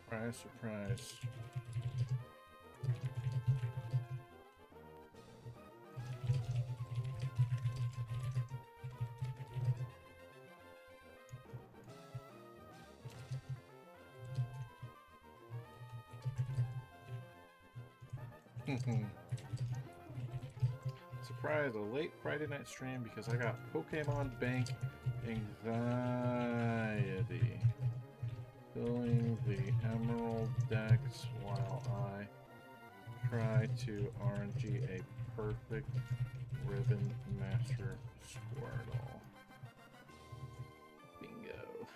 Surprise, surprise. Surprise, a late Friday night stream because I got Pokemon Bank anxiety. Filling the Emerald Dex while I try to RNG a perfect Ribbon Master Squirtle. Bingo.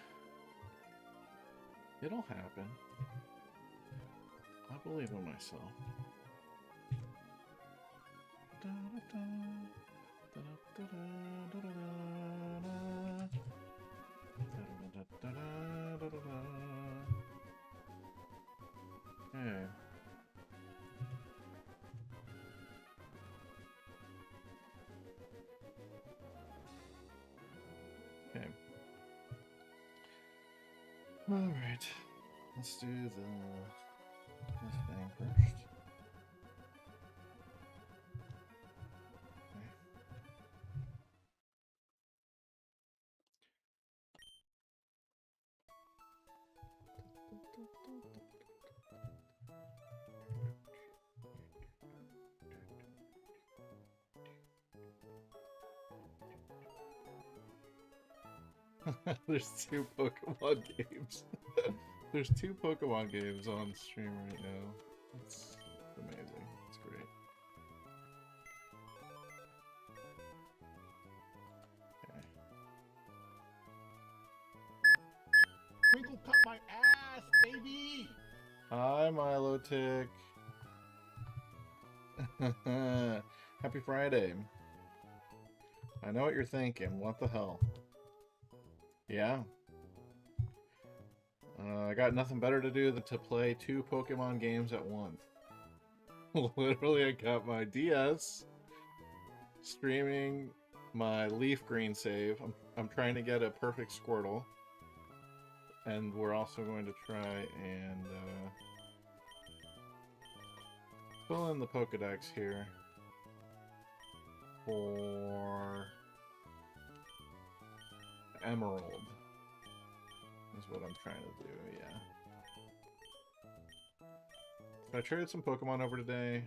It'll happen. I believe in myself. Hey. Okay. All right. Let's do this thing first. There's 2 Pokemon games. There's 2 Pokemon games on stream right now. It's amazing. It's great. Okay. Twinkle cut my ass, baby! Hi, Milotic. Happy Friday. I know what you're thinking. What the hell? Yeah. I got nothing better to do than to play 2 Pokemon games at once. Literally, I got my DS streaming my Leaf Green save. I'm trying to get a perfect Squirtle. And we're also going to try and fill in the Pokedex here for Emerald. Is what I'm trying to do, yeah. So I traded some Pokemon over today.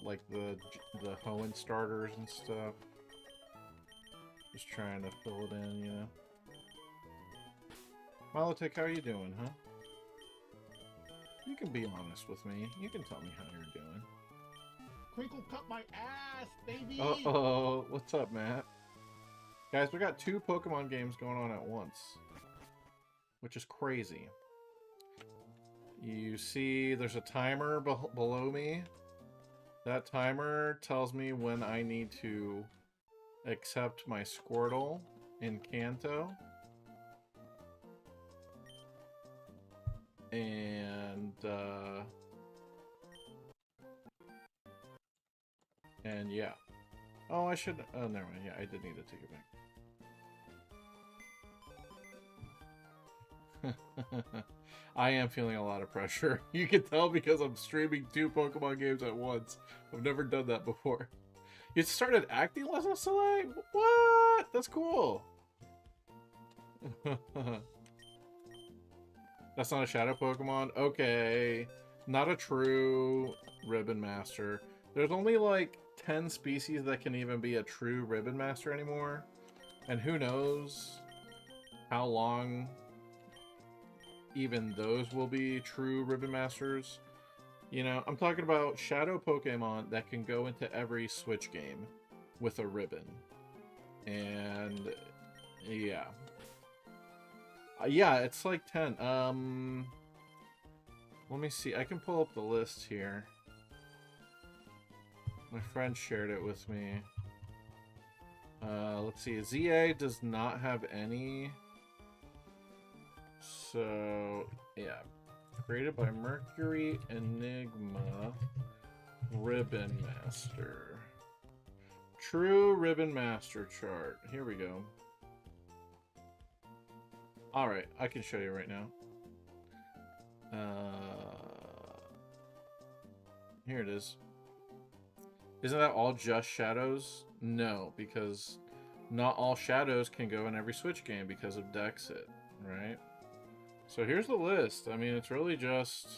Like the Hoenn starters and stuff. Just trying to fill it in, you know. Milotic, how are you doing, huh? You can be honest with me. You can tell me how you're doing. Twinkle cut my ass, baby! Uh-oh, what's up, Matt? Guys, we got 2 Pokemon games going on at once, which is crazy. You see there's a timer below me. That timer tells me when I need to accept my Squirtle in Kanto. And yeah. Oh, I should... Oh, never mind. Yeah, I did need to take it back. I am feeling a lot of pressure. You can tell because I'm streaming 2 Pokemon games at once. I've never done that before. You started acting lessons today? What? That's cool. That's not a shadow Pokemon? Okay. Not a true Ribbon Master. There's only like 10 species that can even be a true Ribbon Master anymore. And who knows how long even those will be true Ribbon Masters. You know, I'm talking about shadow Pokemon that can go into every Switch game with a ribbon. And yeah. Yeah, it's like 10. Let me see. I can pull up the list here. My friend shared it with me. Let's see. ZA does not have any. So, yeah. Created by Mercury Enigma. Ribbon Master. True Ribbon Master chart. Here we go. Alright, I can show you right now. Here it is. Isn't that all just shadows? No, because not all shadows can go in every Switch game because of Dexit, right? So here's the list. I mean, it's really just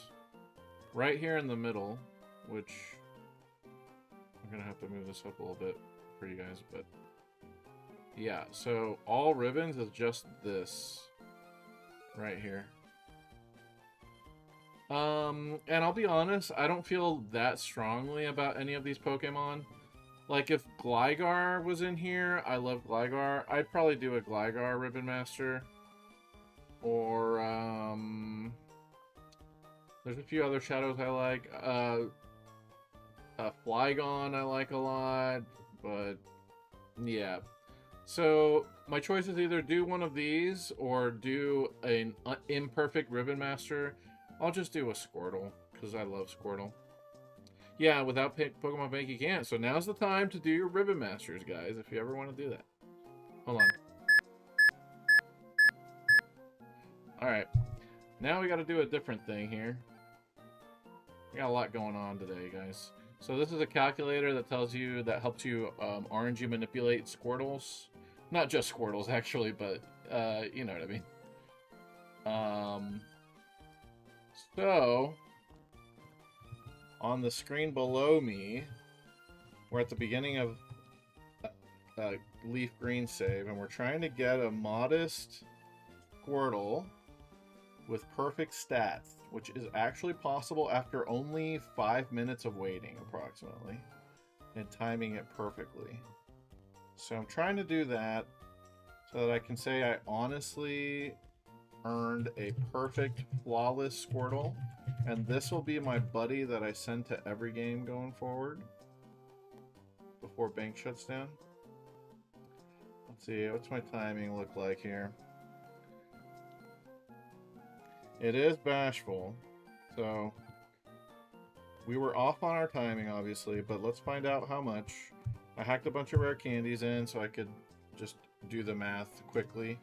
right here in the middle, which I'm gonna have to move this up a little bit for you guys, but yeah, so all ribbons is just this right here. And I'll be honest, I don't feel that strongly about any of these Pokemon. Like, if Gligar was in here, I love Gligar, I'd probably do a Gligar Ribbon Master. Or, there's a few other shadows I like. Flygon I like a lot, but yeah. So, my choice is either do one of these or do an imperfect Ribbon Master. I'll just do a Squirtle, because I love Squirtle. Yeah, without Pokemon Bank you can't. So now's the time to do your Ribbon Masters, guys, if you ever want to do that. Hold on. Alright. Now we got to do a different thing here. We got a lot going on today, guys. So this is a calculator that tells you, that helps you RNG manipulate Squirtles. Not just Squirtles, actually, but you know what I mean. So, on the screen below me, we're at the beginning of Leaf Green save, and we're trying to get a modest Squirtle with perfect stats, which is actually possible after only 5 minutes of waiting, approximately, and timing it perfectly. So I'm trying to do that so that I can say I honestly earned a perfect, flawless Squirtle, and this will be my buddy that I send to every game going forward before Bank shuts down. Let's see, what's my timing look like here? It is bashful, so we were off on our timing, obviously, but let's find out how much. I hacked a bunch of rare candies in so I could just do the math quickly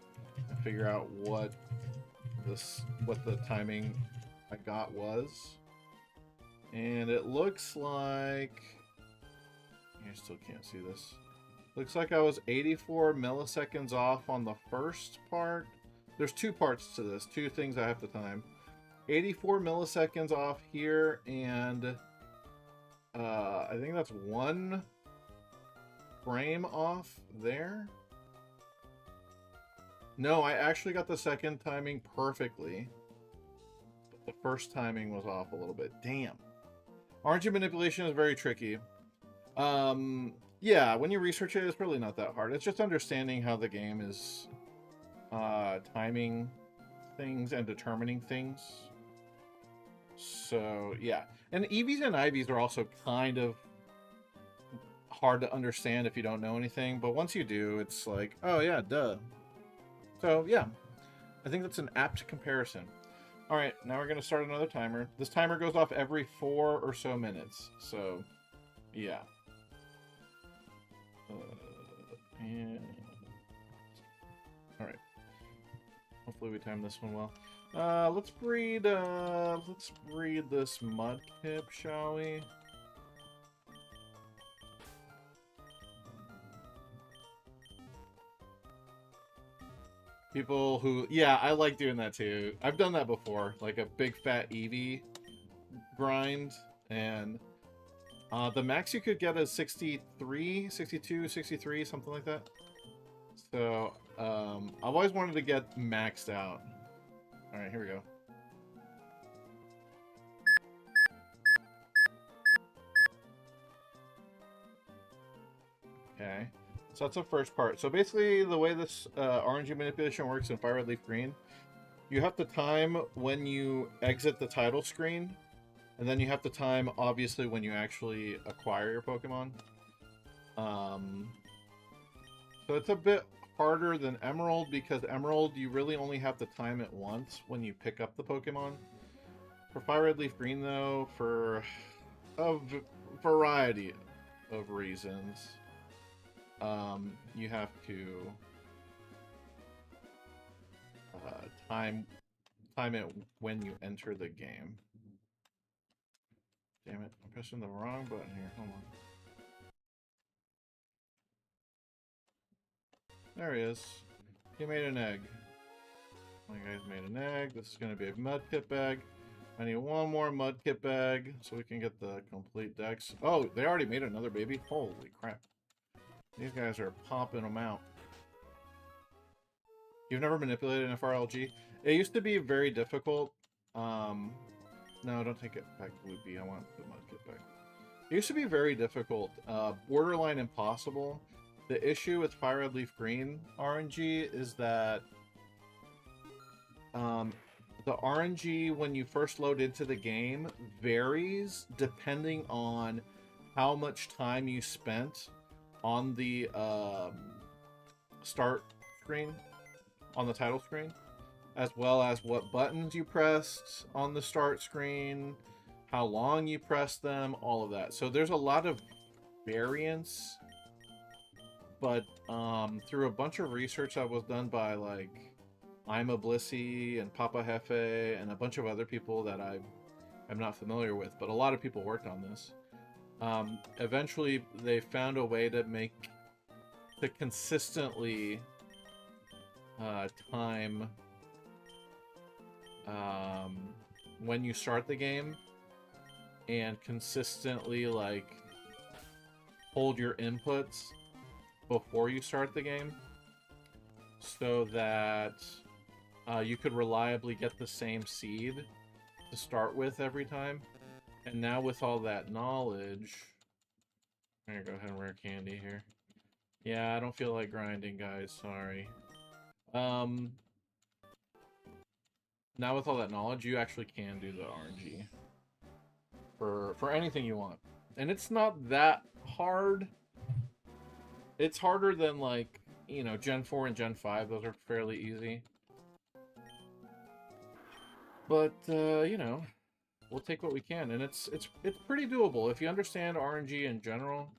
and figure out what the timing I got was. And it looks like, you still can't see this. Looks like I was 84 milliseconds off on the first part. There's two parts to this, two things I have to time. 84 milliseconds off here, and I think that's 1 frame off there. No, I actually got the second timing perfectly. But the first timing was off a little bit. Damn. RNG manipulation is very tricky. Yeah, when you research it, it's really not that hard. It's just understanding how the game is timing things and determining things. So, yeah. And EVs and IVs are also kind of hard to understand if you don't know anything. But once you do, it's like, oh yeah, duh. So, yeah. I think that's an apt comparison. Alright, now we're going to start another timer. This timer goes off every 4 or so minutes. So, yeah. And... Alright. Hopefully we time this one well. Let's breed this Mudkip, shall we? People who, yeah, I like doing that too. I've done that before, like a big fat Eevee grind, and the max you could get is 63, 62, 63, something like that. So, I've always wanted to get maxed out. Alright, here we go. Okay. So that's the first part. So basically, the way this RNG manipulation works in Fire Red Leaf Green, you have to time when you exit the title screen, and then you have to time, obviously, when you actually acquire your Pokemon. So it's a bit harder than Emerald, because Emerald, you really only have to time it once when you pick up the Pokemon. For Fire Red Leaf Green, though, for a variety of reasons, you have to time it when you enter the game. Damn it, I'm pressing the wrong button here. Hold on. There he is. He made an egg. My guy's made an egg. This is going to be a mud kit bag. I need one more mud kit bag so we can get the complete decks. Oh, they already made another baby? Holy crap. These guys are popping them out. You've never manipulated an FRLG? It used to be very difficult. No, don't take it back, Loopy. I want the mud kit back. It used to be very difficult. Borderline impossible. The issue with Fire Red Leaf Green RNG is that the RNG when you first load into the game varies depending on how much time you spent on the start screen, on the title screen, as well as what buttons you pressed on the start screen, how long you pressed them, all of that. So there's a lot of variance, but through a bunch of research that was done by like I'm a Blissey and Papa Hefe and a bunch of other people that I'm not familiar with, but a lot of people worked on this. Eventually, they found a way to consistently time when you start the game and consistently like hold your inputs before you start the game so that you could reliably get the same seed to start with every time. And now with all that knowledge, I'm gonna go ahead and rare candy here. Yeah, I don't feel like grinding, guys, sorry. Now with all that knowledge, you actually can do the RNG for anything you want. And it's not that hard. It's harder than like, you know, Gen 4 and Gen 5, those are fairly easy. But you know, we'll take what we can, and it's pretty doable. If you understand RNG in general,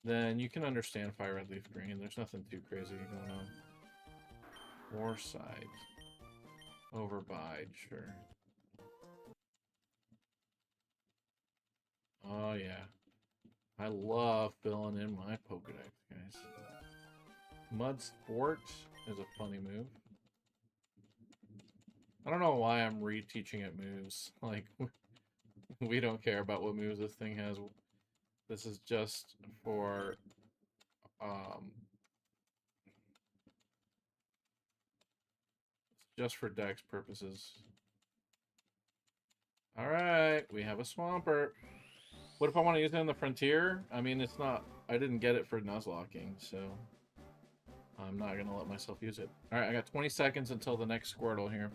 then you can understand Fire Red Leaf Green. There's nothing too crazy going on. Foresight. Overbide, sure. Oh yeah. I love filling in my Pokedex, guys. Mud Sport is a funny move. I don't know why I'm reteaching it moves. Like, we don't care about what moves this thing has. This is just for, dex purposes. Alright, we have a Swampert. What if I want to use it in the Frontier? I mean, it's not... I didn't get it for Nuzlocking, so... I'm not going to let myself use it. Alright, I got 20 seconds until the next Squirtle here.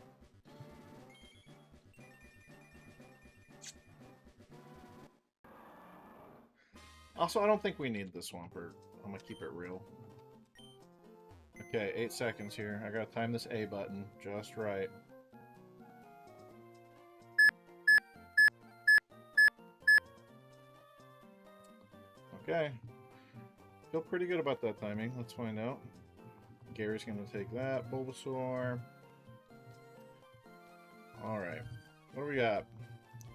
Also, I don't think we need the Swampert. I'm going to keep it real. Okay, 8 seconds here. I got to time this A button just right. Okay. Feel pretty good about that timing. Let's find out. Gary's going to take that. Bulbasaur. Alright. What do we got?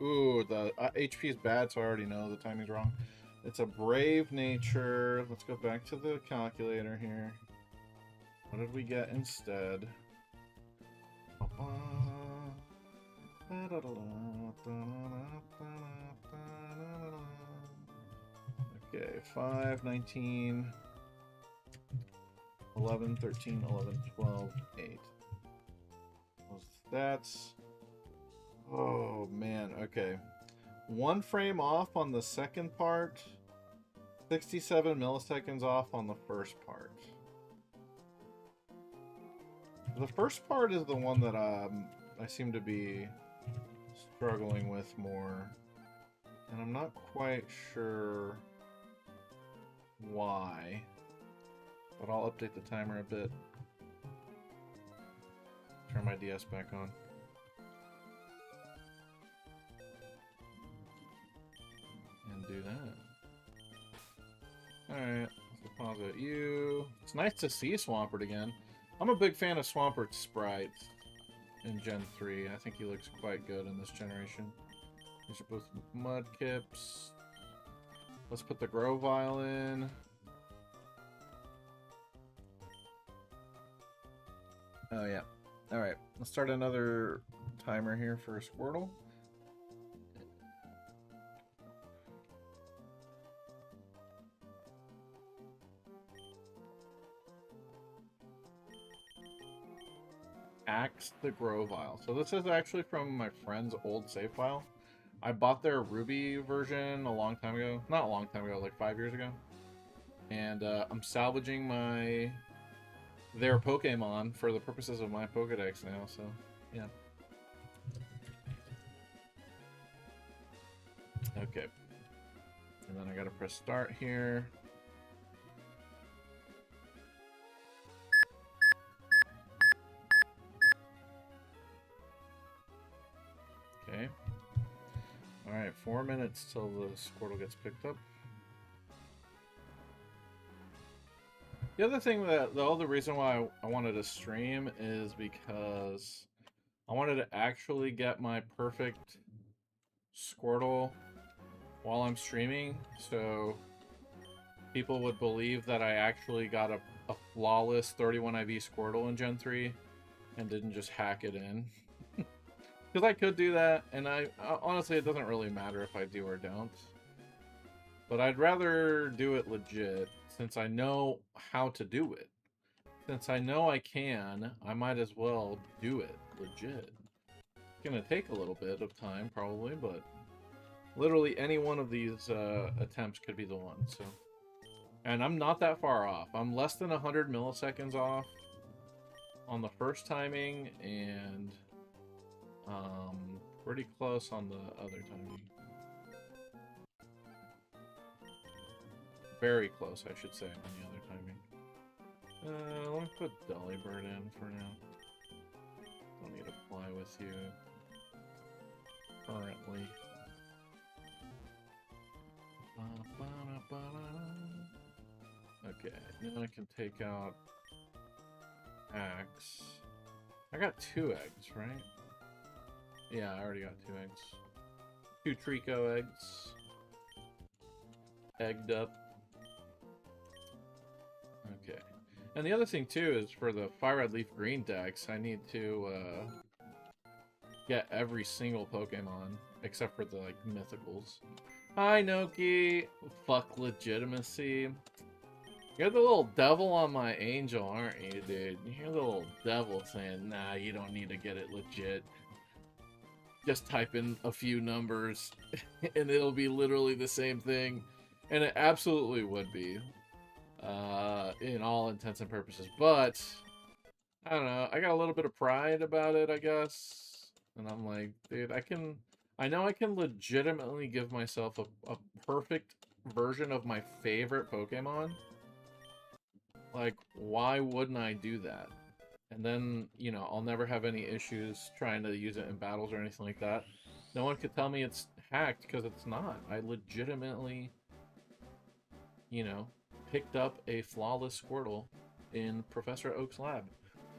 Ooh, the HP is bad, so I already know the timing's wrong. It's a Brave Nature. Let's go back to the calculator here. What did we get instead? Okay, 5, 19, 11, 13, 11, 12, 8. Those stats. Oh, man, okay. 1 frame off on the second part, 67 milliseconds off on the first part. The first part is the one that I seem to be struggling with more, and I'm not quite sure why, but I'll update the timer a bit. Turn my DS back on. And do that. Alright, let's deposit you. It's nice to see Swampert again. I'm a big fan of Swampert Sprite in Gen 3. I think he looks quite good in this generation. These are both Mudkips. Let's put the Grovyle in. Oh, yeah. Alright, let's start another timer here for Squirtle. Axe the Grovyle. So this is actually from my friend's old save file. I bought their Ruby version a long time ago. Not a long time ago, like 5 years ago. And I'm salvaging their Pokemon for the purposes of my Pokedex now, so yeah. Okay. And then I gotta press start here. Okay. Alright, 4 minutes till the Squirtle gets picked up. The other thing the other reason why I wanted to stream is because I wanted to actually get my perfect Squirtle while I'm streaming, so people would believe that I actually got a flawless 31 IV Squirtle in Gen 3 and didn't just hack it in. Because I could do that, and I honestly, it doesn't really matter if I do or don't. But I'd rather do it legit, since I know how to do it. Since I know I can, I might as well do it legit. It's gonna take a little bit of time, probably, but literally any one of these attempts could be the one, so. And I'm not that far off. I'm less than 100 milliseconds off on the first timing, and pretty close on the other timing. Very close, I should say, on the other timing. Let me put Delibird in for now. Don't need to fly with you currently. Okay, now I can take out Axe. I got 2 eggs, right? Yeah, I already got 2 eggs. 2 Trico eggs. Egged up. Okay. And the other thing, too, is for the Fire Red Leaf Green decks, I need to get every single Pokemon, except for the, like, mythicals. Hi, Noki! Fuck legitimacy. You're the little devil on my angel, aren't you, dude? You're the little devil saying, nah, you don't need to get it legit. Just type in a few numbers, and it'll be literally the same thing. And it absolutely would be, in all intents and purposes. But, I don't know, I got a little bit of pride about it, I guess. And I'm like, dude, I know I can legitimately give myself a perfect version of my favorite Pokemon. Like, why wouldn't I do that? And then, you know, I'll never have any issues trying to use it in battles or anything like that. No one could tell me it's hacked, because it's not. I legitimately, you know, picked up a flawless Squirtle in Professor Oak's lab.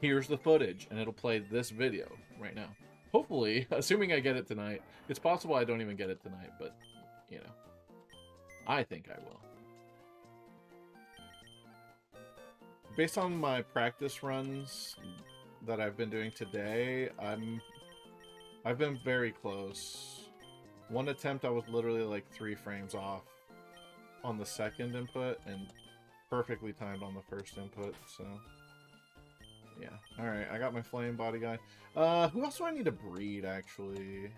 Here's the footage, and it'll play this video right now. Hopefully, assuming I get it tonight. It's possible I don't even get it tonight, but, you know, I think I will. Based on my practice runs that I've been doing today, I've been very close. One attempt I was literally like 3 frames off on the second input and perfectly timed on the first input, so yeah. Alright, I got my flame body guy. Who else do I need to breed, actually?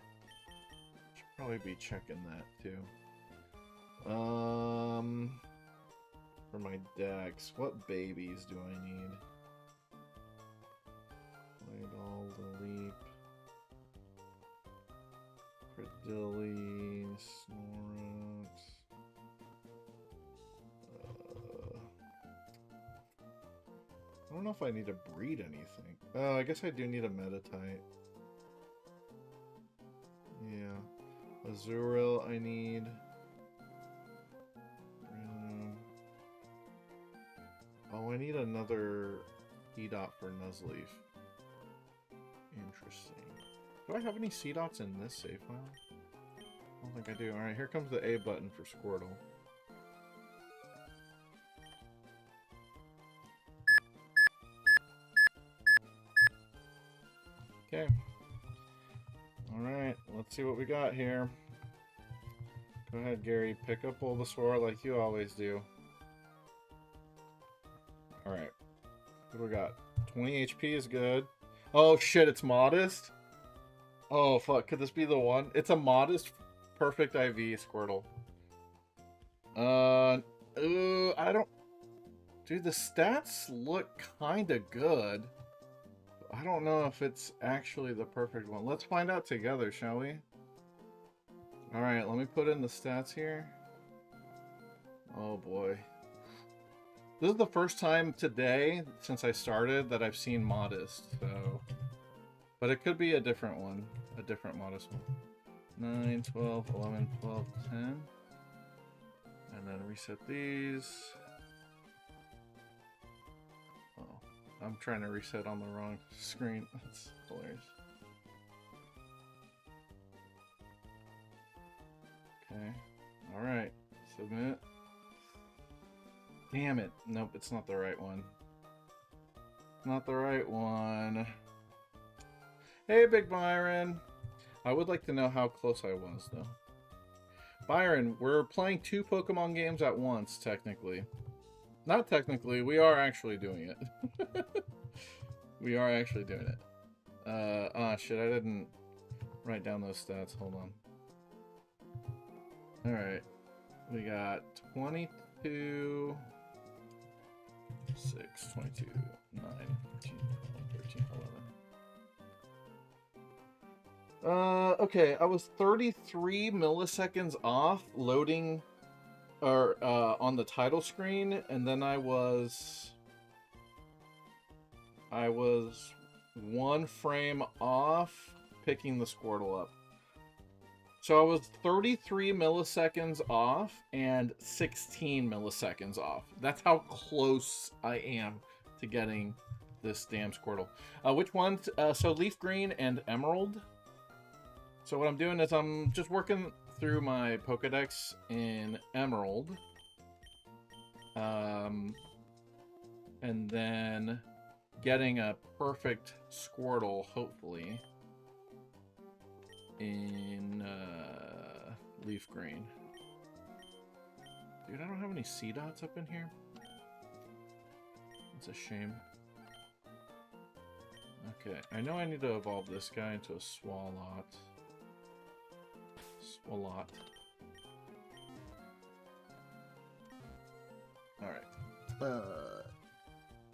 Should probably be checking that too. For my decks, what babies do I need? Claydol, Leap, Credilli, Snorunt. I don't know if I need to breed anything. Oh, I guess I do need a Metatite. Yeah. Azurill I need. Oh, I need another E dot for Nuzleaf. Interesting. Do I have any C dots in this save file? I don't think I do. Alright, here comes the A button for Squirtle. Okay. Alright, let's see what we got here. Go ahead, Gary. Pick up Bulbasaur like you always do. Alright. What do we got? 20 HP is good. Oh shit, it's modest? Oh fuck, could this be the one? It's a modest perfect IV Squirtle. I don't... Dude, the stats look kinda good. I don't know if it's actually the perfect one. Let's find out together, shall we? Alright, let me put in the stats here. Oh boy. This is the first time today, since I started, that I've seen modest, so... But it could be a different one. A different modest one. 9, 12, 11, 12, 10. And then reset these. Oh, I'm trying to reset on the wrong screen. That's hilarious. Okay. Alright. Submit. Damn it. Nope, it's not the right one. Not the right one. Hey, Big Byron. I would like to know how close I was, though. Byron, we're playing 2 Pokemon games at once, technically. Not technically, we are actually doing it. We are actually doing it. Ah, shit, I didn't write down those stats. Hold on. Alright. We got 22... 6, 22, 9, 14, 13, 11. Okay, I was 33 milliseconds off loading or on the title screen, and then I was 1 frame off picking the Squirtle up. So I was 33 milliseconds off and 16 milliseconds off. That's how close I am to getting this damn Squirtle. Which ones? So Leaf Green and Emerald. So what I'm doing is I'm just working through my Pokedex in Emerald. And then getting a perfect Squirtle, hopefully, in Leaf Green. Dude, I don't have any C dots up in here. It's a shame. Okay, I know I need to evolve this guy into a Swalot. Swalot. Alright.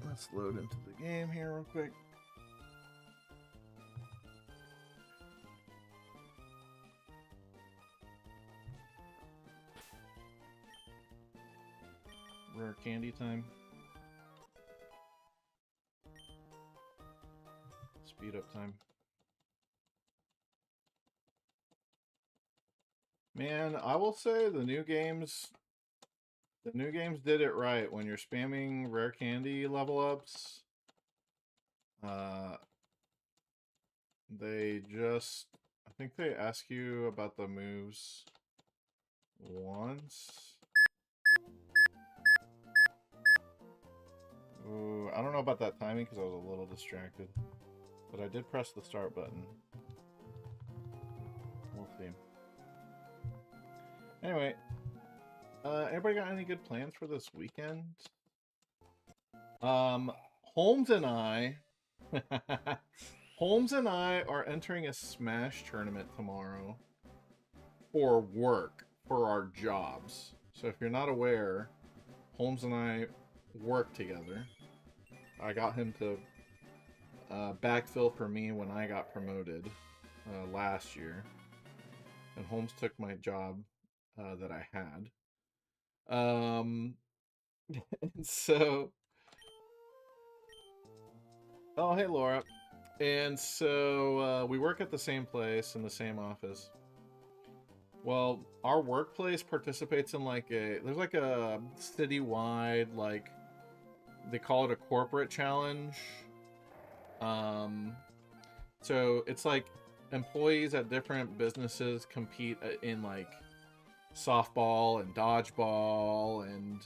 Let's load into the game here real quick. Rare candy time. Speed up time. Man, I will say the new games did it right. When you're spamming rare candy level ups, they just, I think they ask you about the moves once. Ooh, I don't know about that timing because I was a little distracted. But I did press the start button. We'll see. Anyway, everybody got any good plans for this weekend? Holmes and I... Holmes and I are entering a Smash tournament tomorrow for work, for our jobs. So if you're not aware, Holmes and I work together. I got him to backfill for me when I got promoted last year. And Holmes took my job that I had. And so... Oh, hey, Laura. And so we work at the same place in the same office. Well, our workplace participates in like there's like a citywide like they call it a corporate challenge. So it's like employees at different businesses compete in like softball and dodgeball and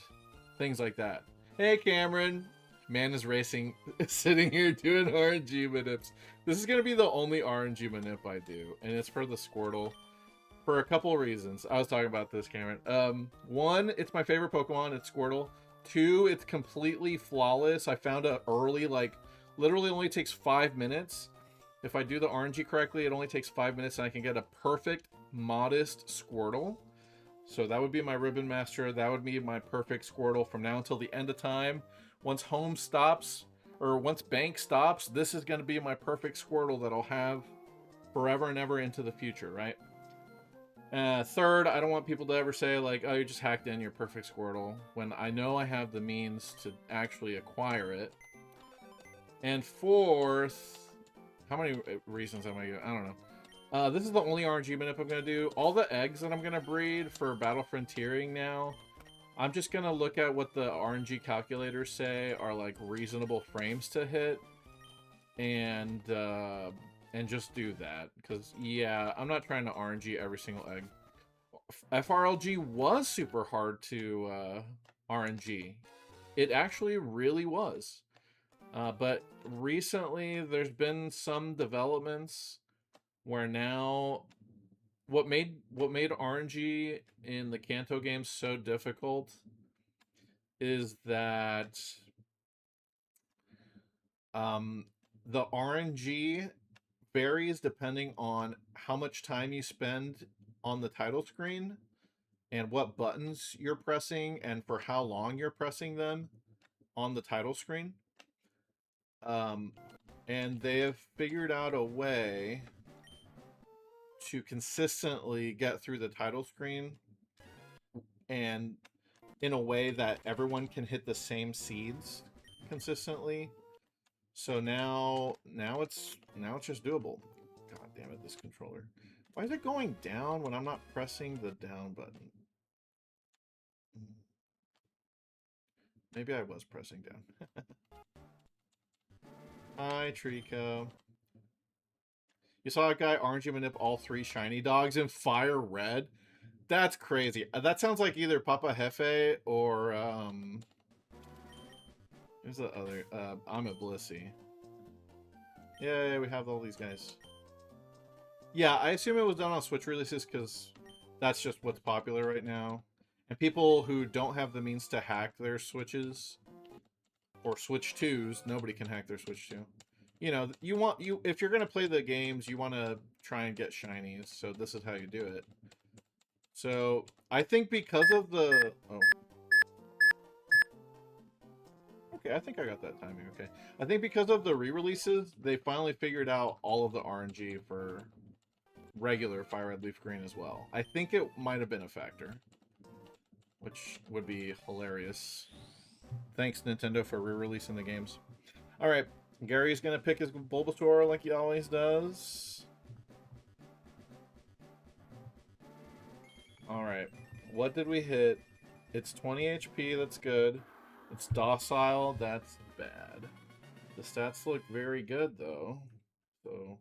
things like that. Hey, Cameron. Man is racing, sitting here doing RNG manips. This is going to be the only RNG manip I do, and it's for the Squirtle. For a couple of reasons. I was talking about this, Cameron. One, it's my favorite Pokemon. It's Squirtle. Two, it's completely flawless. I found it early, like, literally only takes 5 minutes. If I do the RNG correctly, it only takes 5 minutes, and I can get a perfect, modest Squirtle. So that would be my Ribbon Master. That would be my perfect Squirtle from now until the end of time. Once home stops, or once bank stops, this is going to be my perfect Squirtle that I'll have forever and ever into the future, right? Third, I don't want people to ever say, like, oh, you just hacked in your perfect Squirtle, when I know I have the means to actually acquire it. And fourth, how many reasons am I gonna, I don't know. This is the only RNG manip I'm going to do. All the eggs that I'm going to breed for Battle Frontiering now, I'm just going to look at what the RNG calculators say are, like, reasonable frames to hit. And just do that. Because, yeah, I'm not trying to RNG every single egg. FRLG was super hard to RNG. It actually really was. But recently, there's been some developments where now what made RNG in the Kanto games so difficult is that the RNG varies depending on how much time you spend on the title screen and what buttons you're pressing and for how long you're pressing them on the title screen. And they have figured out a way to consistently get through the title screen and in a way that everyone can hit the same seeds consistently. So now it's just doable. God damn it, this controller. Why is it going down when I'm not pressing the down button? Maybe I was pressing down. Hi, Trico. You saw a guy RNG manip all 3 shiny dogs in fire red? That's crazy. That sounds like either Papa Jefe or, who's the other? I'm a Blissey. Yay, we have all these guys. Yeah, I assume it was done on Switch releases because that's just what's popular right now. And people who don't have the means to hack their Switches or Switch 2s, nobody can hack their Switch 2. You know, if you're gonna play the games, you want to try and get shinies. So this is how you do it. So I think because of the okay, I think I got that timing okay. I think because of the re-releases, they finally figured out all of the RNG for regular Fire Red Leaf Green as well. I think it might have been a factor, which would be hilarious. Thanks, Nintendo, for re-releasing the games. All right, Gary's gonna pick his Bulbasaur like he always does. All right, what did we hit? It's 20 HP, that's good. It's docile, that's bad. The stats look very good, though, so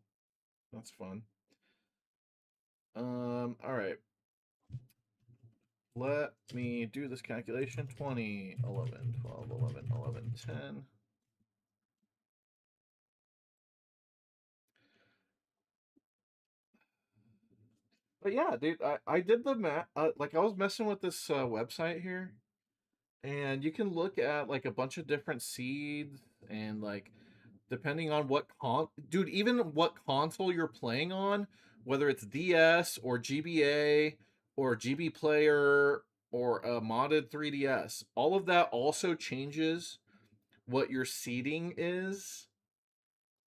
that's fun. All right. Let me do this calculation. 20, 11, 12, 11, 11, 10. But yeah, dude, I did the math. Like, I was messing with this website here, and you can look at, like, a bunch of different seeds, and, like, depending on what dude, even what console you're playing on, whether it's DS or GBA or GB Player or a modded 3DS, all of that also changes what your seeding is.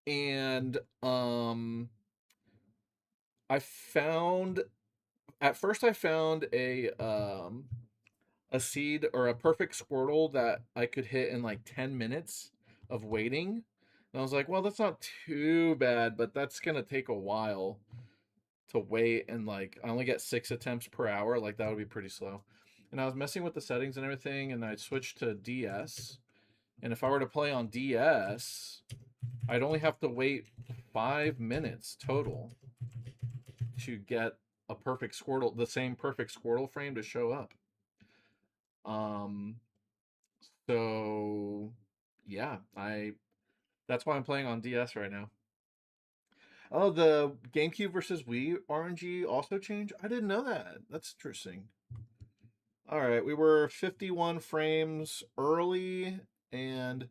And I found at first I found a seed or a perfect Squirtle that I could hit in like 10 minutes of waiting. And I was like, well, that's not too bad, but that's going to take a while to wait. And like, I only get 6 attempts per hour. Like, that would be pretty slow. And I was messing with the settings and everything, and I switched to DS. And if I were to play on DS, I'd only have to wait 5 minutes total to get a perfect Squirtle, the same perfect Squirtle frame to show up. So yeah, that's why I'm playing on DS right now. Oh, the GameCube versus Wii RNG also changed? I didn't know that. That's interesting. All right, we were 51 frames early, and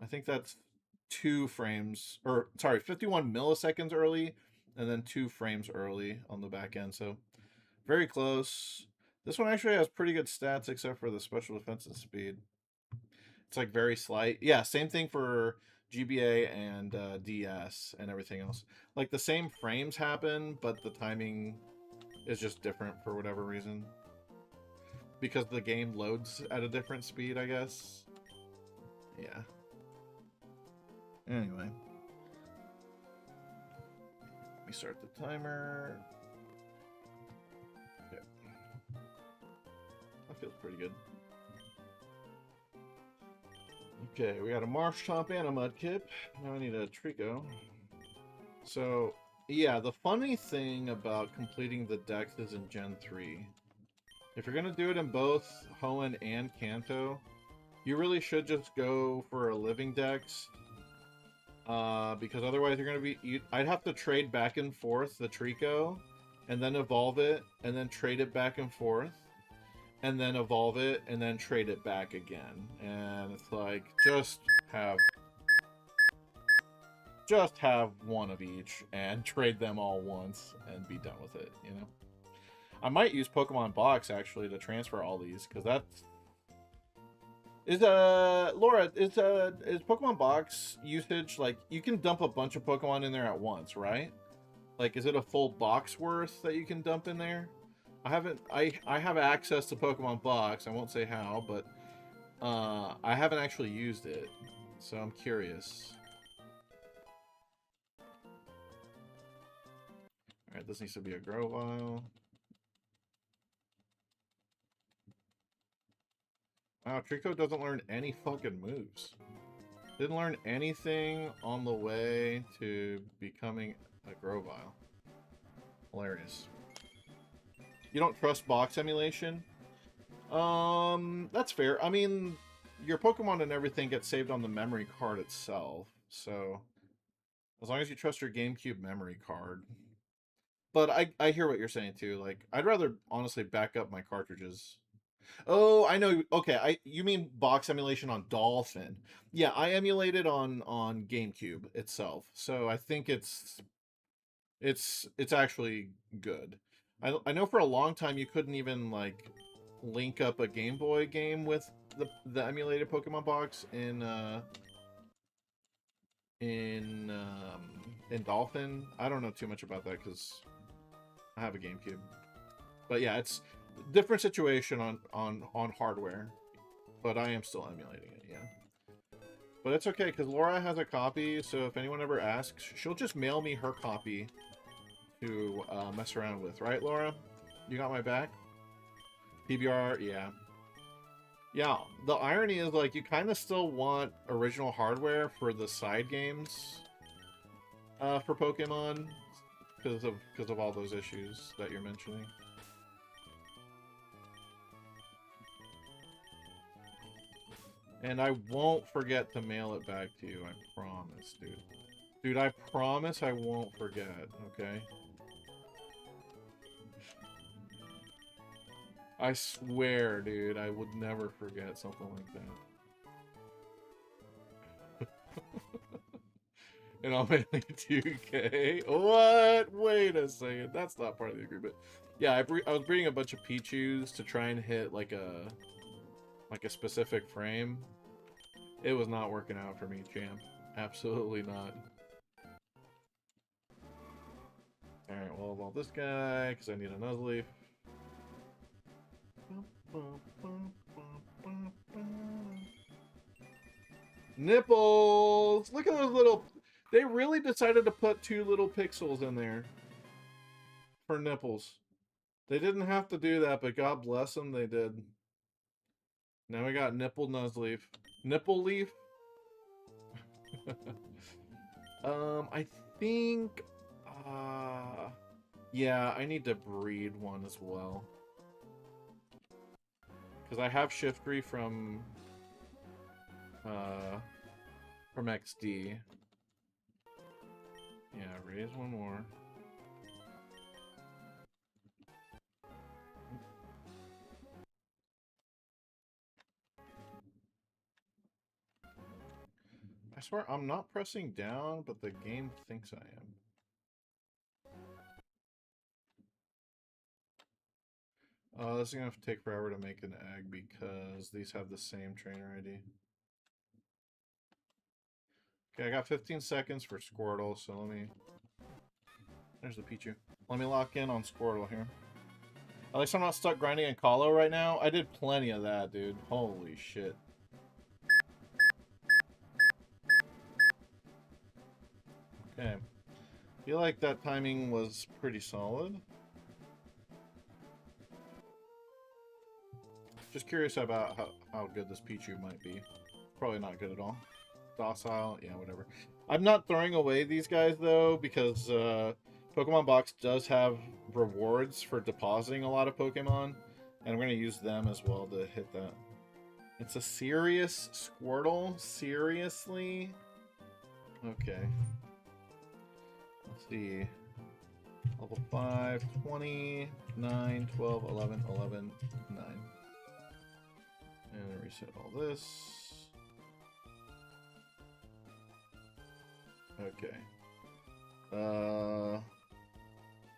I think that's 2 frames, or sorry, 51 milliseconds early, and then 2 frames early on the back end. So very close. This one actually has pretty good stats except for the special defensive speed. It's like very slight. Yeah, same thing for GBA and DS and everything else. Like the same frames happen, but the timing is just different for whatever reason. Because the game loads at a different speed, I guess. Yeah. Anyway. Let me start the timer. Okay. That feels pretty good. Okay, we got a Marshtomp and a Mudkip. Now I need a Trico. So, yeah, the funny thing about completing the Dexes in Gen 3, if you're going to do it in both Hoenn and Kanto, you really should just go for a living Dex. Because otherwise you're going to be... I'd have to trade back and forth the Trico, and then evolve it, and then trade it back and forth, and then evolve it, and then trade it back again. And it's like, just have one of each, and trade them all once, and be done with it, you know? I might use Pokemon Box, actually, to transfer all these, because that's... Laura, is Pokemon Box usage, like, you can dump a bunch of Pokemon in there at once, right? Like, is it a full box worth that you can dump in there? I have access to Pokemon Box, I won't say how, but, I haven't actually used it, so I'm curious. Alright, this needs to be a Grovyle. Wow, Trico doesn't learn any fucking moves. Didn't learn anything on the way to becoming a Grovyle. Hilarious. You don't trust box emulation? That's fair. I mean, your Pokemon and everything gets saved on the memory card itself, so as long as you trust your GameCube memory card. But I hear what you're saying too. Like, I'd rather honestly back up my cartridges. Oh, I know. Okay, you mean box emulation on Dolphin? Yeah, I emulated on GameCube itself, so I think it's actually good. I know for a long time you couldn't even like link up a Game Boy game with the emulated Pokemon box in Dolphin. I don't know too much about that because I have a GameCube. But yeah, it's a different situation on hardware. But I am still emulating it, yeah. But it's okay, because Laura has a copy, so if anyone ever asks, she'll just mail me her copy to mess around with. Right, Laura? You got my back? PBR, yeah. Yeah, the irony is, like, you kind of still want original hardware for the side games for Pokemon because of all those issues that you're mentioning. And I won't forget to mail it back to you, I promise, dude. Dude, I promise I won't forget, okay? I swear, dude, I would never forget something like that. And I'm only 2K. What? Wait a second. That's not part of the agreement. Yeah, I was breeding a bunch of Pichus to try and hit like a specific frame. It was not working out for me, champ. Absolutely not. Alright, well, evolve this guy, because I need a Nuzleaf. Nipples! Look at those little... They really decided to put 2 little pixels in there for nipples. They didn't have to do that, but God bless them, they did. Now we got Nipple Nuzleaf. Nipple Leaf? I think... yeah, I need to breed one as well. Because I have Shiftry from XD. Yeah, raise one more. I swear I'm not pressing down, but the game thinks I am. This is gonna have to take forever to make an egg because these have the same trainer ID. Okay, I got 15 seconds for Squirtle, so let me... There's the Pichu. Let me lock in on Squirtle here. At least I'm not stuck grinding in Colo right now. I did plenty of that, dude. Holy shit. Okay. Feel like that timing was pretty solid. Just curious about how good this Pichu might be. Probably not good at all. Docile, yeah, whatever. I'm not throwing away these guys, though, because Pokemon Box does have rewards for depositing a lot of Pokemon, and I'm going to use them as well to hit that. It's a serious Squirtle? Seriously? Okay. Let's see. Level 5, 20, 9, 12, 11, 11, 9. And reset all this. Okay.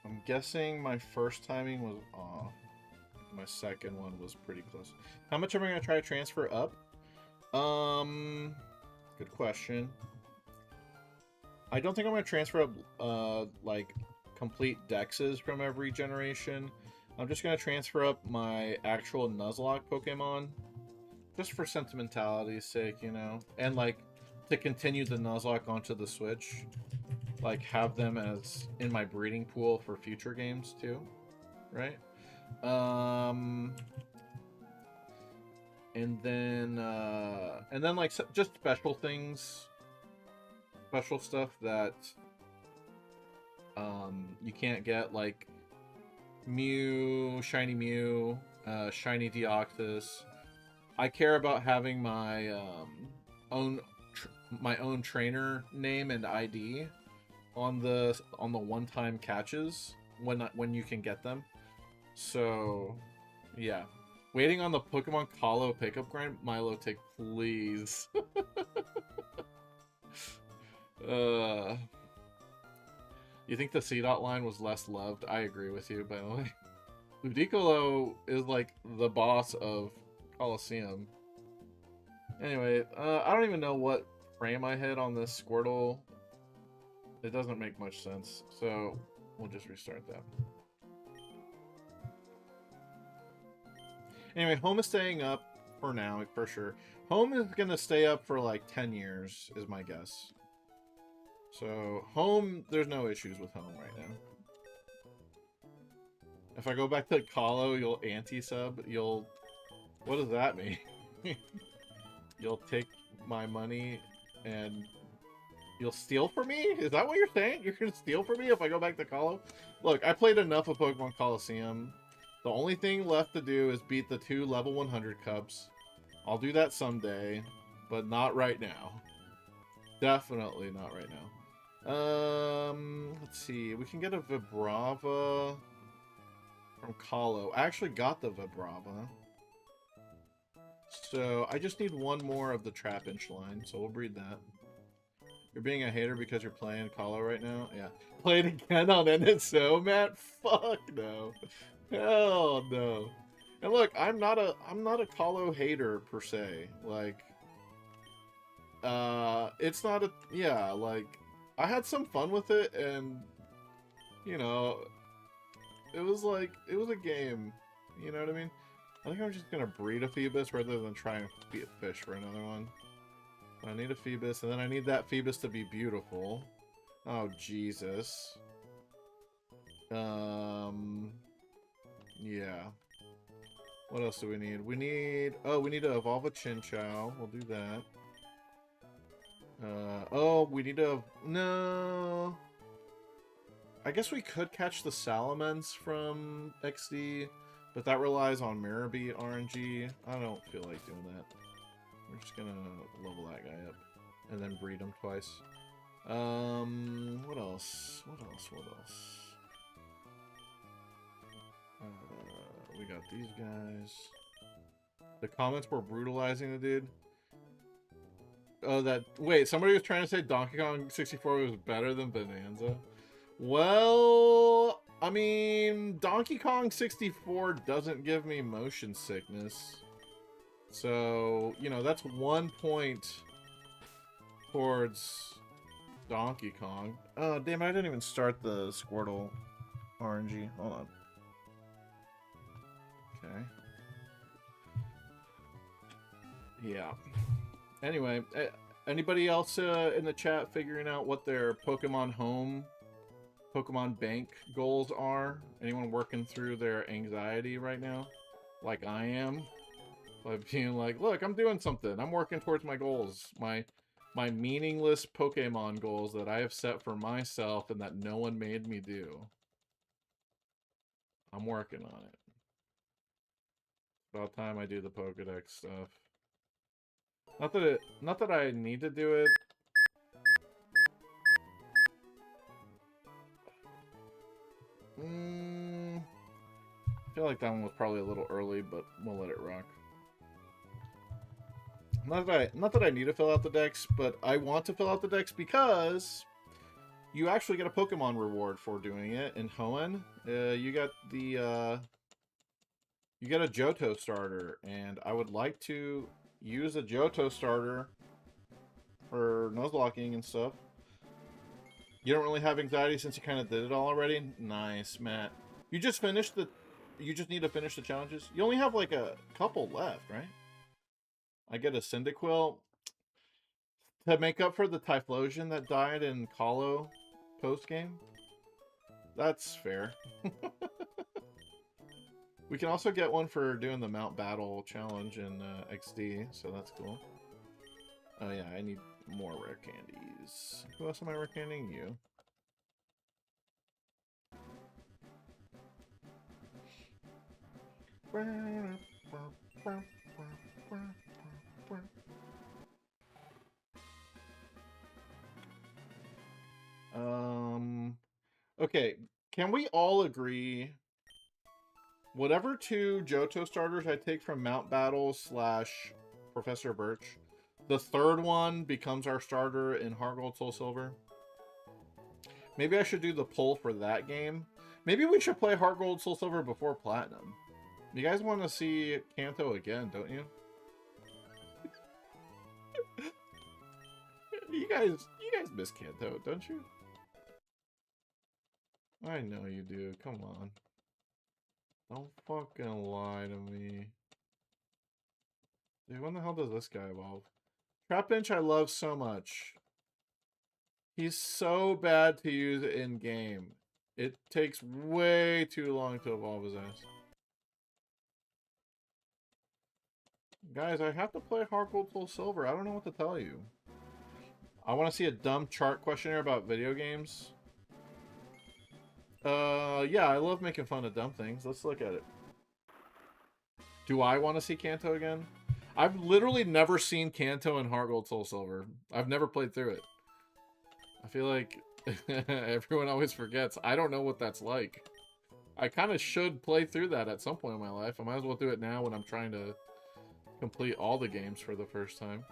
I'm guessing my first timing was off. My second one was pretty close. How much am I going to try to transfer up? Good question. I don't think I'm going to transfer up, like, complete dexes from every generation. I'm just going to transfer up my actual Nuzlocke Pokemon. Just for sentimentality's sake, you know? And, like, to continue the Nuzlocke onto the Switch. Like, have them as in my breeding pool for future games, too. Right? And then, like, just special things. Special stuff that, you can't get, like, Mew, Shiny Mew, Shiny Deoxys. I care about having my, own trainer name and ID on the one-time catches when you can get them. So, yeah. Waiting on the Pokemon Colo pickup grind, Milo, take please. You think the C-Dot line was less loved? I agree with you, by the way. Ludicolo is like the boss of Coliseum. Anyway, I don't even know what frame I hit on this Squirtle. It doesn't make much sense, so we'll just restart that. Anyway, Home is staying up for now, for sure. Home is going to stay up for like 10 years, is my guess. So, Home, there's no issues with Home right now. If I go back to Colo, you'll anti-sub, you'll... What does that mean? You'll take my money and you'll steal from me? Is that what you're saying? You're going to steal from me if I go back to Colo? Look, I played enough of Pokemon Coliseum. The only thing left to do is beat the 2 level 100 cups. I'll do that someday, but not right now. Definitely not right now. Let's see. We can get a Vibrava from Colo. I actually got the Vibrava. So, I just need one more of the Trapinch line, so we'll breed that. You're being a hater because you're playing Colo right now? Yeah. Play it again on NSO, Matt? Fuck no. Hell no. And look, I'm not a Colo hater per se. Like, it's not a, yeah, like, I had some fun with it, and, you know, it was like, it was a game. You know what I mean? I think I'm just gonna breed a Phoebus rather than try and be a fish for another one. I need a Phoebus, and then I need that Phoebus to be beautiful. Oh, Jesus. Yeah. What else do we need? We need to evolve a Chinchou. We'll do that. We need to... No. I guess we could catch the Salamence from XD, but that relies on Mirror Beat RNG. I don't feel like doing that. We're just gonna level that guy up and then breed him twice. What else? We got these guys. The comments were brutalizing the dude. Oh, wait, somebody was trying to say Donkey Kong 64 was better than Bonanza. Well, I mean, Donkey Kong 64 doesn't give me motion sickness. So, you know, that's 1 point towards Donkey Kong. Oh, damn it, I didn't even start the Squirtle RNG. Hold on. Okay. Yeah. Anyway, anybody else in the chat figuring out what their Pokemon Home, Pokemon Bank goals are? Anyone working through their anxiety right now? Like I am? Like being like, look, I'm doing something. I'm working towards my goals. My meaningless Pokemon goals that I have set for myself and that no one made me do. I'm working on it. About time I do the Pokedex stuff. Not that I need to do it. I feel like that one was probably a little early, but we'll let it rock. Not that I need to fill out the dex, but I want to fill out the dex because you actually get a Pokemon reward for doing it in Hoenn. You get the you get a Johto starter, and I would like to use a Johto starter for Nuzlocking and stuff. You don't really have anxiety since you kind of did it all already? Nice, Matt. You just finished the... You just need to finish the challenges? You only have like a couple left, right? I get a Cyndaquil to make up for the Typhlosion that died in Kahlo post-game. That's fair. We can also get one for doing the Mount Battle challenge in XD, so that's cool. Oh yeah, I need more rare candies. Who else am I rare candying? You. Okay, can we all agree whatever 2 Johto starters I take from Mount Battle / Professor Birch, the third one becomes our starter in Heart Gold Soul Silver? Maybe I should do the poll for that game. Maybe we should play Heart Gold Soul Silver before Platinum. You guys want to see Kanto again, don't you? You guys miss Kanto, don't you? I know you do. Come on. Don't fucking lie to me. Dude, when the hell does this guy evolve? Trapinch I love so much. He's so bad to use in-game. It takes way too long to evolve his ass. Guys, I have to play Heart Gold Soul Silver. I don't know what to tell you. I want to see a dumb chart questionnaire about video games. Yeah, I love making fun of dumb things. Let's look at it. Do I want to see Kanto again? I've literally never seen Kanto in Heart Gold Soul Silver. I've never played through it. I feel like everyone always forgets. I don't know what that's like. I kind of should play through that at some point in my life. I might as well do it now when I'm trying to complete all the games for the first time.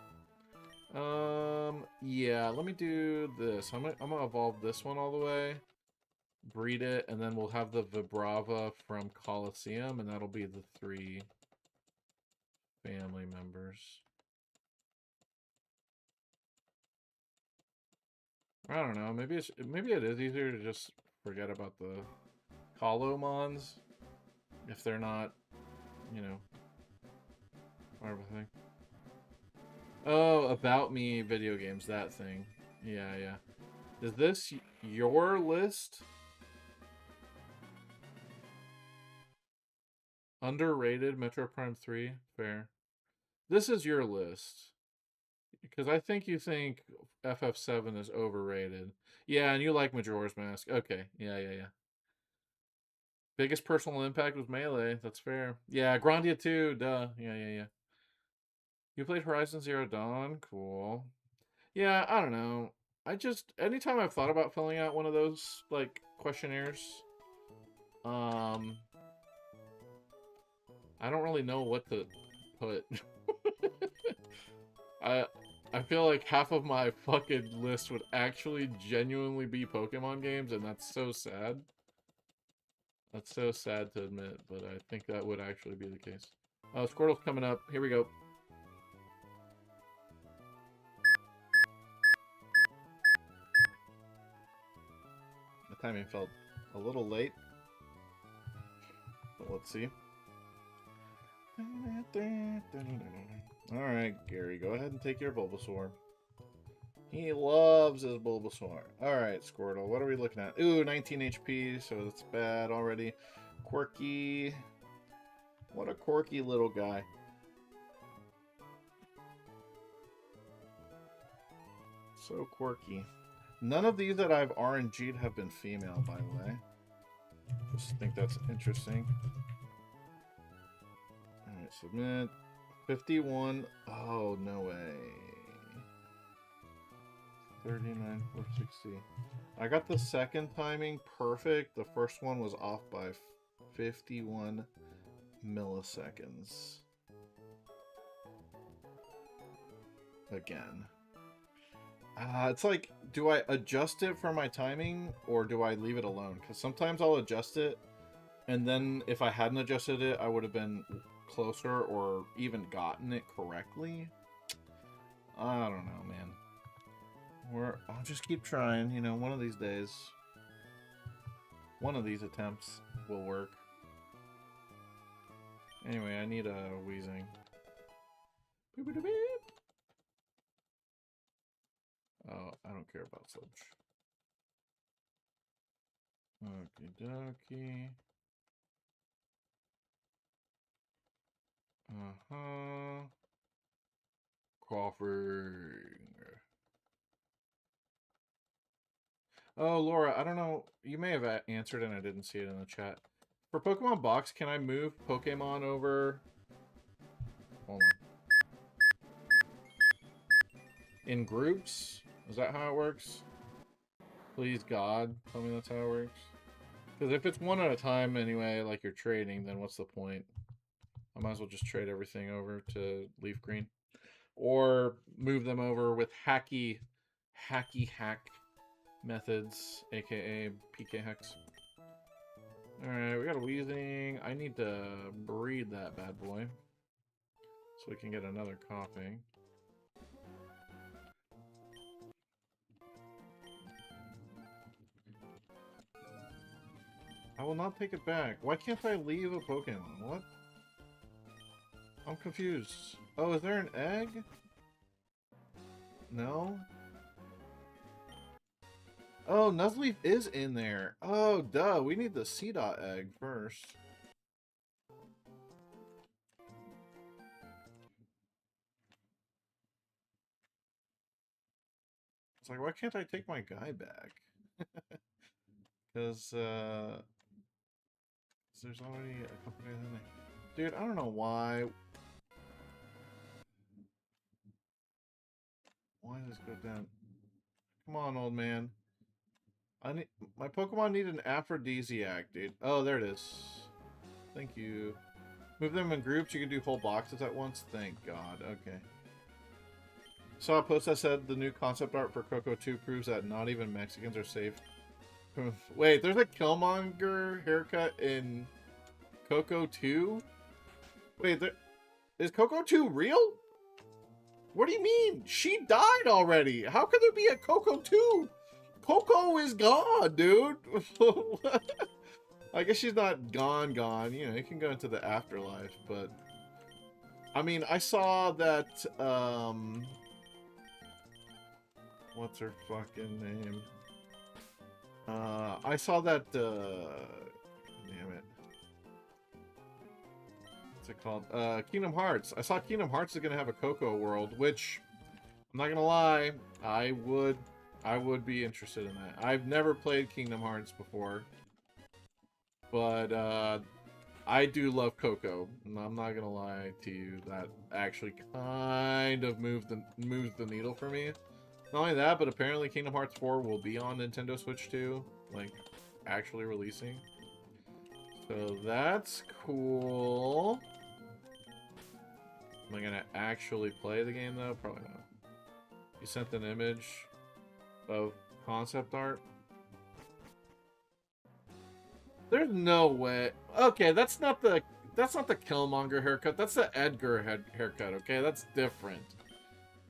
Yeah, let me do this. I'm gonna evolve this one all the way. Breed it, and then we'll have the Vibrava from Colosseum, and that'll be the 3 family members. I don't know. Maybe it is easier to just forget about the Colomons if they're not, you know, whatever thing. Oh, About Me video games, that thing. Yeah, yeah. Is this your list? Underrated Metro Prime 3. Fair. This is your list. Because I think you think FF7 is overrated. Yeah, and you like Majora's Mask. Okay. Yeah. Biggest personal impact was Melee. That's fair. Yeah, Grandia too. Duh. Yeah. You played Horizon Zero Dawn? Cool. Yeah, I don't know. Anytime I've thought about filling out one of those, like, questionnaires, um, I don't really know what to put. I I feel like half of my fucking list would actually genuinely be Pokemon games, and that's so sad. That's so sad to admit, but I think that would actually be the case. Oh, Squirtle's coming up. Here we go. The timing felt a little late, but let's see. Alright, Gary, go ahead and take your Bulbasaur. He loves his Bulbasaur. Alright, Squirtle, what are we looking at? Ooh, 19 HP, so that's bad already. Quirky. What a quirky little guy. So quirky. None of these that I've RNG'd have been female, by the way. Just think that's interesting. Alright, submit. 51. Oh, no way. 39, 460. I got the second timing perfect. The first one was off by 51 milliseconds. Again. It's like, do I adjust it for my timing or do I leave it alone? Because sometimes I'll adjust it, and then if I hadn't adjusted it, I would have been closer or even gotten it correctly. I don't know, man. I'll just keep trying, you know, one of these days. One of these attempts will work. Anyway, I need a wheezing. Boop-a-doop-beep. Oh, I don't care about Sludge. Okie dokie. Coughing. Oh, Laura, I don't know. You may have answered and I didn't see it in the chat. For Pokemon Box, can I move Pokemon over? Hold on. In groups? Is that how it works? Please, God, tell me that's how it works. Because if it's one at a time anyway, like you're trading, then what's the point? I might as well just trade everything over to Leaf Green. Or move them over with hacky hack methods, aka PK Hex. Alright, we got a wheezing. I need to breed that bad boy so we can get another coughing. I will not take it back. Why can't I leave a Pokemon? What? I'm confused. Oh, is there an egg? No? Oh, Nuzleaf is in there. Oh, duh. We need the C-Dot egg first. It's like, why can't I take my guy back? Because, there's already a couple guys in there. Dude, I don't know why. Why does this go down? Come on, old man. My Pokemon need an aphrodisiac, dude. Oh, there it is. Thank you. Move them in groups. You can do whole boxes at once. Thank God. Okay. Saw a post that said the new concept art for Coco 2 proves that not even Mexicans are safe. Wait, there's a Killmonger haircut in Coco 2? Wait, is Coco 2 real? What do you mean? She died already. How could there be a Coco 2? Coco is gone, dude. I guess she's not gone. You know, you can go into the afterlife, but I mean, I saw that, what's her fucking name? I saw that, damn it. what's it called? Kingdom Hearts. I saw Kingdom Hearts is gonna have a Coco world, which I'm not gonna lie, I would be interested in that. I've never played Kingdom Hearts before, but I do love Coco. I'm not gonna lie to you, that actually kind of moves the needle for me. Not only that, but apparently Kingdom Hearts 4 will be on Nintendo Switch too, like actually releasing. So that's cool. Am I gonna actually play the game though? Probably not. You sent an image of concept art. There's no way. Okay, that's not the Killmonger haircut. That's the Edgar haircut. Okay, that's different.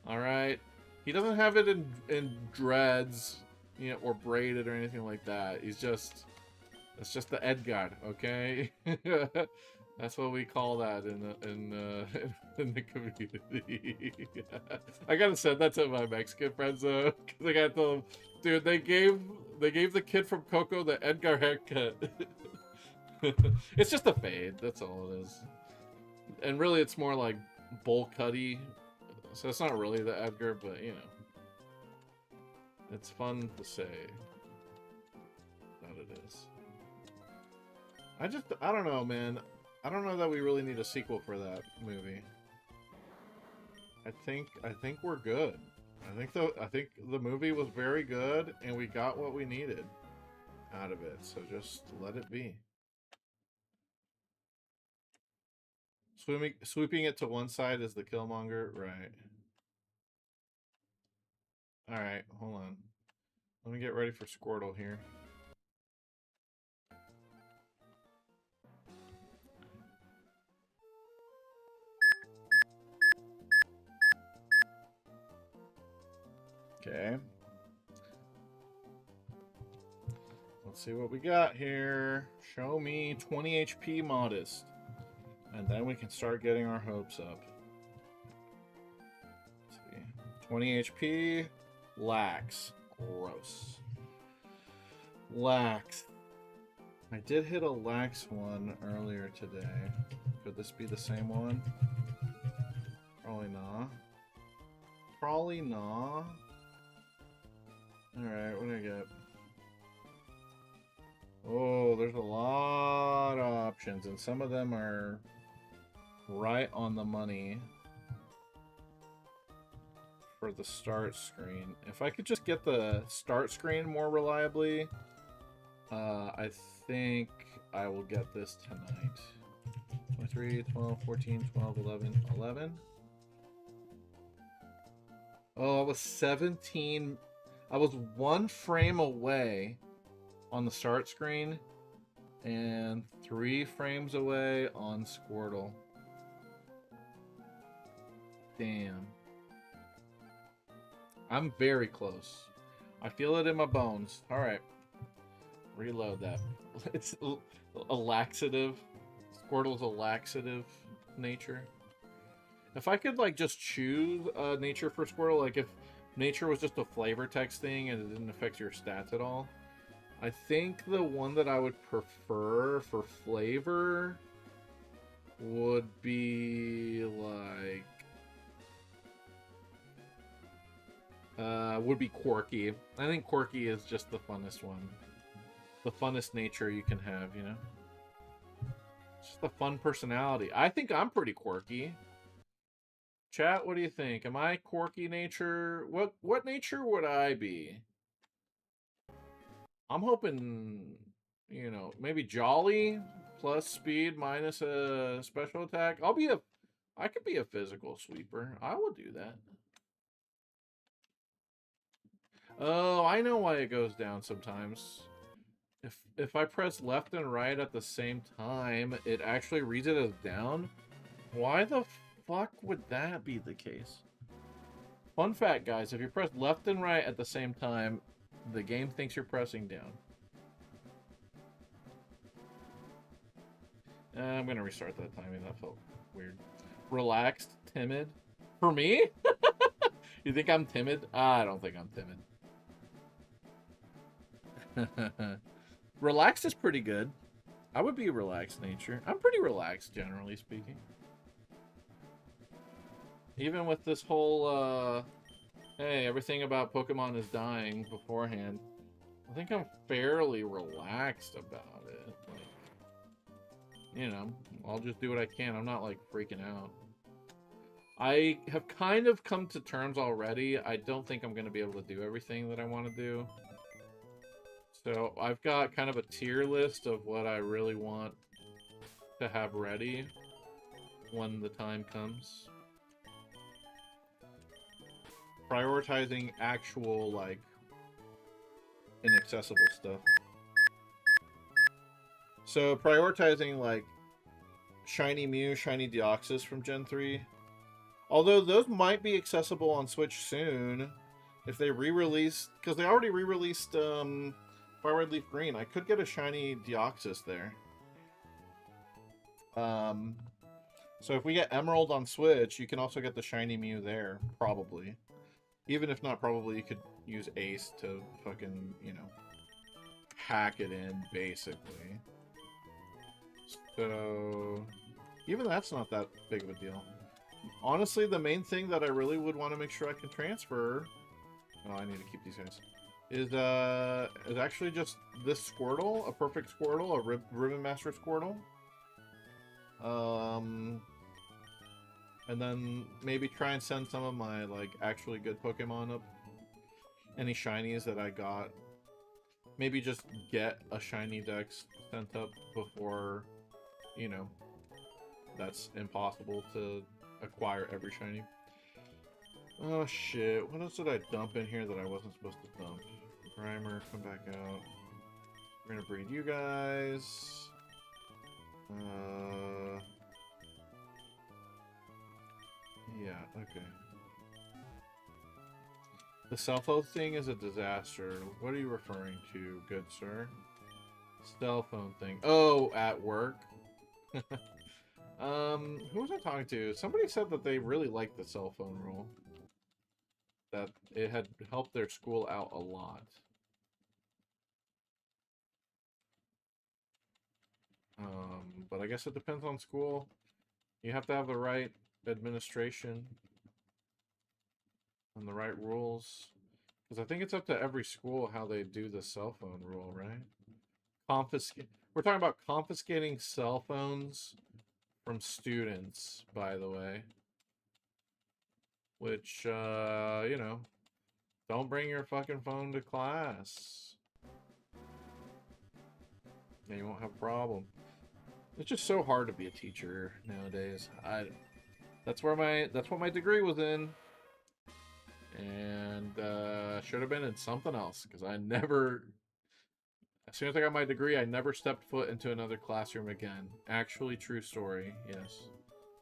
All right, he doesn't have it in dreads, you know, or braided or anything like that. That's just the Edgar. Okay, that's what we call that in the community. I gotta send that to my Mexican friends though, because I gotta tell them, dude, they gave the kid from Coco the Edgar haircut. It's just a fade, that's all it is. And really, it's more like bowl cutty, so it's not really the Edgar, but you know, it's fun to say that it is. I don't know, man. I don't know that we really need a sequel for that movie. I think we're good. I think the movie was very good, and we got what we needed out of it. So just let it be. Swooping it to one side is the Killmonger, right? All right, hold on. Let me get ready for Squirtle here. Okay. Let's see what we got here. Show me 20 HP modest. And then we can start getting our hopes up. Let's see. 20 HP. Lax. Gross. Lax. I did hit a lax one earlier today. Could this be the same one? Probably not. Probably not. Alright, what do I get? Oh, there's a lot of options, and some of them are right on the money for the start screen. If I could just get the start screen more reliably, I think I will get this tonight. 23, 12, 14, 12, 11, 11. Oh, I was 17... I was 1 frame away on the start screen and 3 frames away on Squirtle. Damn. I'm very close. I feel it in my bones. Alright. Reload that. It's a laxative. Squirtle's a laxative nature. If I could, like, just choose nature for Squirtle, like if nature was just a flavor text thing and it didn't affect your stats at all, I think the one that I would prefer for flavor would be like would be quirky. I think quirky is just the funnest one. The funnest nature you can have, you know? It's just a fun personality. I think I'm pretty quirky. Chat, what do you think? Am I quirky nature? What nature would I be? I'm hoping, you know, maybe jolly plus speed minus a special attack. I could be a physical sweeper. I will do that. Oh, I know why it goes down sometimes. If I press left and right at the same time, it actually reads it as down. Why the fuck would that be the case? Fun fact, guys, if you press left and right at the same time, the game thinks you're pressing down. I'm gonna restart that timing. That felt weird. Relaxed, timid. For me? You think I'm timid? I don't think I'm timid. Relaxed is pretty good. I would be a relaxed nature. I'm pretty relaxed, generally speaking. Even with this whole, hey, everything about Pokemon is dying beforehand, I think I'm fairly relaxed about it. Like, you know, I'll just do what I can. I'm not, like, freaking out. I have kind of come to terms already. I don't think I'm going to be able to do everything that I want to do. So I've got kind of a tier list of what I really want to have ready when the time comes. Prioritizing actual, like, inaccessible stuff. So prioritizing, like, Shiny Mew, Shiny Deoxys from Gen 3. Although those might be accessible on Switch soon. If they re-release... Because they already re-released Fire Red Leaf Green. I could get a Shiny Deoxys there. So if we get Emerald on Switch, you can also get the Shiny Mew there. Probably. Even if not, probably you could use Ace to fucking, you know, hack it in, basically. So... Even that's not that big of a deal. Honestly, the main thing that I really would want to make sure I can transfer... Oh, I need to keep these guys. Is actually just this Squirtle, a perfect Squirtle, a Ribbon Master Squirtle. And then maybe try and send some of my, like, actually good Pokemon up. Any shinies that I got. Maybe just get a shiny dex sent up before, you know, that's impossible to acquire every shiny. Oh shit, what else did I dump in here that I wasn't supposed to dump? Primer, come back out. We're gonna breed you guys. Yeah, okay. The cell phone thing is a disaster. What are you referring to, good sir? Cell phone thing. Oh, at work? Who was I talking to? Somebody said that they really liked the cell phone rule. That it had helped their school out a lot. But I guess it depends on school. You have to have the right administration and the right rules. Because I think it's up to every school how they do the cell phone rule, right? We're talking about confiscating cell phones from students, by the way. Which, you know, don't bring your fucking phone to class. And you won't have a problem. It's just so hard to be a teacher nowadays. That's what my degree was in. And should have been in something else, because I never, as soon as I got my degree, I never stepped foot into another classroom again. Actually, true story, yes.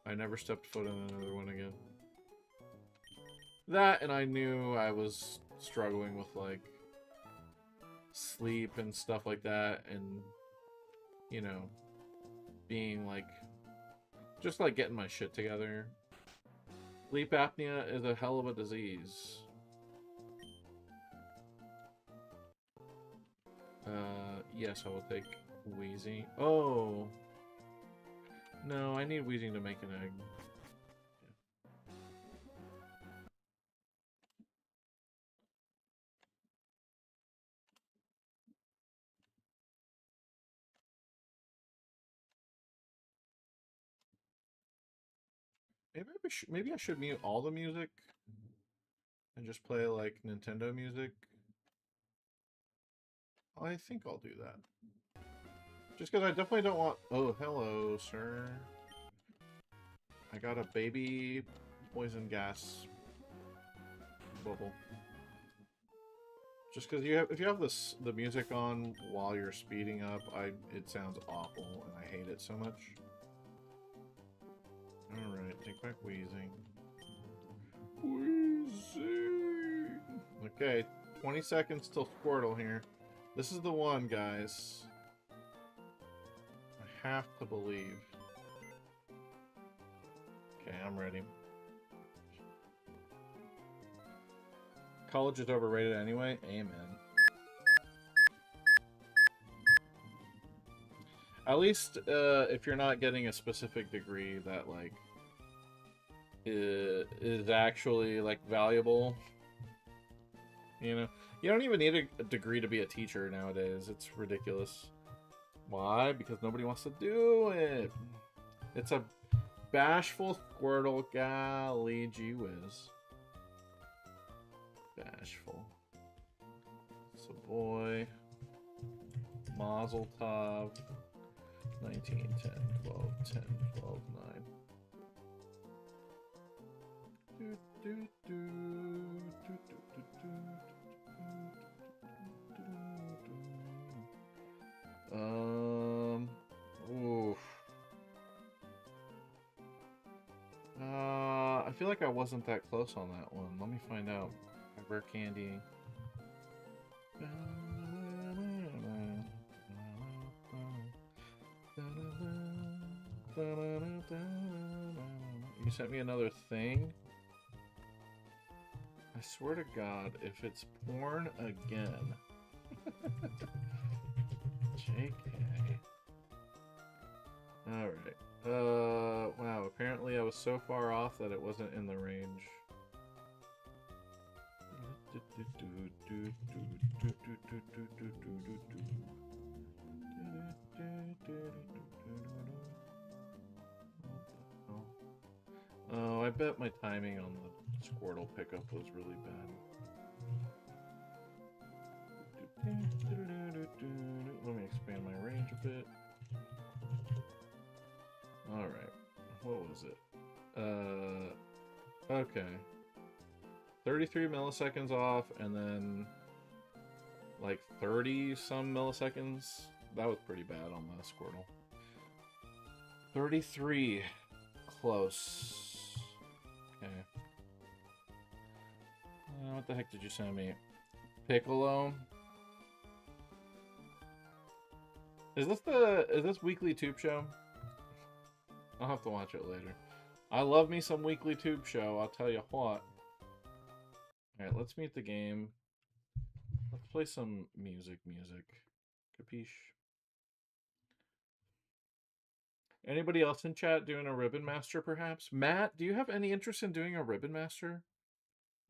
I never stepped foot in another one again. That, and I knew I was struggling with, like, sleep and stuff like that, and, you know, being, like, just, like, getting my shit together. Sleep apnea is a hell of a disease. Yes, I will take Wheezing. Oh! No, I need Wheezing to make an egg. Maybe I should mute all the music and just play, like, Nintendo music. I think I'll do that. Just because I definitely don't want... Oh, hello, sir. I got a baby poison gas bubble. Just because if you have the music on while you're speeding up, it sounds awful and I hate it so much. All right, take back Wheezing. Wheezing. Okay, 20 seconds till Squirtle here. This is the one, guys. I have to believe. Okay, I'm ready. College is overrated anyway. Amen. At least if you're not getting a specific degree that like is actually like valuable, you know, you don't even need a degree to be a teacher nowadays. It's ridiculous. Why? Because nobody wants to do it. It's a bashful Squirtle. Golly gee whiz. Bashful. Savoy. Mazel Tov. 19, 10, 12, 10, 12, 9. Oof. I feel like I wasn't that close on that one. Let me find out. Rare candy. You sent me another thing? I swear to God, if it's porn again. JK. Alright. Wow, apparently I was so far off that it wasn't in the range. Oh, I bet my timing on the Squirtle pickup was really bad. Let me expand my range a bit. Alright. What was it? Okay. 33 milliseconds off, and then like 30 some milliseconds. That was pretty bad on the Squirtle. 33. Close. Okay. What the heck did you send me? Piccolo? Is this Weekly Tube Show? I'll have to watch it later. I love me some Weekly Tube Show, I'll tell you what. Alright, let's meet the game. Let's play some music. Capiche? Anybody else in chat doing a Ribbon Master, perhaps? Matt, do you have any interest in doing a Ribbon Master?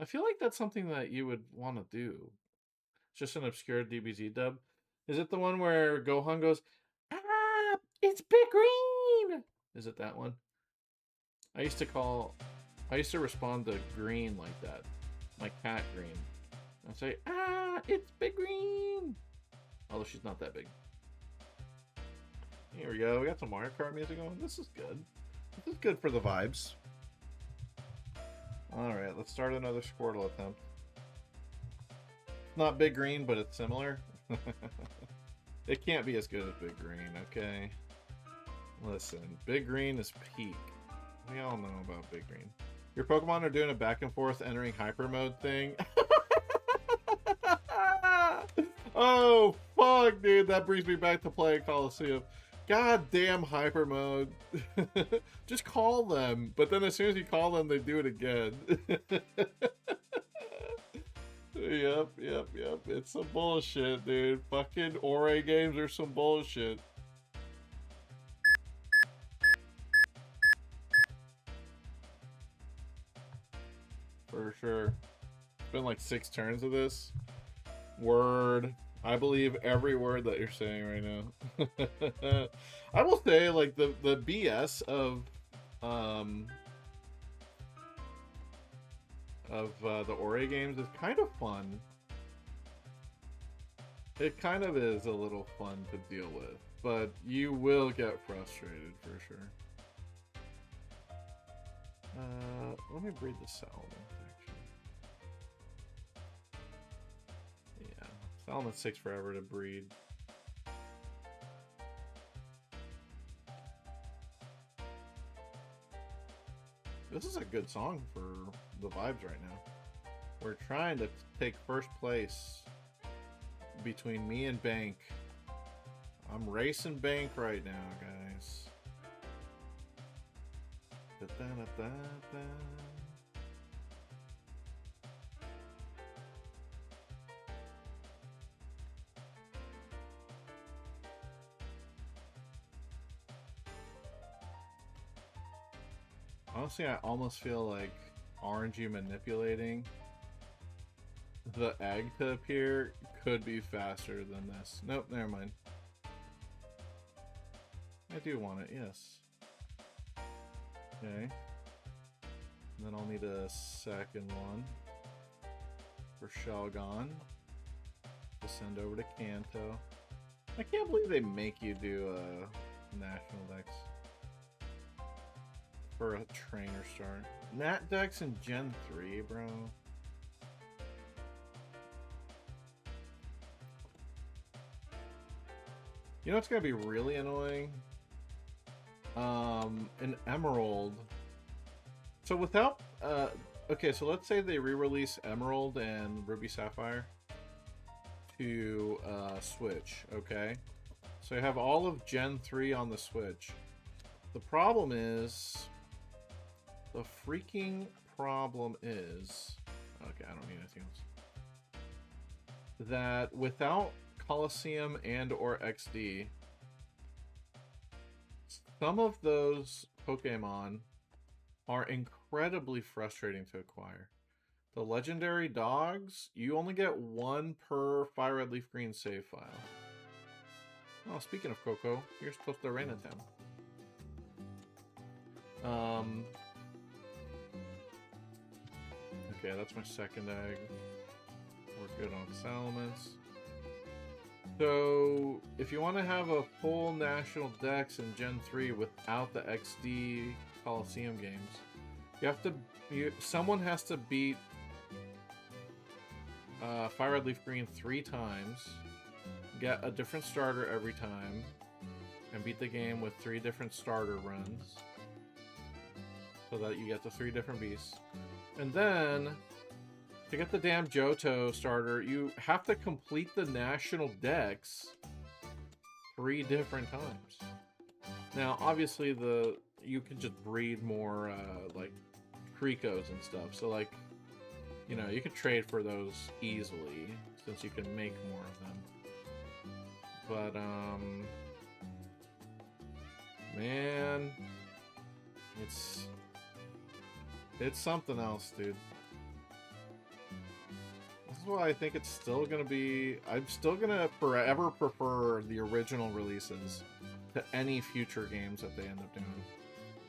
I feel like that's something that you would want to do. It's just an obscure DBZ dub. Is it the one where Gohan goes, "Ah, it's Big Green"? Is it that one? I used to respond to Green like that. My cat Green. I'd say, "Ah, it's Big Green." Although she's not that big. Here we go. We got some Mario Kart music on. This is good. This is good for the vibes. Alright, let's start another Squirtle attempt. Not Big Green, but it's similar. It can't be as good as Big Green, okay? Listen, Big Green is peak. We all know about Big Green. Your Pokemon are doing a back and forth entering hyper mode thing. Oh, fuck, dude. That brings me back to playing Coliseum. God damn hyper mode. Just call them. But then as soon as you call them, they do it again. Yep. It's some bullshit, dude. Fucking Ore games are some bullshit. For sure. It's been like 6 turns of this. Word. I believe every word that you're saying right now. I will say, like, the BS of the Ore games is kind of fun. It kind of is a little fun to deal with, but you will get frustrated for sure. Let me breed the Salamence, actually. Yeah, Salamence takes forever to breed. This is a good song for the vibes right now. We're trying to take first place between me and Bank. I'm racing Bank right now, guys. Da-da-da-da-da. Honestly, I almost feel like RNG manipulating the egg to appear could be faster than this. Nope, never mind. I do want it, yes. Okay. And then I'll need a second one for Shelgon to send over to Kanto. I can't believe they make you do a National Dex for a trainer start. Nat Dex in Gen 3, bro. You know what's gonna be really annoying? An Emerald. So without, okay, so let's say they re-release Emerald and Ruby Sapphire to Switch, okay? So you have all of Gen 3 on the Switch. The problem is, okay, I don't need anything else. That without Coliseum and or XD, some of those Pokemon are incredibly frustrating to acquire. The legendary dogs, you only get one per Fire Red Leaf Green save file. Oh, speaking of Coco, here's close to Arena Town. Okay, that's my second egg. We're good on Salamence. So, if you want to have a full National Dex in Gen 3 without the XD Coliseum games, you have to. Someone has to beat Fire Red Leaf Green 3 times, get a different starter every time, and beat the game with 3 different starter runs, so that you get the 3 different beasts. And then, to get the damn Johto starter, you have to complete the National Dex 3 different times. Now, obviously, you can just breed more, like, Tricos and stuff. So, like, you know, you can trade for those easily, since you can make more of them. But, man, it's something else, dude. This is why I think it's still gonna be... I'm still gonna forever prefer the original releases to any future games that they end up doing.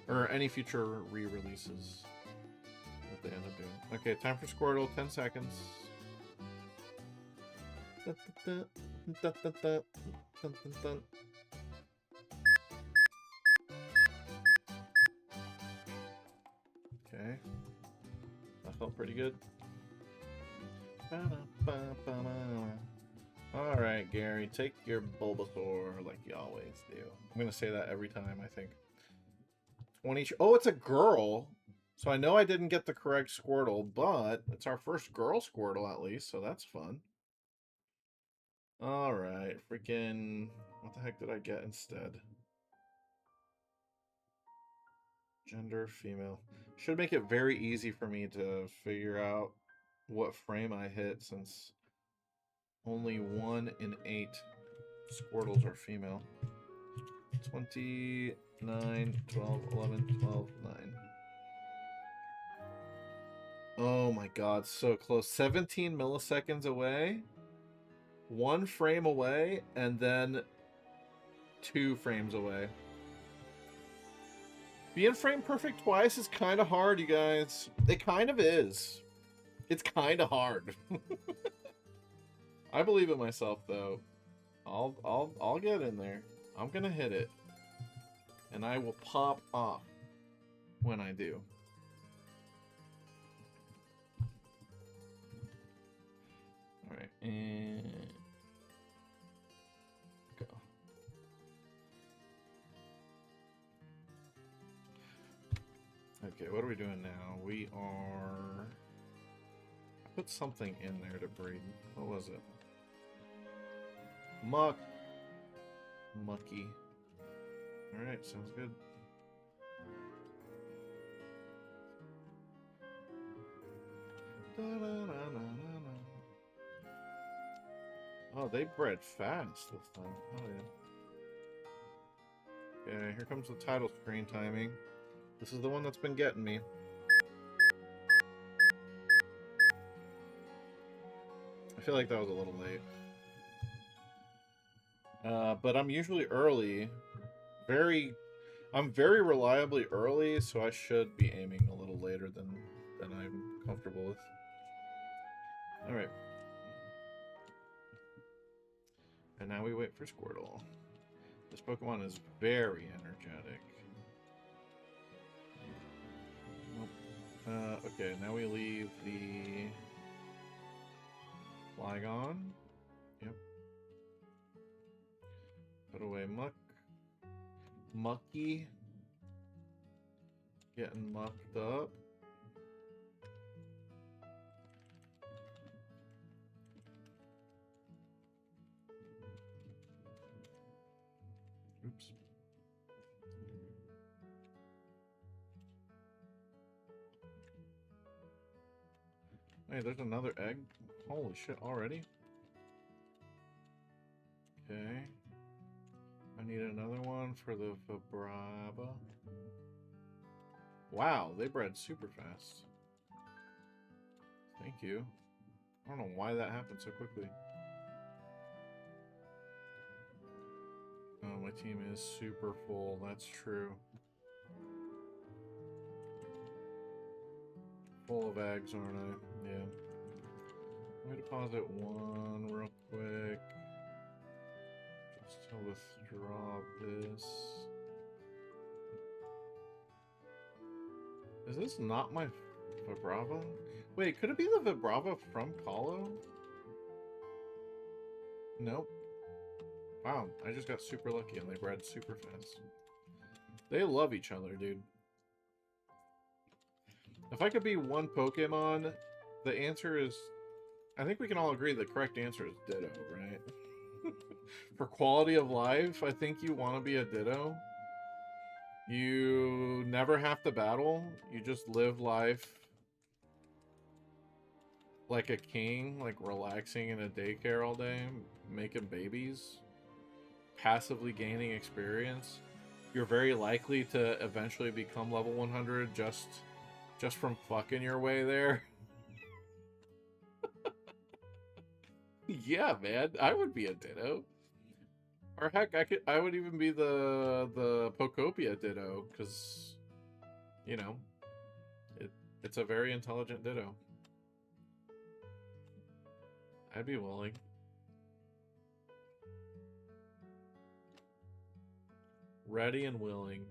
Or any future re-releases that they end up doing. Okay, time for Squirtle, 10 seconds. Okay. That felt pretty good. Alright, Gary, take your Bulbasaur like you always do. I'm gonna say that every time, I think. 20... Oh, it's a girl! So I know I didn't get the correct Squirtle, but it's our first girl Squirtle at least, so that's fun. Alright, freaking... What the heck did I get instead? Gender, female. Should make it very easy for me to figure out what frame I hit, since only 1 in 8 Squirtles are female. 29, 12, 11, 12, 9. Oh my god, so close. 17 milliseconds away, 1 frame away, and then 2 frames away. Being frame perfect twice is kind of hard, you guys. It kind of is. It's kind of hard. I believe in myself, though. I'll get in there. I'm gonna hit it, and I will pop off when I do. All right, and go. Okay, what are we doing now? We are... I put something in there to breed. What was it? Mucky. Alright, sounds good. Oh, they bred fast this time. Oh, yeah. Okay, here comes the title screen timing. This is the one that's been getting me. I feel like that was a little late. But I'm usually early. I'm very reliably early, so I should be aiming a little later than I'm comfortable with. Alright. And now we wait for Squirtle. This Pokemon is very energetic. Nope. Okay, now we leave the Flygon. Yep. Put away Mucky. Getting mucked up. Oops. Hey, there's another egg. Holy shit, already? Okay. I need another one for the Vibrava. Wow, they bred super fast. Thank you. I don't know why that happened so quickly. Oh, my team is super full. That's true. Full of eggs, aren't I? Yeah. Let me deposit one real quick. Just to withdraw this. Is this not my Vibrava? Wait, could it be the Vibrava from Kahlo? Nope. Wow, I just got super lucky and they bred super fast. They love each other, dude. If I could be one Pokemon, the answer is... I think we can all agree the correct answer is Ditto, right? For quality of life, I think you want to be a Ditto. You never have to battle. You just live life like a king, like relaxing in a daycare all day, making babies, passively gaining experience. You're very likely to eventually become level 100 just from fucking your way there. Yeah, man, I would be a Ditto. Or heck, I would even be the Pokopia Ditto, because, you know, it's a very intelligent Ditto. I'd be willing. Ready and willing.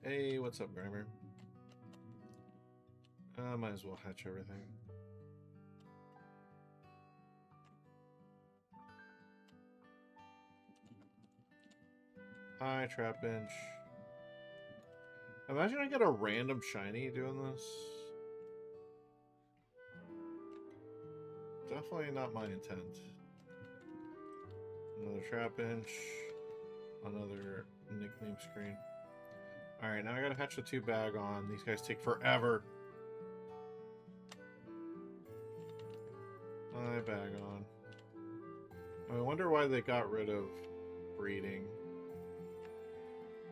Hey, what's up, Grimer? Might as well hatch everything. Hi, Trapinch. Imagine I get a random shiny doing this. Definitely not my intent. Another Trapinch. Another nickname screen. Alright, now I gotta hatch the 2 Bagon. These guys take forever. Hi, Bagon. I wonder why they got rid of breeding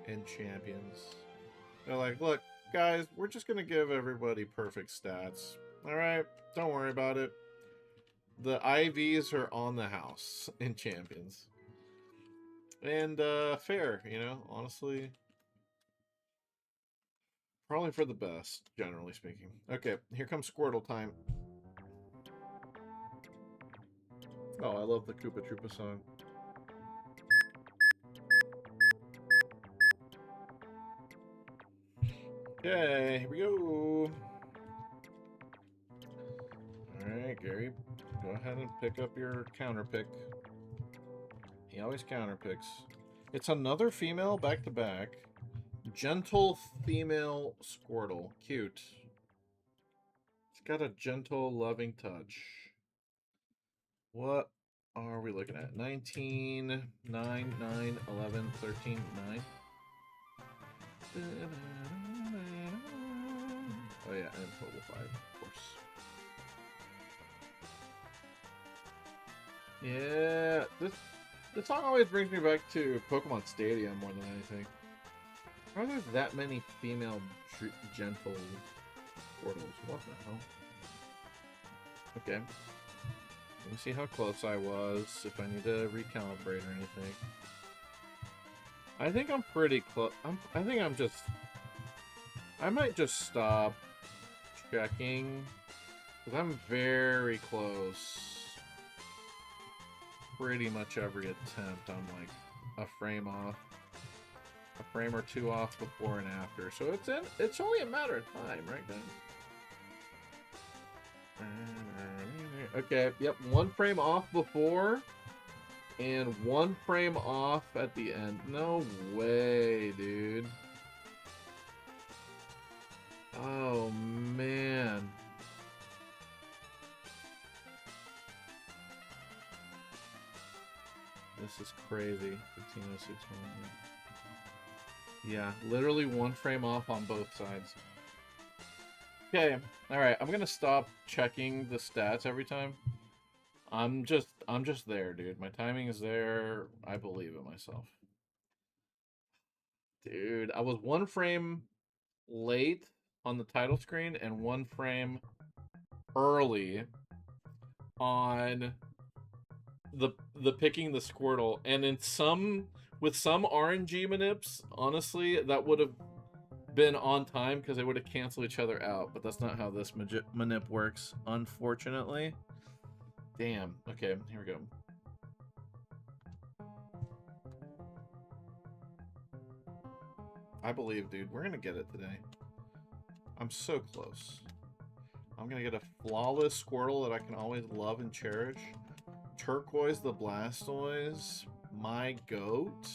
in Champions. They're like, look, guys, we're just gonna give everybody perfect stats. Alright, don't worry about it. The IVs are on the house in Champions. And, fair, you know, honestly. Probably for the best, generally speaking. Okay, here comes Squirtle time. Oh, I love the Koopa Troopa song. Okay, here we go. Alright, Gary, go ahead and pick up your counter pick. He always counter picks. It's another female back to back. Gentle female Squirtle. Cute. It's got a gentle, loving touch. What are we looking at? 19, 9, 9, 11, 13, 9. Oh yeah, and total 5, of course. Yeah, This song always brings me back to Pokemon Stadium more than anything. How are there that many female gentle portals? What the hell? Okay. Let me see how close I was, if I need to recalibrate or anything. I think I'm pretty close. I think I'm just... I might just stop checking, because I'm very close. Pretty much every attempt, I'm like a frame off. A frame or two off before and after. So it's only a matter of time, right guys? Okay, yep, 1 frame off before and 1 frame off at the end. No way, dude. Oh man. This is crazy. 1506. Yeah, literally 1 frame off on both sides. Okay, alright, I'm gonna stop checking the stats every time. I'm just there, dude. My timing is there. I believe in myself. Dude, I was 1 frame late on the title screen and 1 frame early on the picking the Squirtle, and with some RNG manips, honestly, that would have been on time because they would have canceled each other out, but that's not how this manip works, unfortunately. Damn. Okay, here we go. I believe, dude. We're gonna get it today. I'm so close. I'm gonna get a flawless Squirtle that I can always love and cherish. Turquoise the Blastoise. My goat.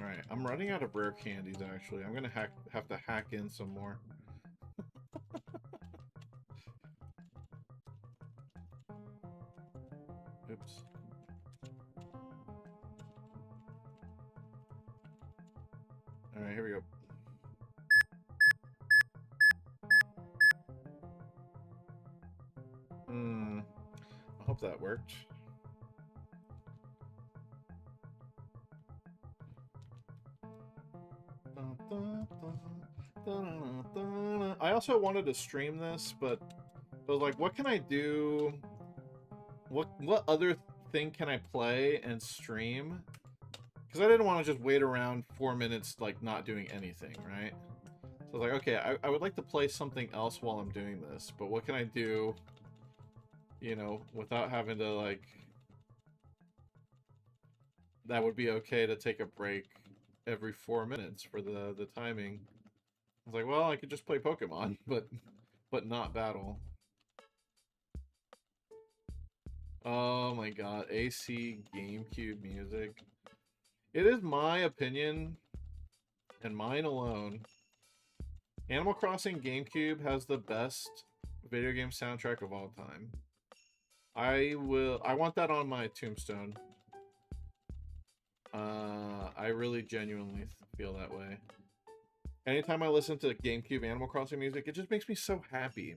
Alright, I'm running out of rare candies, actually. I'm gonna have to hack in some more. Oops. Alright, here we go. I hope that worked. I also wanted to stream this, but I was like, what can I do? What other thing can I play and stream? Because I didn't want to just wait around 4 minutes, like, not doing anything, right? So I was like, okay, I would like to play something else while I'm doing this, but what can I do, you know, without having to, like... That would be okay to take a break every 4 minutes for the timing. I was like, well, I could just play Pokemon, but not battle. Oh my god, AC GameCube music. It is my opinion, and mine alone, Animal Crossing GameCube has the best video game soundtrack of all time. I want that on my tombstone. I really genuinely feel that way. Anytime I listen to GameCube Animal Crossing music, it just makes me so happy.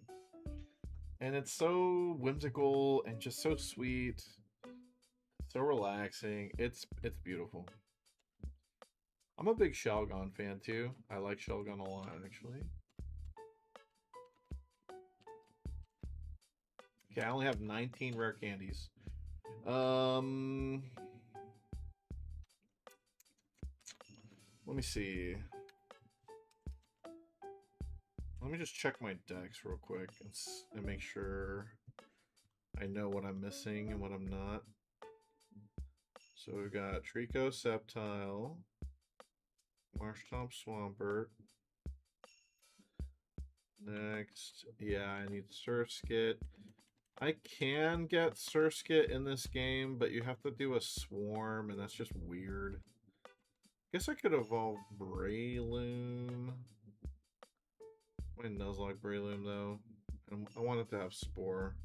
And it's so whimsical and just so sweet. So relaxing. It's beautiful. I'm a big Shelgon fan too. I like Shelgon a lot, actually. Okay, I only have 19 rare candies. Let me see. Let me just check my decks real quick and make sure I know what I'm missing and what I'm not. So we've got Trico Sceptile, Marshtomp Swampert. Next, yeah, I need Surskit. I can get Surskit in this game, but you have to do a swarm, and that's just weird. Guess I could evolve Breloom. My Nuzlocke Breloom, though. I want it to have Spore.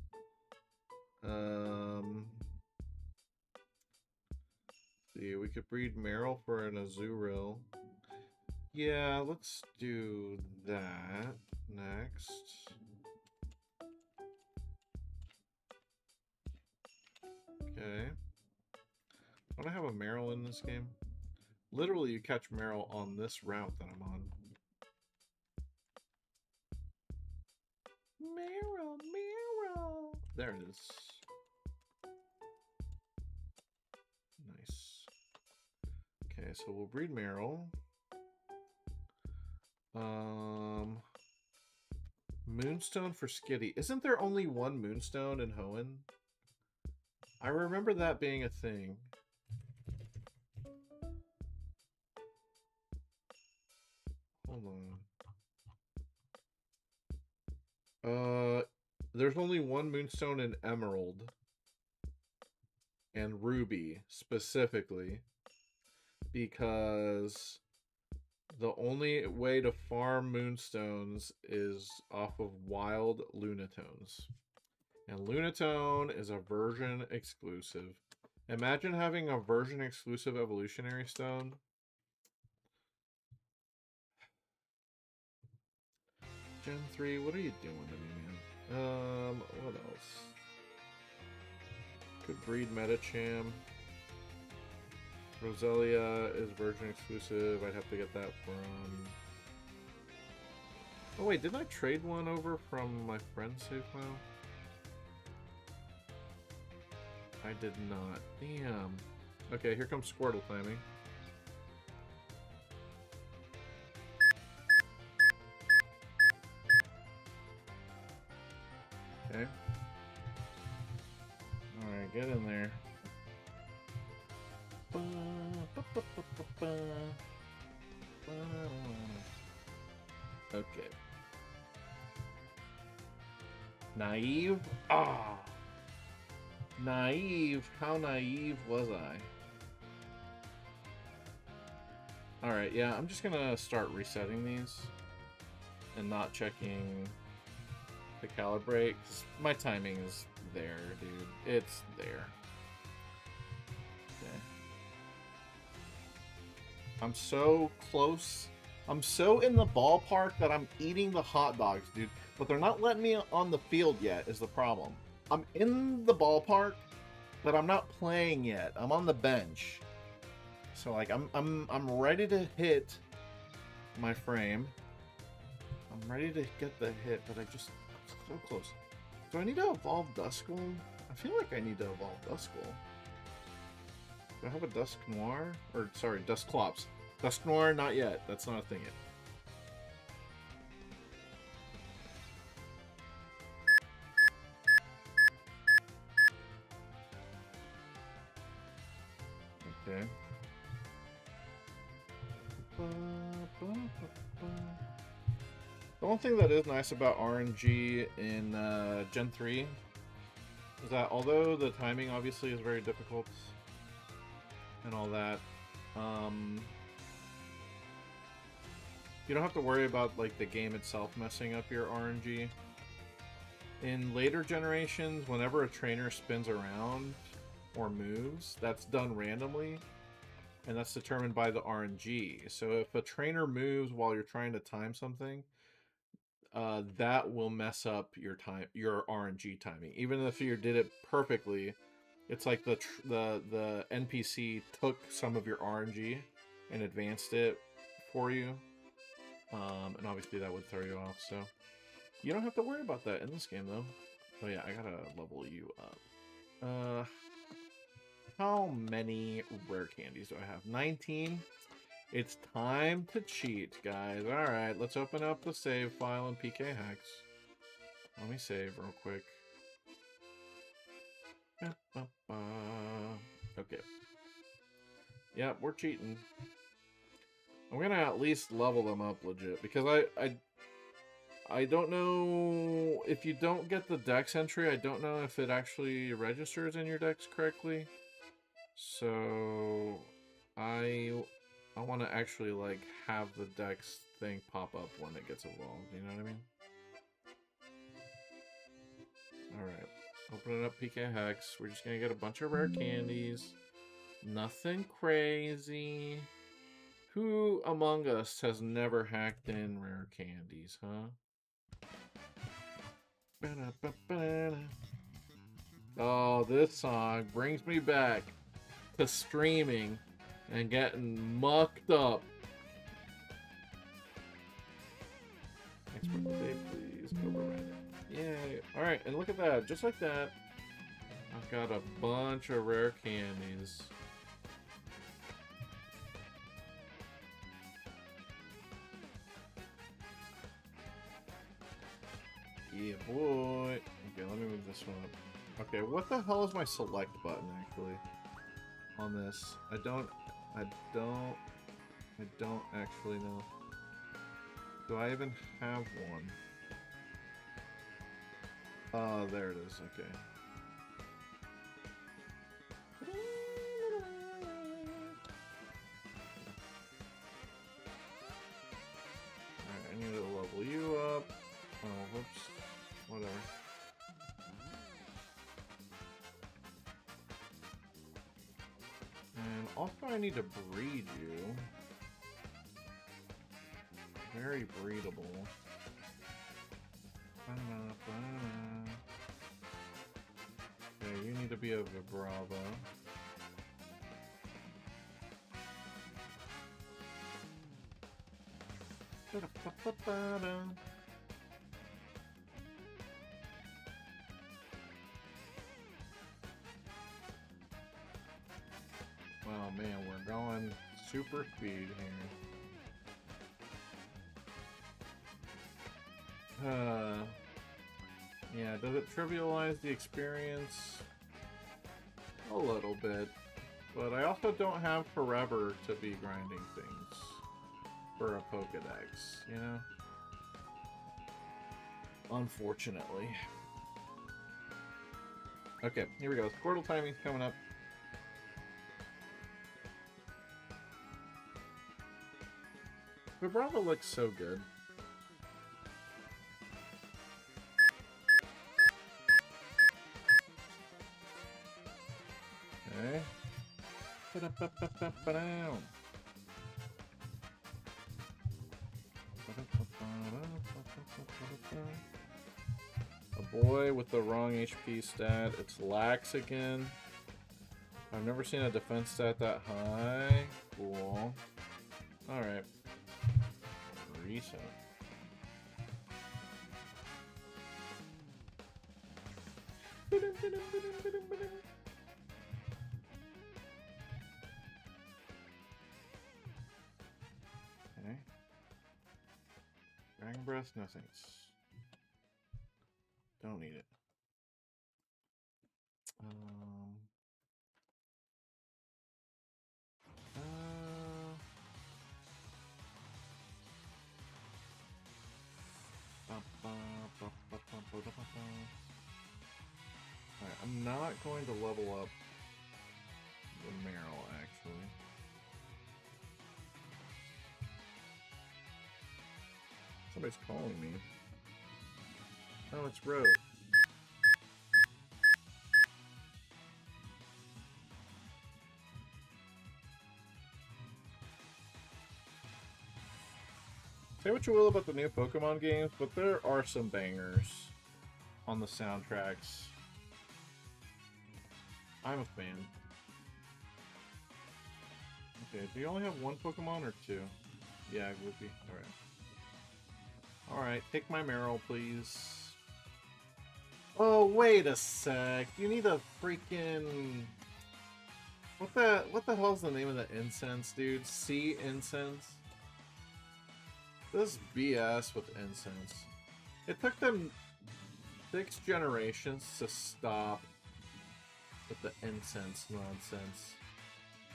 See, we could breed Meryl for an Azurill. Yeah, let's do that next. Okay. Don't I have a Meryl in this game? Literally, you catch Meryl on this route that I'm on. Meryl, Meryl. There it is. Nice. Okay, so we'll breed Meryl. Moonstone for Skitty. Isn't there only one Moonstone in Hoenn? I remember that being a thing. Hold on. There's only one Moonstone in Emerald. And Ruby, specifically. Because the only way to farm Moonstones is off of wild Lunatones. And Lunatone is a version exclusive. Imagine having a version exclusive evolutionary stone. Gen 3, what are you doing to me, man? What else? Could breed Metacham. Roselia is version exclusive. I'd have to get that from... Oh wait, didn't I trade one over from my friend's save file? I did not. Damn. Okay, here comes Squirtle timing. Okay. Alright, get in there. Okay. Naive? Ah! Naive? How naive was I? Alright, yeah, I'm just gonna start resetting these. And not checking the calibrate, because my timing is there, dude. It's there. Okay. I'm so close. I'm so in the ballpark that I'm eating the hot dogs, dude. But they're not letting me on the field yet, is the problem. I'm in the ballpark, but I'm not playing yet. I'm on the bench. So like I'm ready to hit my frame. I'm ready to get the hit, but I'm so close. Do I need to evolve Duskull? I feel like I need to evolve Duskull. Do I have a Dusk Noir? Or sorry, Dusclops. Dusk Noir, not yet. That's not a thing yet. Okay. The one thing that is nice about RNG in Gen 3 is that although the timing obviously is very difficult and all that, you don't have to worry about like the game itself messing up your RNG. In later generations, whenever a trainer spins around or moves, that's done randomly, and that's determined by the RNG. So if a trainer moves while you're trying to time something, that will mess up your RNG timing. Even if you did it perfectly, it's like the NPC took some of your RNG and advanced it for you, and obviously that would throw you off. So you don't have to worry about that in this game, though. Oh yeah, I gotta level you up. How many rare candies do I have? 19. It's time to cheat, guys. Alright, let's open up the save file in PK Hex. Let me save real quick. Okay. Yep, we're cheating. I'm gonna at least level them up legit, because I don't know if you don't get the dex entry. I don't know if it actually registers in your dex correctly. So I want to actually like have the dex thing pop up when it gets evolved. You know what I mean? All right, opening up PK Hex. We're just gonna get a bunch of rare candies. Nothing crazy. Who among us has never hacked in rare candies, huh? Oh, this song brings me back. to streaming and getting mucked up. Expert today, please. Override. Yay. Alright, and look at that. Just like that, I've got a bunch of rare candies. Yeah, boy. Okay, let me move this one up. Okay, what the hell is my select button, actually, on this? I don't actually know. Do I even have one? Oh, there it is. Okay. Alright, I need to level you up. Oh, whoops. Whatever. And also I need to breed you. Very breedable. Okay, you need to be a Vibrava. Oh man, we're going super speed here. Yeah, does it trivialize the experience? A little bit. But I also don't have forever to be grinding things for a Pokedex, you know? Unfortunately. Okay, here we go. Squirtle timing's coming up. Vibrava looks so good. Okay. A boy with the wrong HP stat. It's lax again. I've never seen a defense stat that high. Cool. Alright. Reset. Okay. Dragon Breath, no thanks. Don't need it. Alright, I'm not going to level up the Meryl, actually. Somebody's calling me. Oh, it's Rose. Say what you will about the new Pokemon games, but there are some bangers on the soundtracks. I'm a fan. Okay, do you only have one Pokemon or two? Yeah, Groupie. Alright. Alright, take my Meryl, please. Oh, wait a sec. You need a freaking... What the hell's the name of the incense, dude? Sea incense? This is BS with incense. It took them 6 generations to stop with the incense nonsense.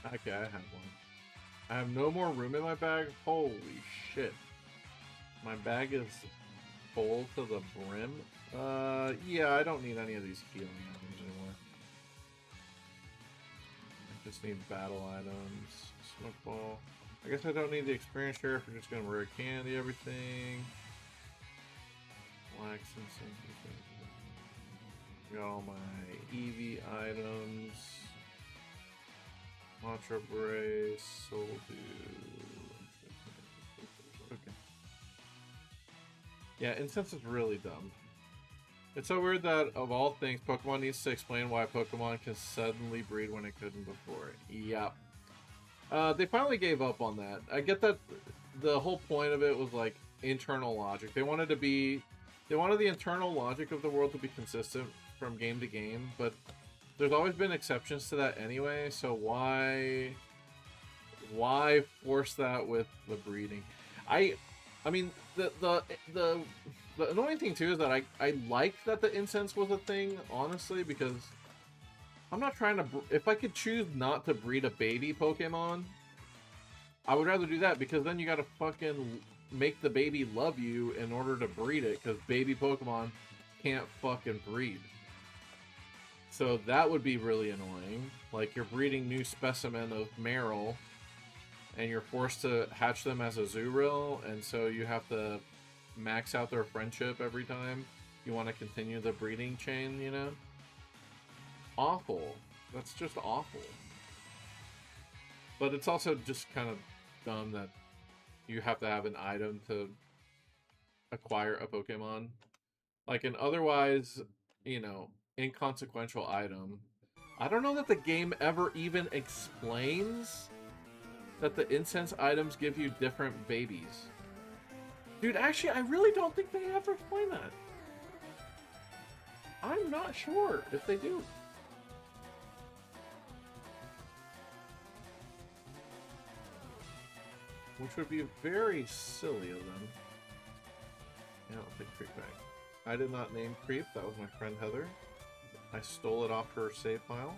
Okay, I have one. I have no more room in my bag. Holy shit. My bag is full to the brim. Yeah, I don't need any of these healing items anymore. I just need battle items. Smoke ball. I guess I don't need the experience share if we're just gonna rare candy everything. Wax incense. Got all my Eevee items. Mantra Brace, Soul Dew. Okay. Yeah, incense is really dumb. It's so weird that, of all things, Pokemon needs to explain why Pokemon can suddenly breed when it couldn't before. Yep. They finally gave up on that. I get that the whole point of it was, like, internal logic. They wanted the internal logic of the world to be consistent from game to game, but there's always been exceptions to that anyway, so why force that with the breeding? I mean, the annoying thing too is that I like that the incense was a thing, honestly, because I'm not trying to. If I could choose not to breed a baby Pokemon, I would rather do that, because then you gotta fucking make the baby love you in order to breed it, because baby Pokemon can't fucking breed. So that would be really annoying. Like, you're breeding new specimen of Meryl, and you're forced to hatch them as a Zuril, and so you have to max out their friendship every time you want to continue the breeding chain, you know? Awful. That's just awful. But it's also just kind of dumb that you have to have an item to acquire a Pokemon. Like an otherwise, you know, inconsequential item. I don't know that the game ever even explains that the incense items give you different babies. Dude, actually, I really don't think they ever explain that. I'm not sure if they do. Which would be very silly of them. Yeah, I'll take Creep back. I did not name Creep, that was my friend Heather. I stole it off her save file.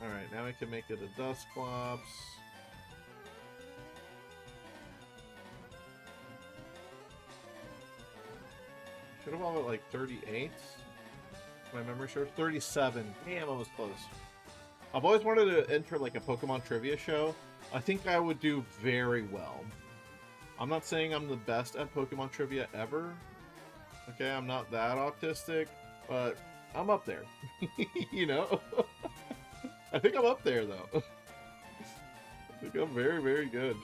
Alright, now we can make it a Dusclops. Should have all at like 38. My memory serves 37. Damn, I was close. I've always wanted to enter like a Pokemon trivia show. I think I would do very well. I'm not saying I'm the best at Pokemon trivia ever. Okay, I'm not that autistic, but I'm up there. You know? I think I'm up there, though. I think I'm very, very good.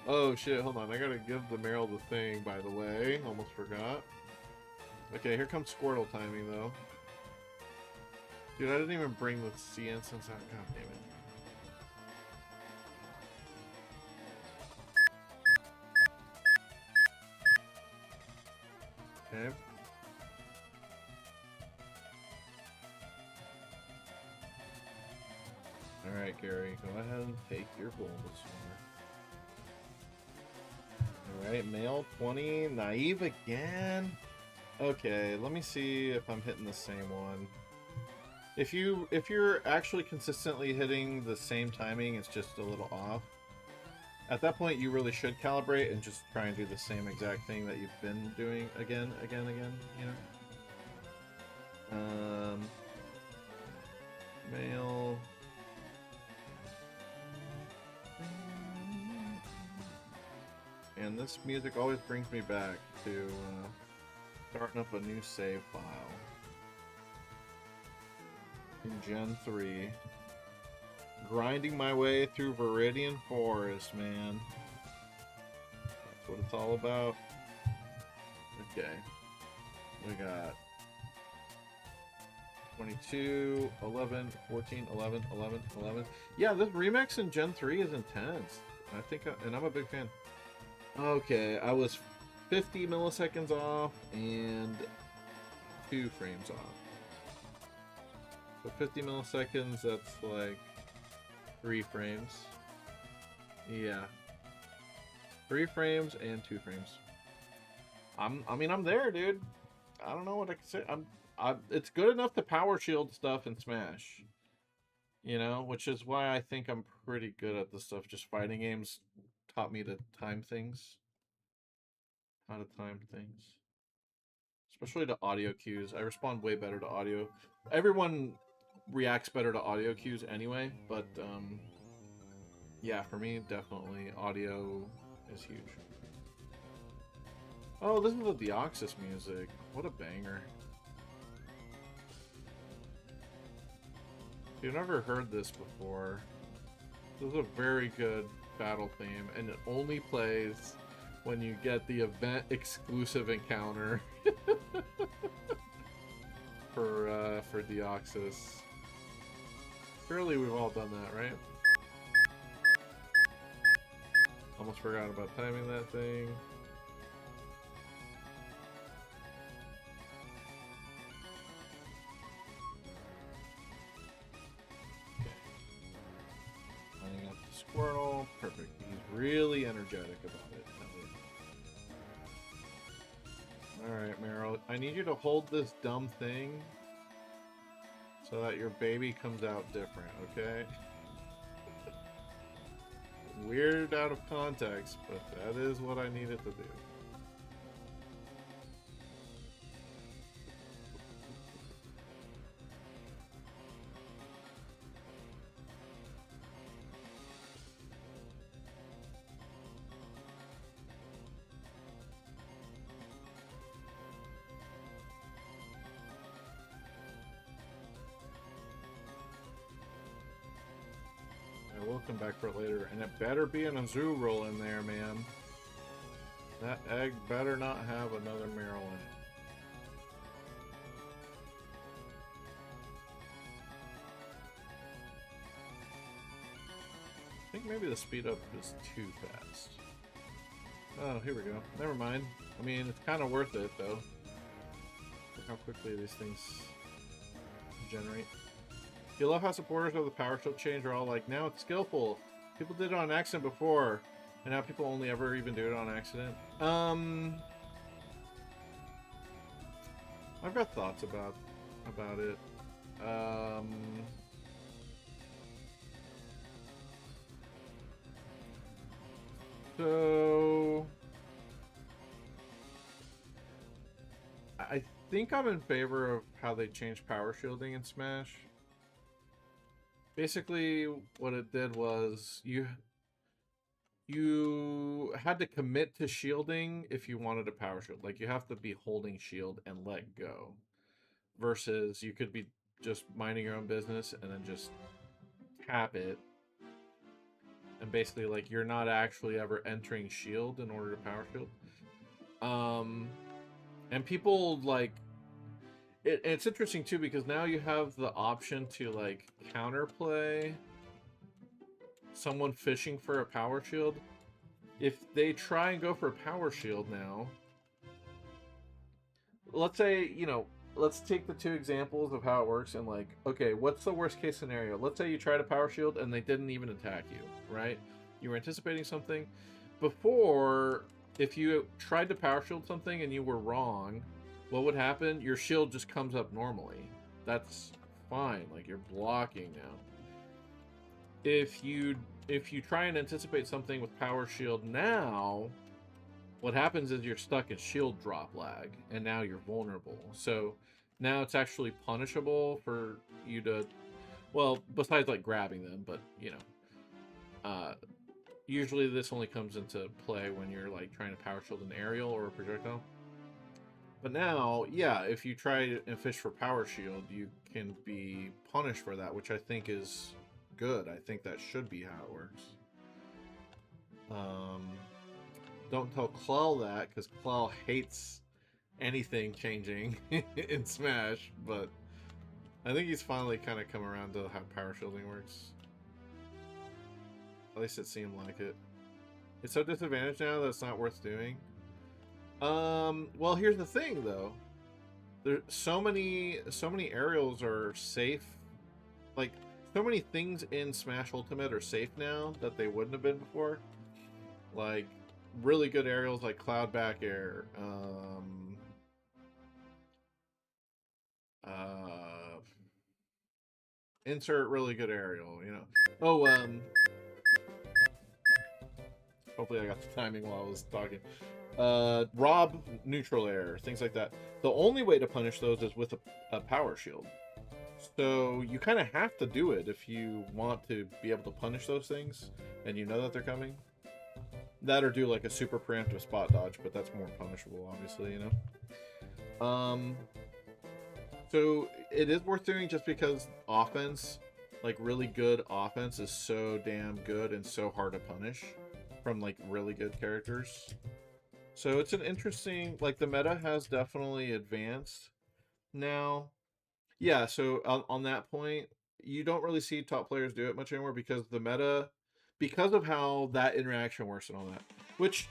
Oh, shit, hold on. I gotta give the Meryl the thing, by the way. Almost forgot. Okay, here comes Squirtle timing, though. Dude, I didn't even bring the sea incense out. God damn it. Okay. Alright, Gary, go ahead and take your Bulbasaur. Alright, male 20, naive again? Okay, let me see if I'm hitting the same one. If you're actually consistently hitting the same timing, it's just a little off. At that point, you really should calibrate and just try and do the same exact thing that you've been doing again, you know? Male. And this music always brings me back to starting up a new save file. In Gen 3. Grinding my way through Viridian Forest, man. That's what it's all about. Okay. We got 22, 11, 14, 11, 11, 11. Yeah, this remix in Gen 3 is intense. I think, and I'm a big fan. Okay, I was 50 milliseconds off and 2 frames off. So 50 milliseconds, that's like 3 frames. Yeah. 3 frames and 2 frames. I mean, I'm there, dude. I don't know what I can say. It's good enough to power shield stuff in Smash. You know, which is why I think I'm pretty good at this stuff. Just fighting games taught me to time things. How to time things. Especially to audio cues. I respond way better to audio. Everyone reacts better to audio cues anyway, but yeah, for me, definitely audio is huge. Oh, this is the Deoxys music. What a banger. You've never heard this before. This is a very good battle theme, and it only plays when you get the event exclusive encounter for Deoxys. Surely we've all done that, right? Almost forgot about timing that thing. Okay. Lining up the Squirtle. Perfect. He's really energetic about it. Alright, Meryl. I need you to hold this dumb thing so that your baby comes out different, okay? Weird out of context, but that is what I needed to do. I will come back for it later, and it better be an Azurill in there, man. That egg better not have another Meryl in it. I think maybe the speed up is too fast. Oh, here we go. Never mind. I mean, it's kind of worth it, though. Look how quickly these things generate. You love how supporters of the Power Shield change are all like, now it's skillful. People did it on accident before, and now people only ever even do it on accident. I've got thoughts about it. So I think I'm in favor of how they changed power shielding in Smash. Basically, what it did was you had to commit to shielding if you wanted a power shield. Like, you have to be holding shield and let go. Versus you could be just minding your own business and then just tap it. And basically, like, you're not actually ever entering shield in order to power shield. And people, like... It's interesting, too, because now you have the option to, like, counterplay someone fishing for a power shield. If they try and go for a power shield now... Let's say, you know, let's take the two examples of how it works and, like, okay, what's the worst case scenario? Let's say you tried a power shield and they didn't even attack you, right? You were anticipating something. Before, if you tried to power shield something and you were wrong... what would happen? Your shield just comes up normally. That's fine. Like, you're blocking now. If you try and anticipate something with power shield now, what happens is you're stuck in shield drop lag, and now you're vulnerable. So now it's actually punishable for you to, well, besides like grabbing them, but you know, usually this only comes into play when you're like trying to power shield an aerial or a projectile. But now, yeah, if you try and fish for power shield, you can be punished for that, which I think is good. I think that should be how it works. Don't tell Claw that, because Claw hates anything changing in Smash, but I think he's finally kind of come around to how power shielding works. At least it seemed like it. It's so disadvantaged now that it's not worth doing. Well, here's the thing, though. There's so many aerials are safe. Like, so many things in Smash Ultimate are safe now that they wouldn't have been before. Like, really good aerials like Cloud Back Air. Insert really good aerial, you know. Oh, hopefully I got the timing while I was talking. Rob neutral air, things like that. The only way to punish those is with a power shield. So you kind of have to do it if you want to be able to punish those things, and you know that they're coming. That or do like a super preemptive spot dodge, but that's more punishable, obviously, you know. So it is worth doing just because offense like really good offense is so damn good and so hard to punish from like really good characters. So it's an interesting, like the meta has definitely advanced now. Yeah, so on that point, you don't really see top players do it much anymore because the meta, because of how that interaction works and all that. Which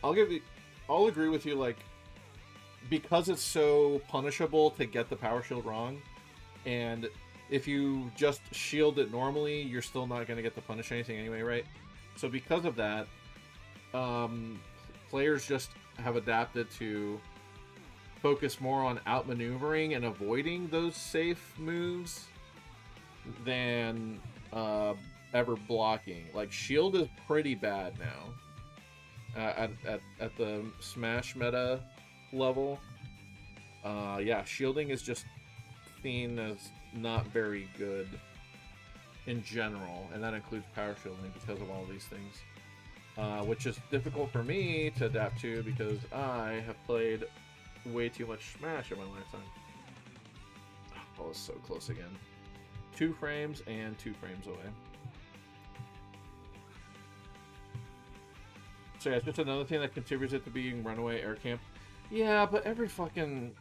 I'll agree with you. Like because it's so punishable to get the power shield wrong, and if you just shield it normally, you're still not going to get to punish anything anyway, right? So because of that, players just have adapted to focus more on outmaneuvering and avoiding those safe moves than ever blocking. Like shield is pretty bad now at the Smash meta level. Yeah, shielding is just seen as not very good in general, and that includes power shielding because of all these things, which is difficult for me to adapt to because I have played way too much Smash in my lifetime. Oh, it's so close again. 2 frames and 2 frames away. So yeah, it's just another thing that contributes it to being runaway air camp. Yeah, but every fucking...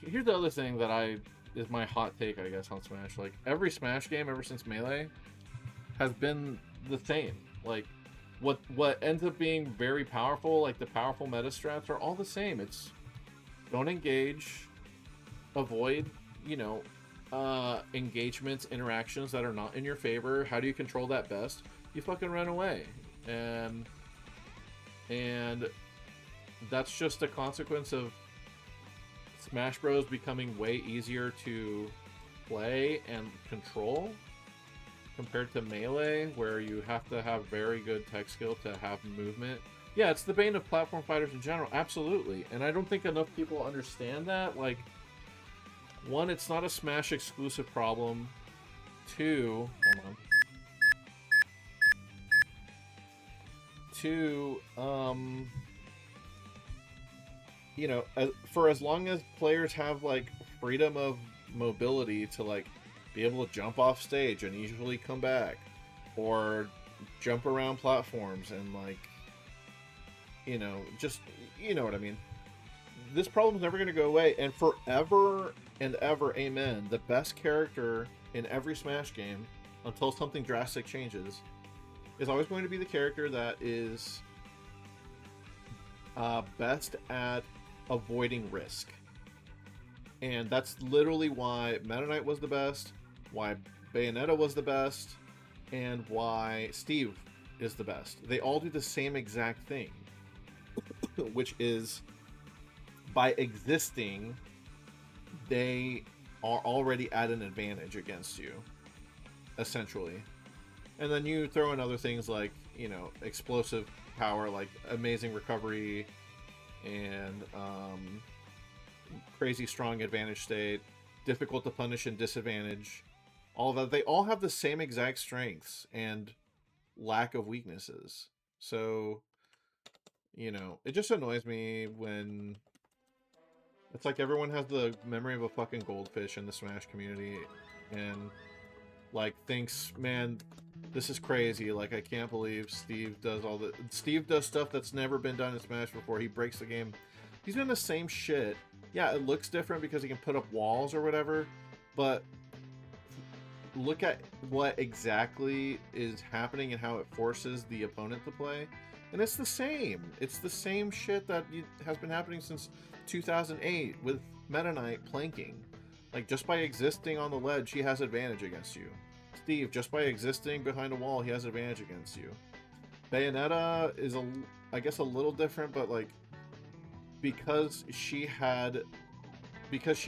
Here's the other thing that is my hot take, I guess, on Smash. Like, every Smash game ever since Melee has been the same. Like, what ends up being very powerful, like the powerful meta strats, are all the same. It's don't engage, avoid, you know, engagements, interactions that are not in your favor. How do you control that best? You fucking run away. And that's just a consequence of Smash Bros. Becoming way easier to play and control compared to Melee, where you have to have very good tech skill to have movement. Yeah, it's the bane of platform fighters in general, absolutely. And I don't think enough people understand that. Like, one, it's not a Smash exclusive problem. 2, hold on. 2, you know, for as long as players have like freedom of mobility to like be able to jump off stage and easily come back, or jump around platforms and like, you know, just, you know what I mean. This problem's never going to go away, and forever and ever, amen, the best character in every Smash game, until something drastic changes, is always going to be the character that is best at avoiding risk. And that's literally why Meta Knight was the best, why Bayonetta was the best, and why Steve is the best. They all do the same exact thing, which is by existing, they are already at an advantage against you, essentially. And then you throw in other things like, you know, explosive power, like amazing recovery, and crazy strong advantage state, difficult to punish and disadvantage, all of that. They all have the same exact strengths and lack of weaknesses. So, you know, it just annoys me when it's like everyone has the memory of a fucking goldfish in the Smash community and like thinks, man, this is crazy. Like, I can't believe Steve does all the... Steve does stuff that's never been done in Smash before. He breaks the game. He's doing the same shit. Yeah, it looks different because he can put up walls or whatever, but look at what exactly is happening and how it forces the opponent to play. And it's the same. It's the same shit that has been happening since 2008 with Meta Knight planking. Like, just by existing on the ledge, he has advantage against you. Steve, just by existing behind a wall, he has advantage against you. Bayonetta is, I guess, a little different, but, like, because she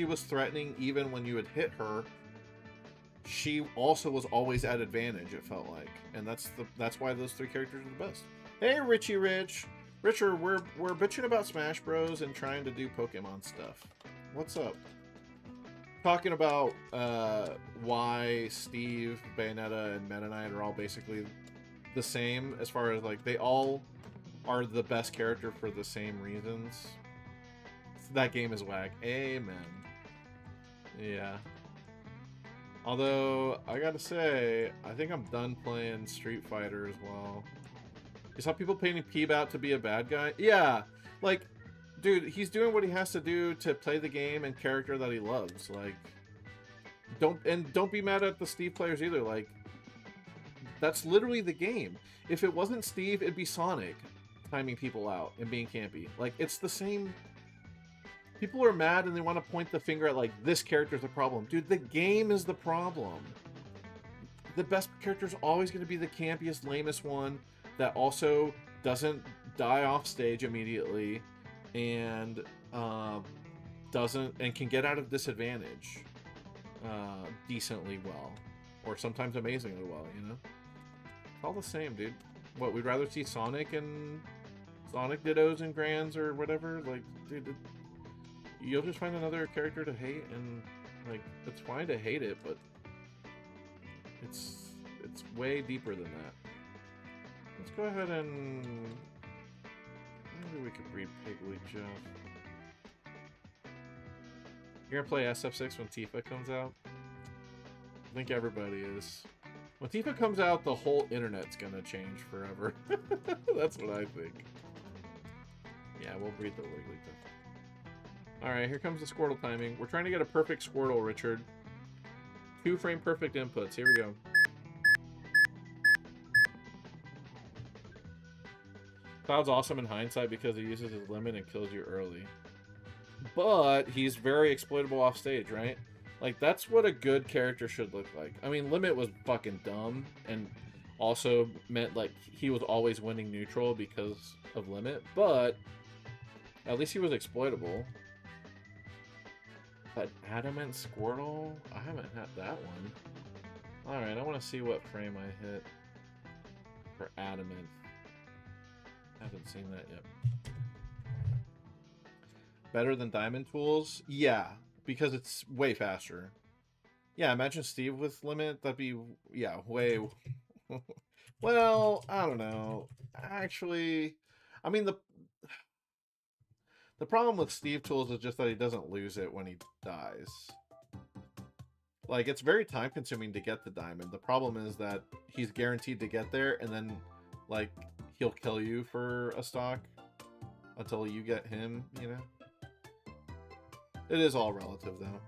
was threatening even when you had hit her, she also was always at advantage, it felt like. And that's why those 3 characters are the best. Hey, Richie Rich! Richard, we're bitching about Smash Bros. And trying to do Pokemon stuff. What's up? Talking about why Steve, Bayonetta, and Meta Knight are all basically the same, as far as like they all are the best character for the same reasons. That game is whack. Amen. Yeah. Although, I gotta say, I think I'm done playing Street Fighter as well. You saw people painting Peeb out to be a bad guy? Yeah, like, dude, he's doing what he has to do to play the game and character that he loves. Like, don't be mad at the Steve players either. Like, that's literally the game. If it wasn't Steve, it'd be Sonic timing people out and being campy. Like, it's the same. People are mad and they want to point the finger at, like, this character's the problem. Dude, the game is the problem. The best character's always going to be the campiest, lamest one that also doesn't die off stage immediately and can get out of disadvantage decently well, or sometimes amazingly well, you know? It's all the same, dude. What, we'd rather see Sonic and Sonic Dittos and Grands or whatever? Like, dude, you'll just find another character to hate, and, like, it's fine to hate it, but it's way deeper than that. Let's go ahead and... maybe we could breed Piggly Jeff. You're gonna play SF6 when Tifa comes out? I think everybody is. When Tifa comes out, the whole internet's gonna change forever. That's what I think. Yeah, we'll breed the Wigglytuff. Alright, here comes the Squirtle timing. We're trying to get a perfect Squirtle, Richard. 2-frame perfect inputs. Here we go. Cloud's awesome in hindsight because he uses his limit and kills you early. But he's very exploitable off stage, right? Like, that's what a good character should look like. I mean, Limit was fucking dumb and also meant, like, he was always winning neutral because of Limit, but at least he was exploitable. But Adamant Squirtle? I haven't had that one. Alright, I want to see what frame I hit for Adamant. Haven't seen that yet. Better than Diamond Tools? Yeah, because it's way faster. Yeah, imagine Steve with Limit. That'd be, yeah, way... Well, I don't know. Actually, I mean, the problem with Steve Tools is just that he doesn't lose it when he dies. Like, it's very time-consuming to get the diamond. The problem is that he's guaranteed to get there, and then, like, he'll kill you for a stock until you get him, you know? It is all relative, though.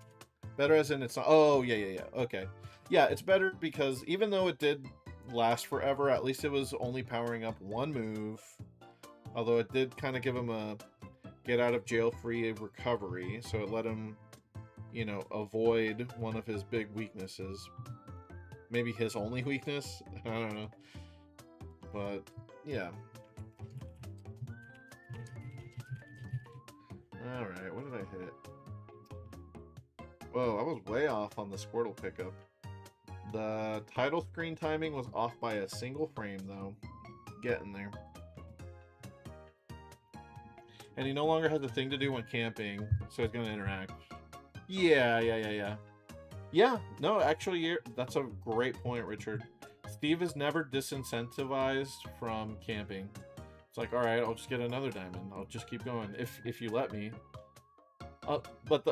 Better as in it's not... Oh, yeah. Okay. Yeah, it's better because even though it did last forever, at least it was only powering up one move. Although it did kind of give him a get-out-of-jail-free recovery, so it let him, you know, avoid one of his big weaknesses. Maybe his only weakness? I don't know. But, yeah. Alright, what did I hit? Whoa, I was way off on the Squirtle pickup. The title screen timing was off by a single frame, though. Getting there. And he no longer has a thing to do when camping, so he's going to interact. Yeah. Yeah, no, actually, that's a great point, Richard. Steve is never disincentivized from camping. It's like, all right, I'll just get another diamond. I'll just keep going if you let me. But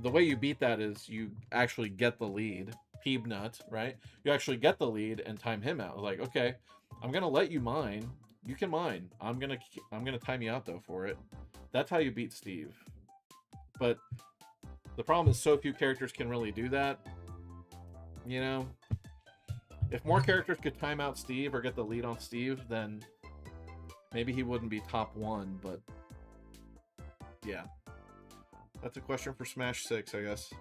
the way you beat that is you actually get the lead. Peeb nut, right? You actually get the lead and time him out. Like, okay, I'm gonna let you mine. You can mine. I'm gonna time you out though for it. That's how you beat Steve. But the problem is so few characters can really do that. You know, if more characters could time out Steve or get the lead on Steve, then maybe he wouldn't be top 1. But yeah, that's a question for Smash 6, I guess.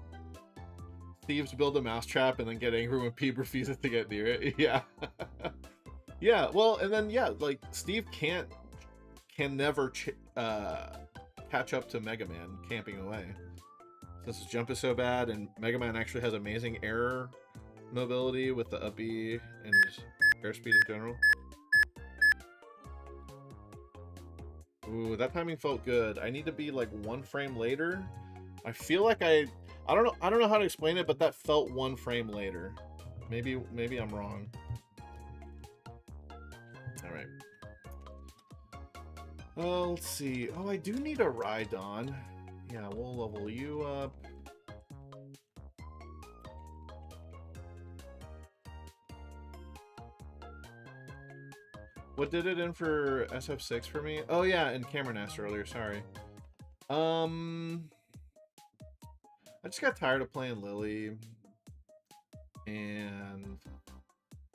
Thieves build a mousetrap and then get angry when Peeb refuses to get near it. Yeah. Yeah, well, and then, yeah, like, Steve can never catch up to Mega Man camping away. Since his jump is so bad, and Mega Man actually has amazing air mobility with the up B and just airspeed in general. Ooh, that timing felt good. I need to be like 1 frame later. I feel like I don't know how to explain it, but that felt 1 frame later. Maybe I'm wrong. All right. Let's see. Oh, I do need a Rhydon. Yeah, we'll level you up. What did it in for SF6 for me? Oh yeah, and Cameron asked earlier, sorry. I just got tired of playing Lily. And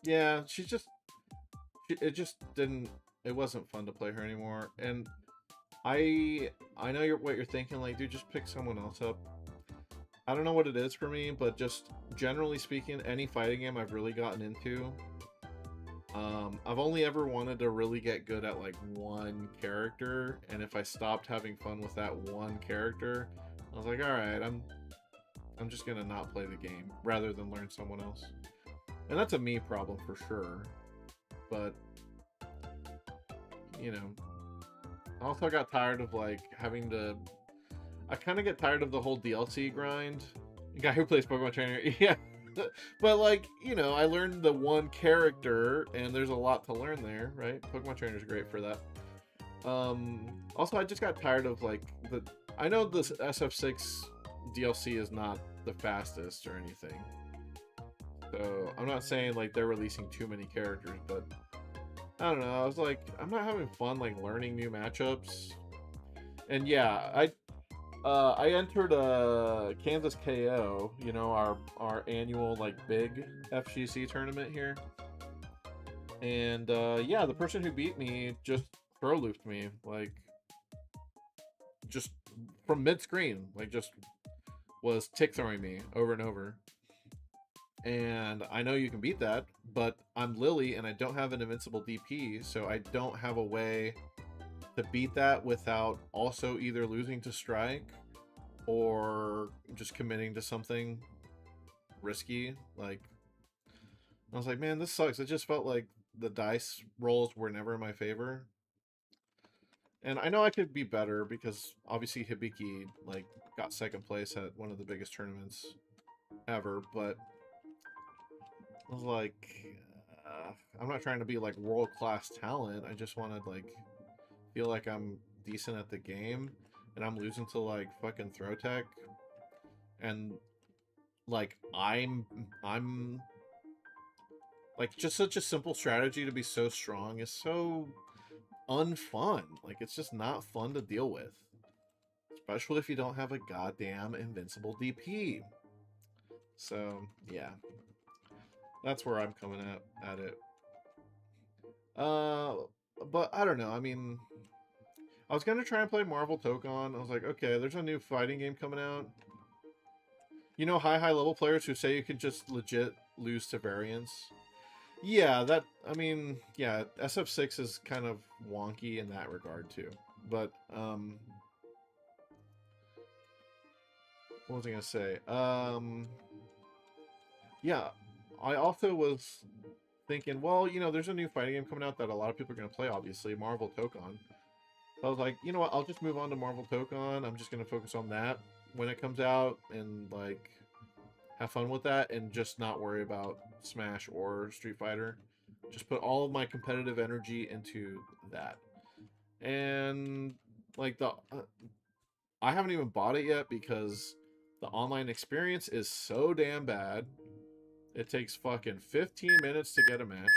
yeah, it just didn't, it wasn't fun to play her anymore. And I know what you're thinking, like, dude, just pick someone else up. I don't know what it is for me, but just generally speaking, any fighting game I've really gotten into, I've only ever wanted to really get good at like one character, and if I stopped having fun with that one character, I was like, all right, I'm just gonna not play the game rather than learn someone else. And that's a me problem for sure. But you know, I also got tired of like having to. I kind of get tired of the whole DLC grind. The guy who plays Pokemon Trainer, yeah. But like, you know, I learned the one character, and there's a lot to learn there, right? Pokemon Trainer is great for that. Also, I just got tired of like the. I know this SF6 DLC is not the fastest or anything, so I'm not saying like they're releasing too many characters, but I don't know. I was like, I'm not having fun like learning new matchups. And yeah, I entered a Kansas KO, you know, our annual like big FGC tournament here. And yeah, the person who beat me just throw looped me, like just from mid screen, like just was tick throwing me over and over. And I know you can beat that, but I'm Lily and I don't have an invincible DP, so I don't have a way to beat that without also either losing to strike or just committing to something risky. Like, I was like, man, this sucks. It just felt like the dice rolls were never in my favor. And I know I could be better because obviously Hibiki like got second place at one of the biggest tournaments ever, but I was like, I'm not trying to be like world-class talent. I just want to like feel like I'm decent at the game, and I'm losing to like fucking throw tech, and like I'm like just such a simple strategy to be so strong is so unfun. Like it's just not fun to deal with, especially if you don't have a goddamn invincible DP. So yeah, that's where I'm coming at it. But I don't know. I mean, I was gonna try and play Marvel Tokon. I was like, okay, there's a new fighting game coming out. You know, high level players who say you can just legit lose to variants. Yeah, that, I mean, yeah, SF6 is kind of wonky in that regard too. But what was I gonna say? Yeah, I also was thinking, well, you know, there's a new fighting game coming out that a lot of people are gonna play, obviously, Marvel Tokon. So I was like, you know what, I'll just move on to Marvel Tokon. I'm just gonna focus on that when it comes out and like have fun with that and just not worry about Smash or Street Fighter. Just put all of my competitive energy into that. And like I haven't even bought it yet because the online experience is so damn bad. It takes fucking 15 minutes to get a match.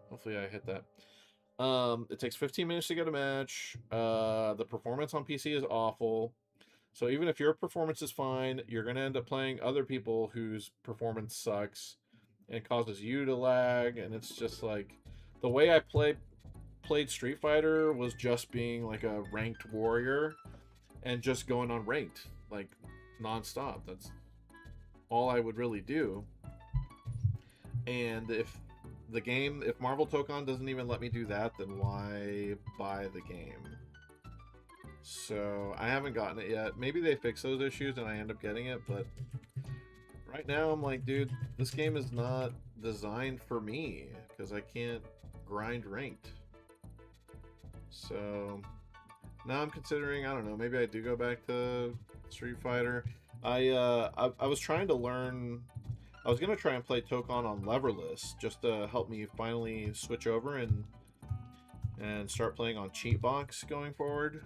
Hopefully I hit that. It takes 15 minutes to get a match. The performance on PC is awful. So even if your performance is fine, you're going to end up playing other people whose performance sucks and causes you to lag. And it's just like the way I played Street Fighter was just being like a ranked warrior and just going on ranked like nonstop. That's all I would really do. And if Marvel Tokon doesn't even let me do that, then why buy the game? So I haven't gotten it yet. Maybe they fix those issues and I end up getting it, but right now I'm like, dude, this game is not designed for me because I can't grind ranked. So now I'm considering, I don't know, maybe I do go back to Street Fighter. I was trying to learn. I was gonna try and play Tokon on leverless just to help me finally switch over and start playing on cheat box going forward.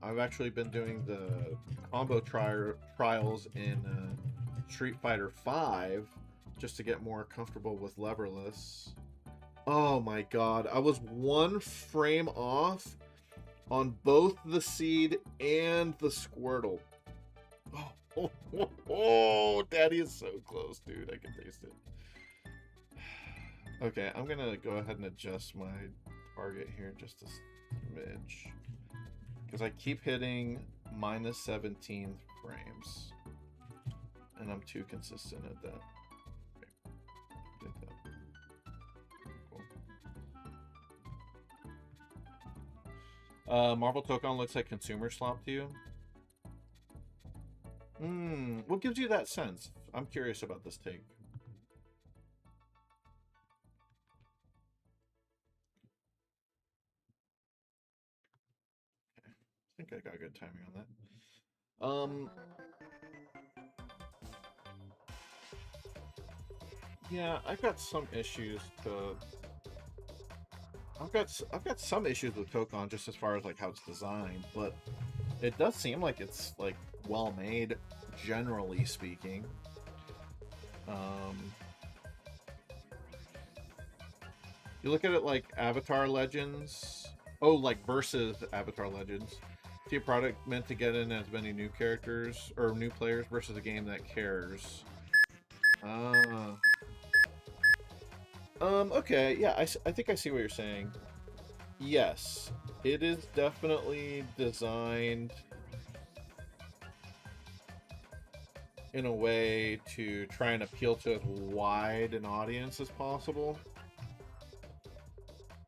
I've actually been doing the combo trials in Street Fighter 5 just to get more comfortable with leverless. Oh my god, I was 1 frame off on both the Seed and the Squirtle. Oh, Daddy is so close, dude. I can taste it. Okay, I'm gonna go ahead and adjust my target here just a smidge. Because I keep hitting minus 17 frames. And I'm too consistent at that. Cool. Marvel Tokon looks like consumer slop to you? What gives you that sense? I'm curious about this take. I think I got good timing on that. Yeah, I've got some issues to... I've got some issues with Tokon just as far as like how it's designed, but it does seem like it's like well made, generally speaking. You look at it like Avatar Legends. Oh, like versus Avatar Legends. See a product meant to get in as many new characters or new players versus a game that cares. Okay, yeah, I think I see what you're saying. Yes, it is definitely designed in a way to try and appeal to as wide an audience as possible.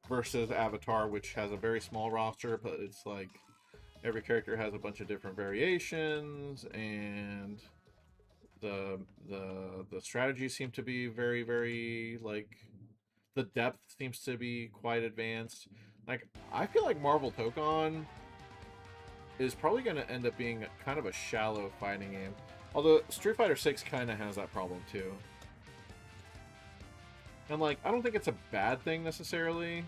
Versus Avatar, which has a very small roster, but it's like every character has a bunch of different variations, and the strategies seem to be very, very like the depth seems to be quite advanced. Like I feel like Marvel Tokon is probably going to end up being kind of a shallow fighting game. Although Street Fighter 6 kind of has that problem too. And like I don't think it's a bad thing necessarily.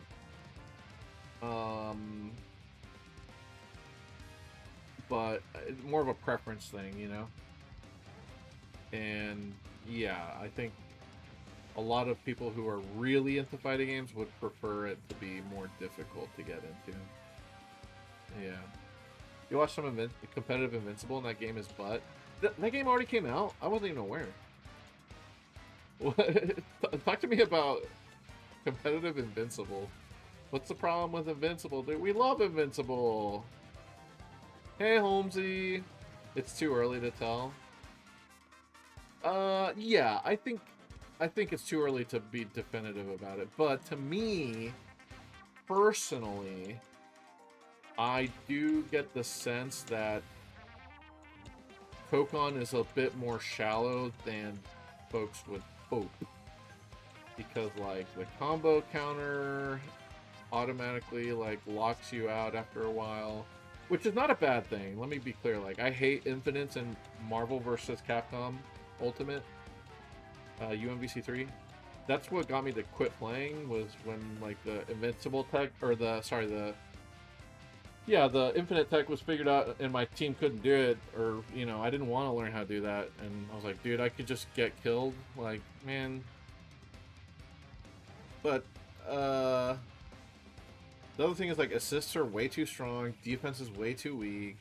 But it's more of a preference thing, you know? And yeah, I think a lot of people who are really into fighting games would prefer it to be more difficult to get into. Yeah. You watch some competitive Invincible and that game is butt. That game already came out? I wasn't even aware. What? Talk to me about competitive Invincible. What's the problem with Invincible? Dude, we love Invincible. Hey, Holmesy. It's too early to tell. Yeah, I think it's too early to be definitive about it. But to me, personally, I do get the sense that Tokon is a bit more shallow than folks would hope. Because, like, the combo counter automatically, like, locks you out after a while. Which is not a bad thing. Let me be clear. Like, I hate Infinites and Marvel vs. Capcom Ultimate. UMVC 3. That's what got me to quit playing, was when, like, the Invincible tech, or the Infinite tech was figured out and my team couldn't do it, or, you know, I didn't want to learn how to do that, and I was like, dude, I could just get killed. Like, man. But, the other thing is, like, assists are way too strong, defense is way too weak.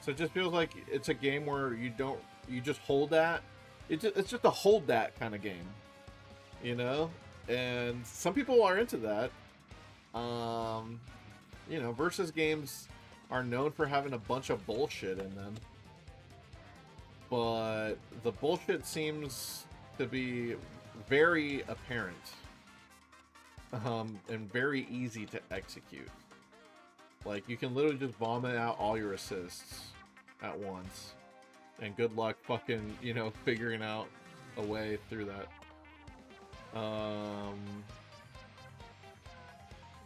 So it just feels like it's a game where you just hold that. It's just a hold that kind of game, you know? And some people are into that. You know, versus games are known for having a bunch of bullshit in them. But the bullshit seems to be very apparent. And very easy to execute. Like, you can literally just vomit out all your assists at once. And good luck fucking, you know, figuring out a way through that.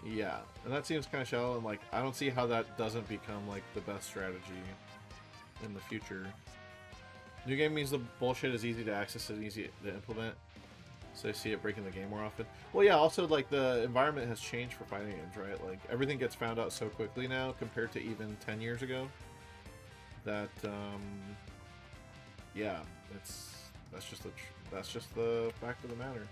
Yeah, and that seems kind of shallow, and, like, I don't see how that doesn't become, like, the best strategy in the future. New game means the bullshit is easy to access and easy to implement. So I see it breaking the game more often. Well, yeah, also, like, the environment has changed for fighting games, right? Like, everything gets found out so quickly now compared to even 10 years ago. That, yeah, That's just the fact of the matter.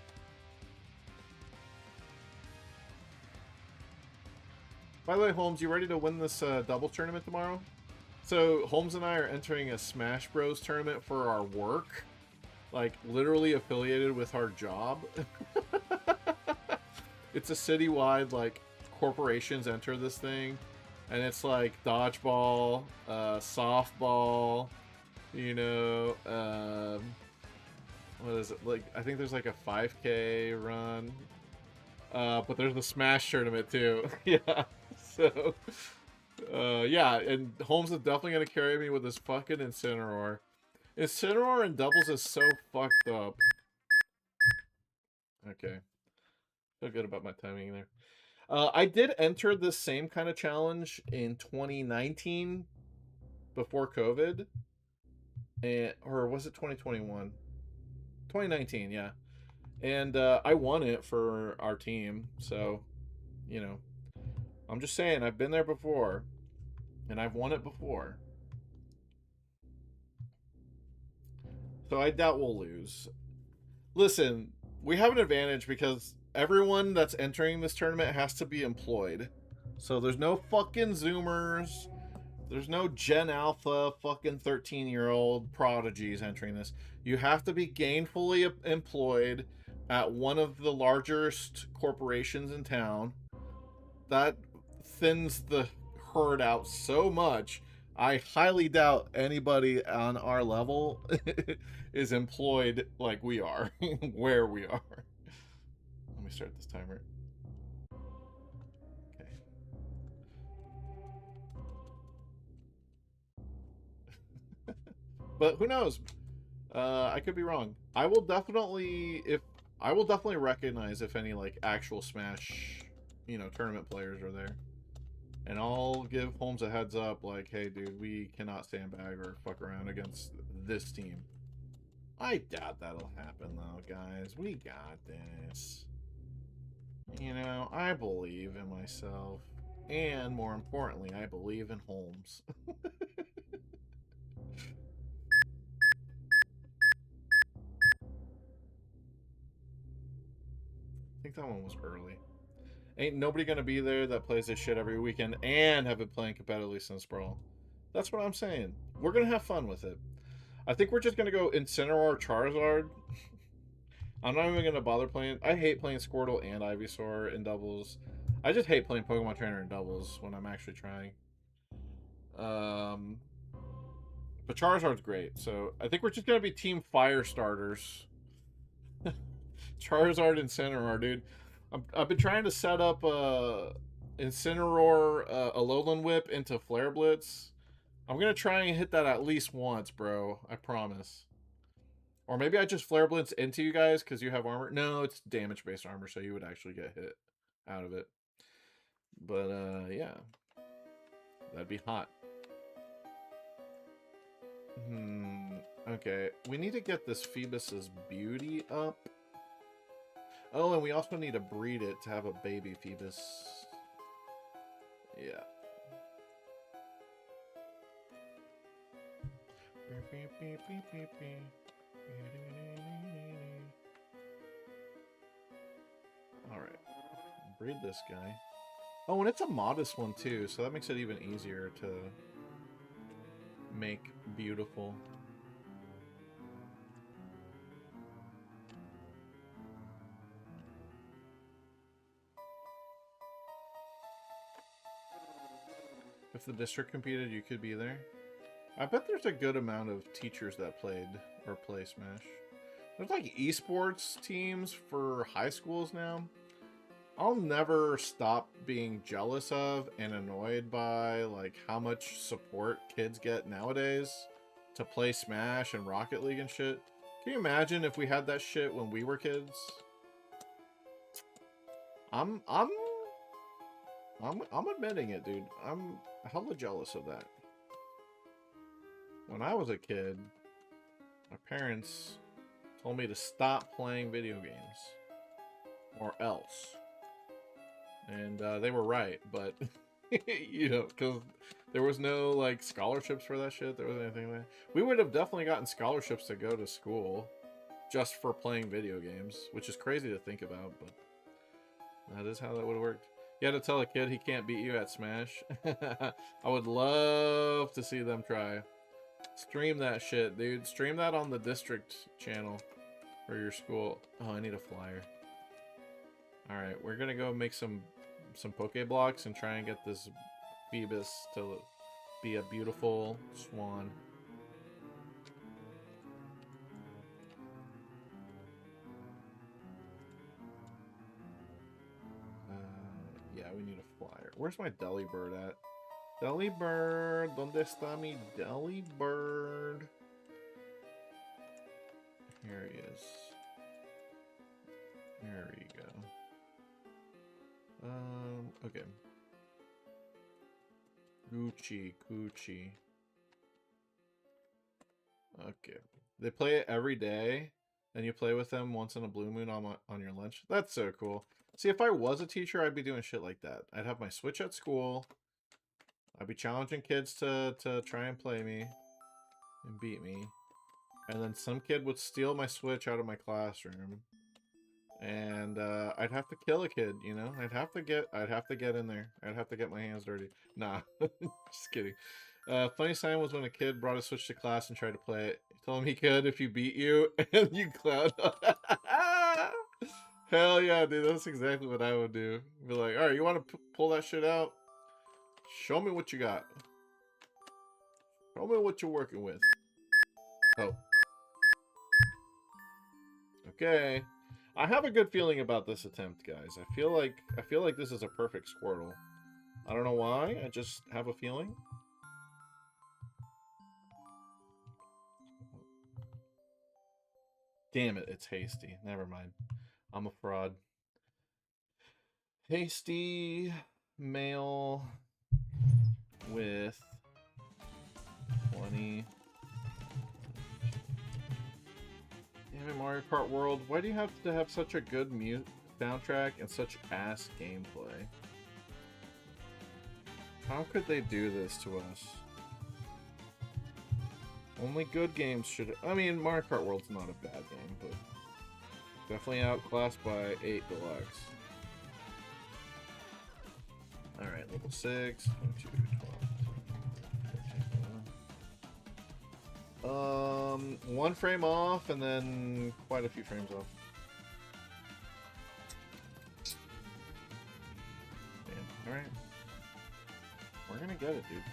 By the way, Holmes, you ready to win this doubles tournament tomorrow? So Holmes and I are entering a Smash Bros tournament for our work, like literally affiliated with our job. It's a citywide, like, corporations enter this thing, and it's like dodgeball, softball, you know, what is it, like, I think there's like a 5K run, but there's the Smash tournament too. Yeah, so yeah, and Holmes is definitely gonna carry me with his fucking Incineroar. Incineroar in doubles is so fucked up. Okay, feel good about my timing there. I did enter this same kind of challenge in 2019 before COVID, or was it 2021? 2019, yeah. And I won it for our team, so, you know, I'm just saying, I've been there before, and I've won it before. So I doubt we'll lose. Listen, we have an advantage because everyone that's entering this tournament has to be employed. So there's no fucking Zoomers. There's no Gen Alpha fucking 13-year-old prodigies entering this. You have to be gainfully employed at one of the largest corporations in town. That thins the herd out so much. I highly doubt anybody on our level is employed like we are, where we are. Let me start this timer. Okay. But who knows? I could be wrong. I will definitely recognize if any like actual Smash, you know, tournament players are there. And I'll give Holmes a heads up, like, hey, dude, we cannot sandbag or fuck around against this team. I doubt that'll happen, though, guys. We got this. You know, I believe in myself. And, more importantly, I believe in Holmes. I think that one was early. Ain't nobody gonna be there that plays this shit every weekend and have been playing competitively since Brawl. That's what I'm saying. We're gonna have fun with it. I think we're just gonna go Incineroar Charizard. I'm not even gonna bother playing. I hate playing Squirtle and Ivysaur in doubles. I just hate playing Pokemon Trainer in doubles when I'm actually trying. But Charizard's great, so I think we're just gonna be Team Fire starters. Charizard and Incineroar, dude. I've been trying to set up Incineroar, Alolan Whip into Flare Blitz. I'm gonna try and hit that at least once, bro. I promise. Or maybe I just Flare Blitz into you guys because you have armor. No, it's damage-based armor, so you would actually get hit out of it. But, yeah. That'd be hot. Okay. We need to get this Phoebus's beauty up. Oh, and we also need to breed it to have a baby Phoebus. Yeah. Alright. Breed this guy. Oh, and it's a modest one too, so that makes it even easier to make beautiful. If the district competed, you could be there. I bet there's a good amount of teachers that played or play Smash. There's like esports teams for high schools now. I'll never stop being jealous of and annoyed by like how much support kids get nowadays to play Smash and Rocket League and shit. Can you imagine if we had that shit when we were kids? I'm admitting it, dude. I'm hella jealous of that. When I was a kid, my parents told me to stop playing video games. Or else. And they were right, but, you know, because there was no, like, scholarships for that shit. There wasn't anything like that. We would have definitely gotten scholarships to go to school. just for playing video games, which is crazy to think about, but that is how that would have worked. You had to tell a kid he can't beat you at Smash. I would love to see them try. Stream that shit, dude. Stream that on the district channel for your school. Oh, I need a flyer. Alright, we're gonna go make some Pokeblocks and try and get this Phoebus to be a beautiful swan. Yeah, we need a flyer. Where's my Delibird at? Delibird, ¿dónde está mi Delibird? Here he is. There we go. Okay. Gucci. Okay. They play it every day, and you play with them once in a blue moon on your lunch. That's so cool. See, if I was a teacher, I'd be doing shit like that. I'd have my Switch at school. I'd be challenging kids to try and play me and beat me. And then some kid would steal my Switch out of my classroom. And I'd have to kill a kid, you know? I'd have to get in there. I'd have to get my hands dirty. Nah, just kidding. Funny sign was when a kid brought a Switch to class and tried to play it. He told him he could if you beat you, and you clown. Hell yeah, dude. That's exactly what I would do. Be like, all right, you want to pull that shit out? Show me what you got. Show me what you're working with. Oh. Okay. I have a good feeling about this attempt, guys. I feel like this is a perfect Squirtle. I don't know why. I just have a feeling. Damn it, it's Hasty. Never mind. I'm a fraud. Hasty male with 20. Damn it, Mario Kart World. Why do you have to have such a good soundtrack and such ass gameplay? How could they do this to us? Only good games should... I mean, Mario Kart World's not a bad game, but... definitely outclassed by 8 Deluxe. Alright, level 6. 22, 12, 1 frame off, and then quite a few frames off. Damn, alright. We're gonna get it, dude.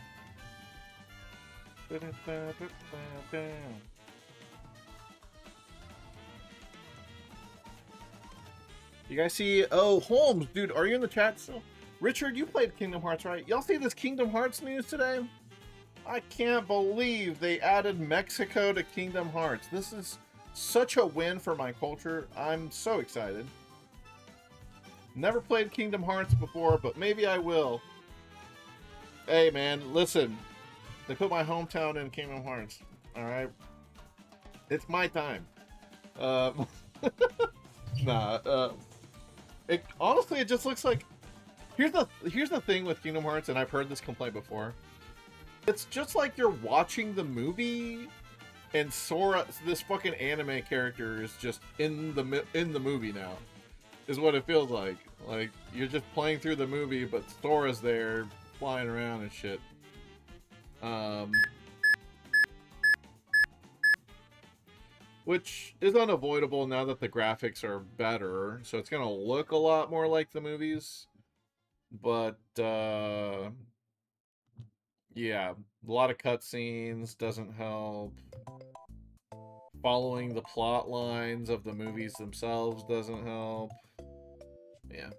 You guys see... Oh, Holmes, dude, are you in the chat still? Richard, you played Kingdom Hearts, right? Y'all see this Kingdom Hearts news today? I can't believe they added Mexico to Kingdom Hearts. This is such a win for my culture. I'm so excited. Never played Kingdom Hearts before, but maybe I will. Hey, man, listen. They put my hometown in Kingdom Hearts. Alright? It's my time. Honestly, it just looks like... Here's the thing with Kingdom Hearts, and I've heard this complaint before. It's just like you're watching the movie, and Sora, this fucking anime character, is just in the movie now. Is what it feels like. Like, you're just playing through the movie, but Sora's there, flying around and shit. Which is unavoidable now that the graphics are better, so it's gonna look a lot more like the movies. But, yeah, a lot of cutscenes doesn't help. Following the plot lines of the movies themselves doesn't help. Yeah.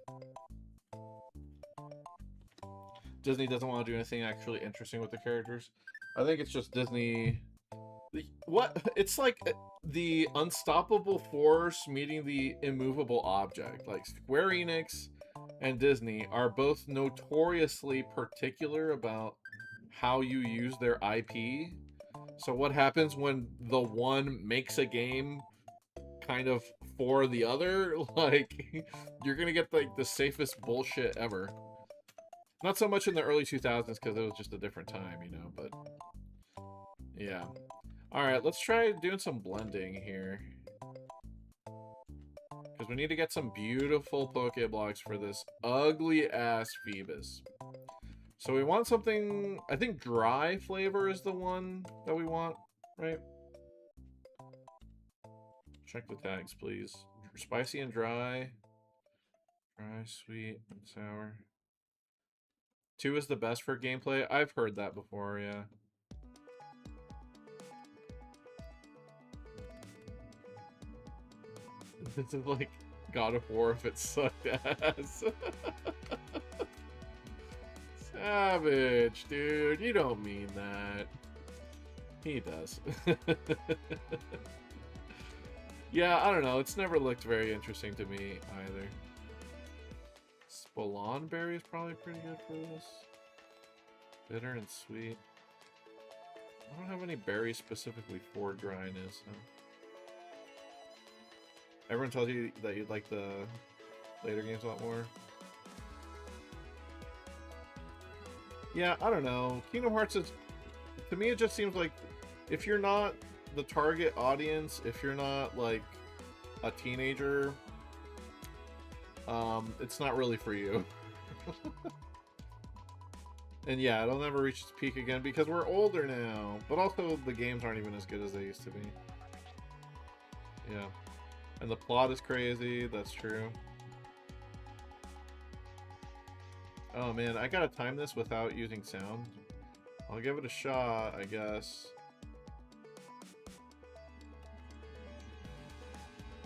Disney doesn't want to do anything actually interesting with the characters. I think it's just Disney... What? It's like the unstoppable force meeting the immovable object. Like, Square Enix and Disney are both notoriously particular about how you use their IP. So what happens when the one makes a game kind of for the other? Like, you're gonna get like the safest bullshit ever. Not so much in the early 2000s because it was just a different time, you know, but yeah. Alright, let's try doing some blending here. we need to get some beautiful Pokeblocks for this ugly-ass Phoebus. So we want something... I think dry flavor is the one that we want, right? Check the tags, please. Spicy and dry. Dry, sweet, and sour. 2 is the best for gameplay. I've heard that before, yeah. This is like God of War if it sucked ass. Savage, dude. You don't mean that. He does. Yeah, I don't know. It's never looked very interesting to me either. Spolon berry is probably pretty good for this. Bitter and sweet. I don't have any berries specifically for dryness. Huh? Everyone tells you that you'd like the later games a lot more. Yeah, I don't know. Kingdom Hearts is... To me, it just seems like if you're not the target audience, if you're not, like, a teenager, it's not really for you. And yeah, it'll never reach its peak again because we're older now. But also, the games aren't even as good as they used to be. Yeah. And the plot is crazy, that's true. Oh man, I gotta time this without using sound. I'll give it a shot, I guess.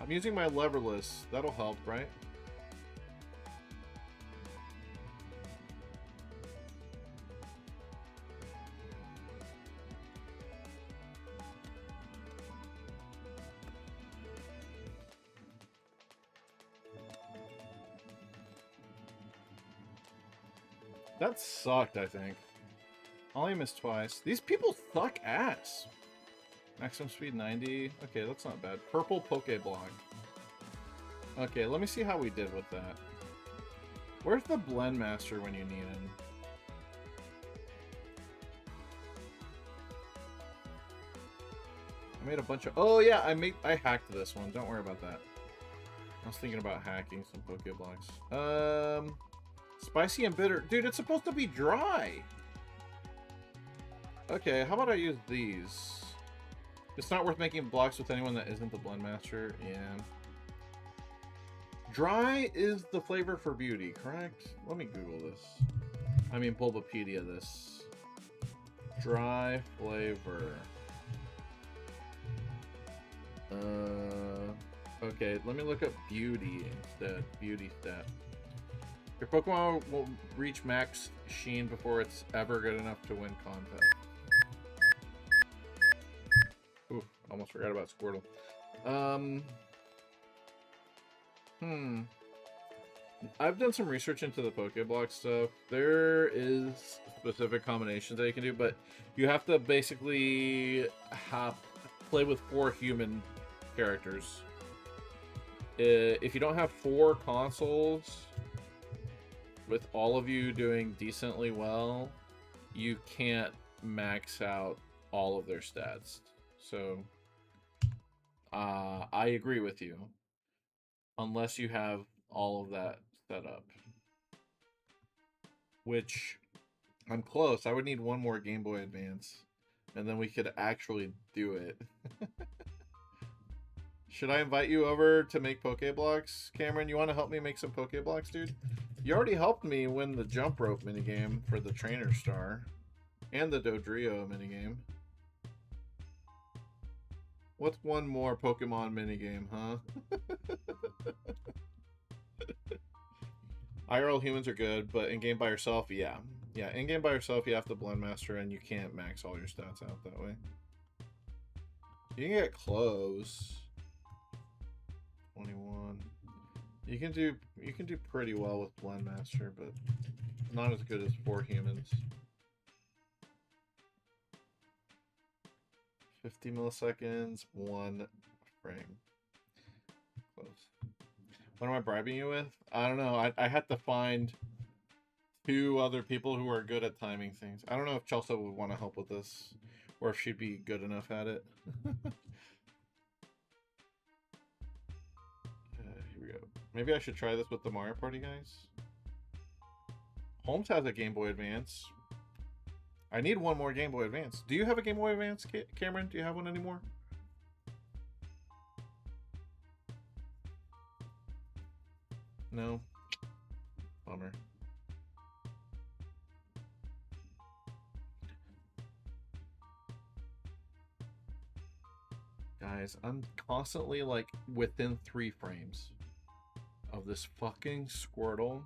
I'm using my leverless. That'll help, right? That sucked, I think. I only missed twice. These people suck ass. Maximum speed 90. Okay, that's not bad. Purple Pokeblock. Okay, let me see how we did with that. Where's the Blend Master when you need him? I made a bunch of... Oh yeah, I hacked this one. Don't worry about that. I was thinking about hacking some Pokeblocks. Spicy and bitter. Dude, it's supposed to be dry. Okay, how about I use these? It's not worth making blocks with anyone that isn't the Blend Master. Yeah. Dry is the flavor for beauty, correct? Let me Google this. I mean, Bulbapedia this. Dry flavor. Okay, let me look up beauty instead. Beauty stat. Your Pokemon will reach max sheen before it's ever good enough to win contest. Oof, almost forgot about Squirtle. I've done some research into the Pokeblock stuff. There is specific combinations that you can do, but you have to basically play with 4 human characters. If you don't have 4 consoles, with all of you doing decently well, you can't max out all of their stats. So, I agree with you. Unless you have all of that set up. Which, I'm close. I would need one more Game Boy Advance. And then we could actually do it. Should I invite you over to make Pokeblocks? Cameron, you want to help me make some Pokeblocks, dude? You already helped me win the jump rope minigame for the trainer star. And the Dodrio minigame. What's one more Pokemon minigame, huh? IRL humans are good, but in-game by yourself, yeah. Yeah, in-game by yourself, you have to Blend Master, and you can't max all your stats out that way. You can get close. 21. You can do pretty well with Blend Master, but not as good as 4 humans. 50 milliseconds, 1 frame. Close. What am I bribing you with? I don't know. I had to find 2 other people who are good at timing things. I don't know if Chelsea would want to help with this, or if she'd be good enough at it. Here we go. Maybe I should try this with the Mario Party guys. Holmes has a Game Boy Advance. I need one more Game Boy Advance. Do you have a Game Boy Advance, Cameron? Do you have one anymore? No. Bummer. Guys, I'm constantly like within 3 frames of this fucking Squirtle.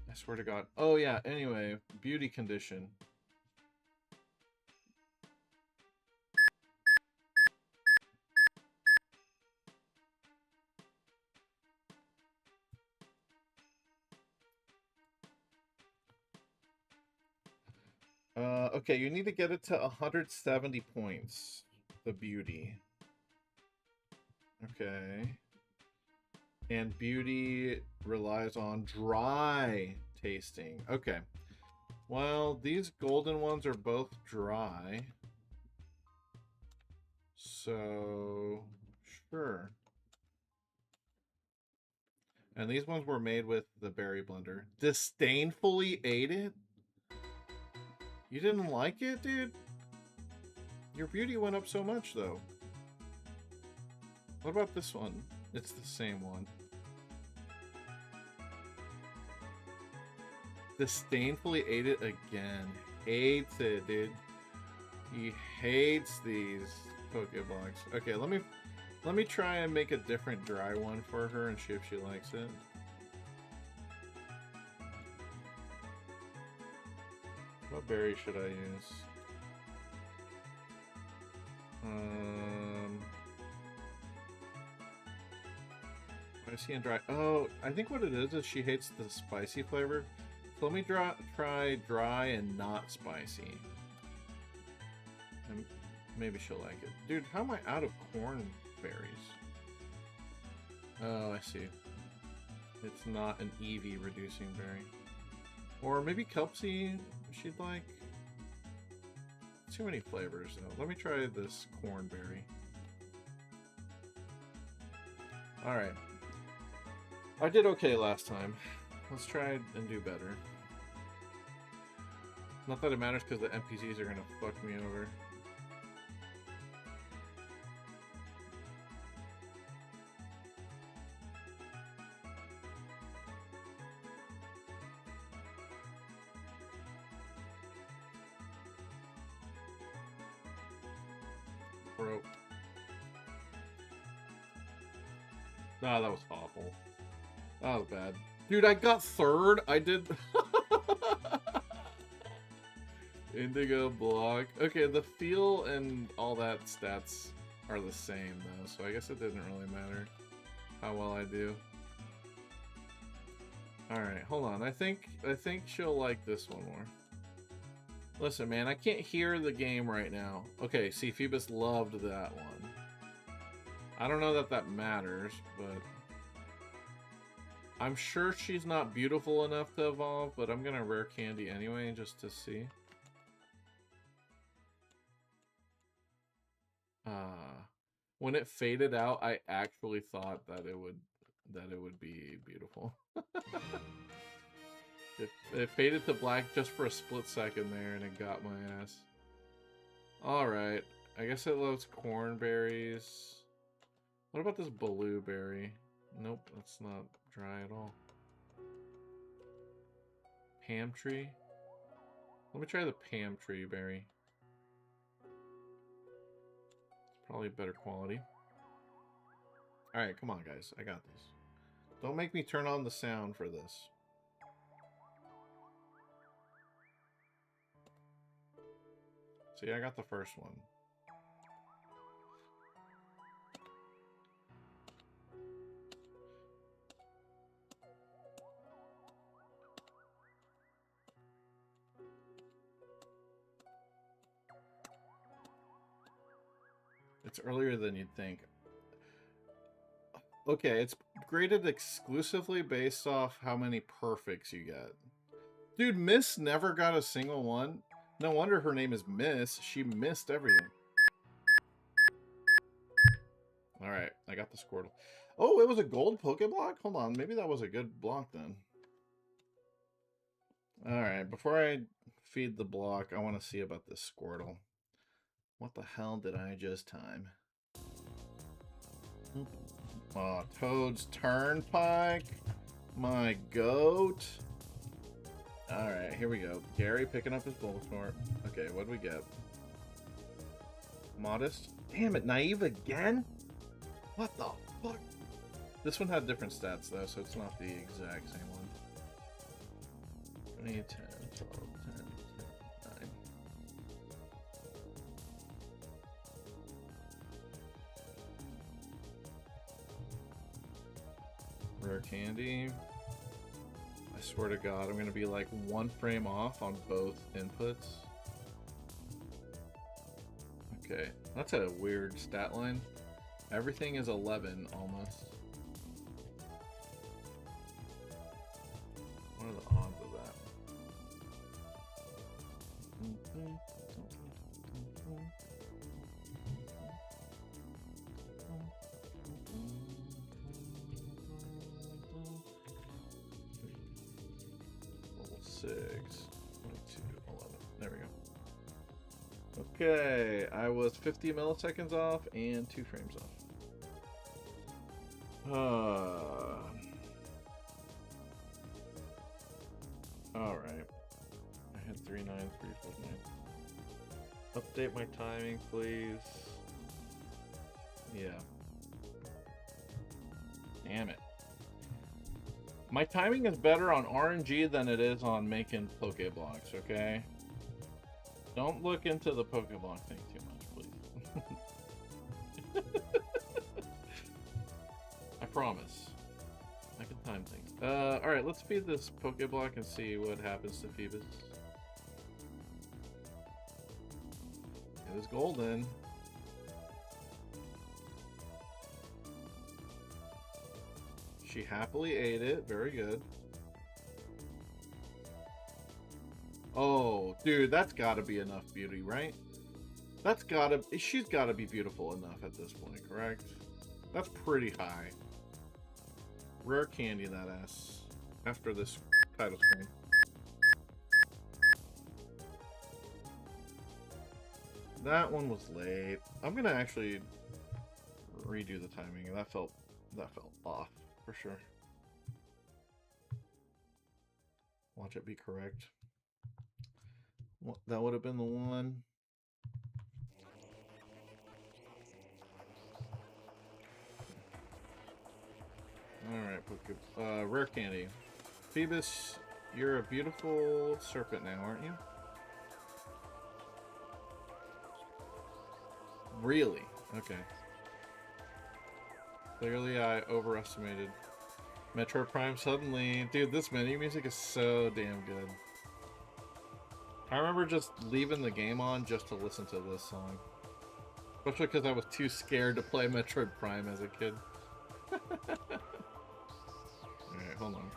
I swear to God. Oh yeah, anyway, beauty condition. Okay, you need to get it to 170 points. The beauty. Okay. And beauty relies on dry tasting. Okay. Well, these golden ones are both dry. So, sure. And these ones were made with the berry blender. Disdainfully ate it? You didn't like it, dude? Your beauty went up so much, though. What about this one? It's the same one. Disdainfully ate it again. Hates it, dude. He hates these Pokeblocks. Okay, let me try and make a different dry one for her and see if she likes it. What berry should I use? I see in dry. Oh, I think what it is she hates the spicy flavor. So let me try dry and not spicy. And maybe she'll like it. Dude, how am I out of corn berries? Oh, I see. It's not an EV reducing berry. Or maybe Kelpsy she'd like. Too many flavors though. Let me try this cornberry. Alright. I did okay last time. Let's try and do better. Not that it matters because the NPCs are gonna fuck me over. Bro. Ah, that was awful. That was bad. Dude, I got third. I did... Indigo block. Okay, the feel and all that stats are the same, though, so I guess it didn't really matter how well I do. Alright, hold on. I think she'll like this one more. Listen, man, I can't hear the game right now. Okay, see, Phoebus loved that one. I don't know that that matters, but... I'm sure she's not beautiful enough to evolve, but I'm gonna rare candy anyway, just to see. When it faded out, I actually thought that it would be beautiful. It faded to black just for a split second there, and it got my ass. Alright, I guess it loves cornberries. What about this blueberry? Nope, that's not dry at all. Pam tree? Let me try the Pam tree berry. It's probably better quality. Alright, come on guys, I got this. Don't make me turn on the sound for this. See, I got the first one. It's earlier than you'd think. Okay, it's graded exclusively based off how many perfects you get. Dude, Miss never got a single one. No wonder her name is Miss. She missed everything. Alright, I got the Squirtle. Oh, it was a gold Pokeblock? Hold on, maybe that was a good block then. Alright, before I feed the block, I want to see about this Squirtle. What the hell did I just time? Oh, Toad's Turnpike? My goat? Alright, here we go. Gary picking up his Bulbasaur. Okay, what do we get? Modest? Damn it, Naive again? What the fuck? This one had different stats though, so it's not the exact same one. 20, 10, 12, 10, 9. Rare candy. I swear to God, I'm gonna be like 1 frame off on both inputs. Okay, that's a weird stat line. Everything is 11 almost. What are the odds of that? Level 6, 22, 11. There we go. Okay, I was 50 milliseconds off and 2 frames off. Alright. I had 39349. Update my timing, please. Yeah. Damn it. My timing is better on RNG than it is on making Pokeblocks, okay? Don't look into the Pokeblock thing too much, please. I promise. I can time things. Alright, let's feed this Pokeblock and see what happens to Phoebus. It was golden. She happily ate it. Very good. Oh, dude, that's gotta be enough beauty, right? That's gotta... She's gotta be beautiful enough at this point, correct? That's pretty high. Rare candy, that ass. After this title screen. That one was late. I'm gonna actually redo the timing. That felt off for sure. Watch it be correct. What, that would have been the one. Alright, rare candy. Phoebus, you're a beautiful serpent now, aren't you? Really? Okay. Clearly I overestimated. Metro Prime suddenly. Dude, this menu music is so damn good. I remember just leaving the game on just to listen to this song. Especially because I was too scared to play Metroid Prime as a kid. Alright, hold on.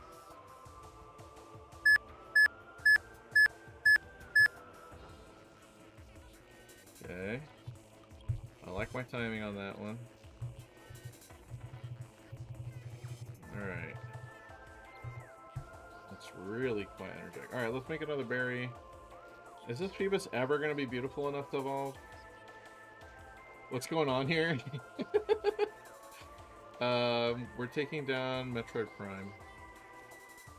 Okay. I like my timing on that one. Alright. That's really quite energetic. Alright, let's make another berry. Is this Phoebus ever going to be beautiful enough to evolve? What's going on here? We're taking down Metroid Prime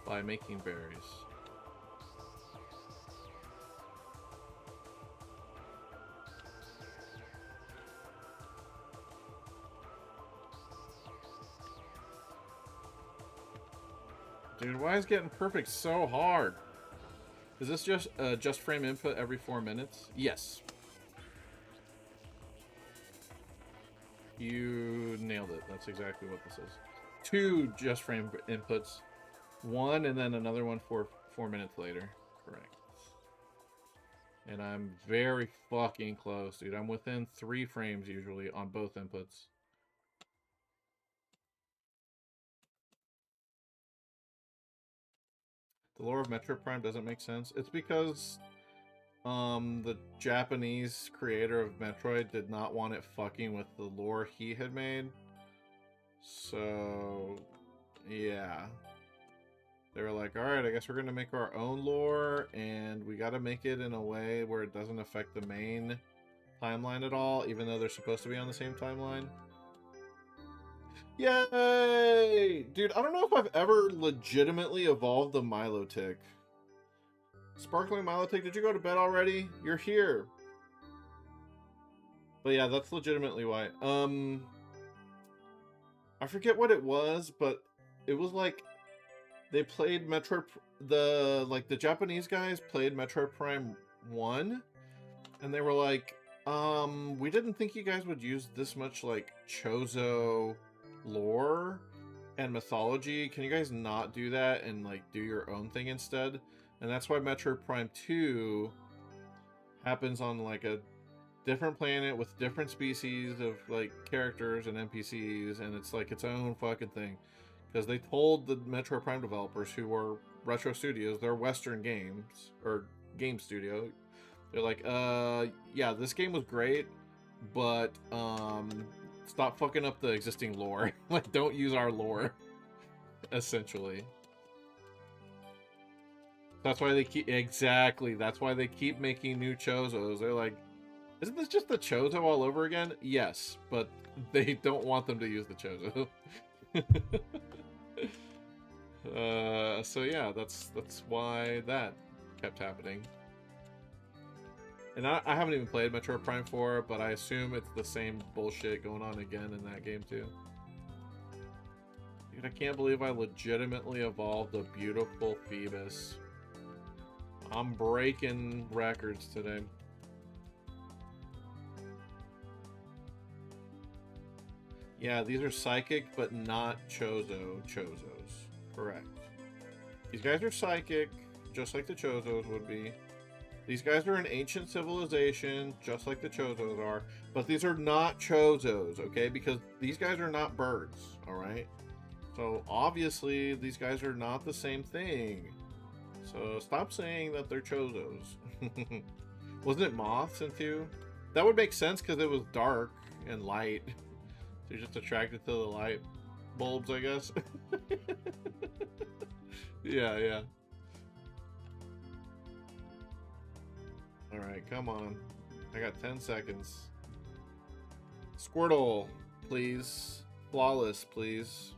by making berries. Dude, why is getting perfect so hard? Is this just frame input every 4 minutes? Yes. You nailed it. That's exactly what this is. 2 just frame inputs. 1 and then another one 4 minutes later. Correct. And I'm very fucking close, dude. I'm within 3 frames usually on both inputs. The lore of Metroid Prime doesn't make sense. It's because the Japanese creator of Metroid did not want it fucking with the lore he had made. So, yeah. They were like, alright, I guess we're going to make our own lore, and we got to make it in a way where it doesn't affect the main timeline at all, even though they're supposed to be on the same timeline. Yay! Dude, I don't know if I've ever legitimately evolved the Milotic. Sparkling Milotic, did you go to bed already? You're here. But yeah, that's legitimately why. I forget what it was, but it was like they played the Japanese guys played Metroid Prime 1, and they were like, we didn't think you guys would use this much like Chozo lore and mythology. Can you guys not do that and like do your own thing instead? And that's why Metroid Prime 2 happens on like a different planet with different species of like characters and NPCs, and it's like its own fucking thing. Because they told the Metroid Prime developers, who were Retro Studios, they're Western games, or game studio, they're like, yeah, this game was great, but stop fucking up the existing lore. Like, don't use our lore, essentially. That's why they keep, exactly, that's why they keep making new Chozos. They're like, isn't this just the Chozo all over again? Yes, but they don't want them to use the Chozo. So yeah, that's why that kept happening. And I haven't even played Metroid Prime 4, but I assume it's the same bullshit going on again in that game too. Dude, I can't believe I legitimately evolved a beautiful Phoebus. I'm breaking records today. Yeah, these are psychic, but not Chozos. Correct. These guys are psychic, just like the Chozos would be. These guys are an ancient civilization, just like the Chozos are. But these are not Chozos, okay? Because these guys are not birds, alright? So, obviously, these guys are not the same thing. So, stop saying that they're Chozos. Wasn't it moths in 2? That would make sense because it was dark and light. So you're just attracted to the light bulbs, I guess. Yeah. Alright, come on. I got 10 seconds. Squirtle, please. Flawless, please.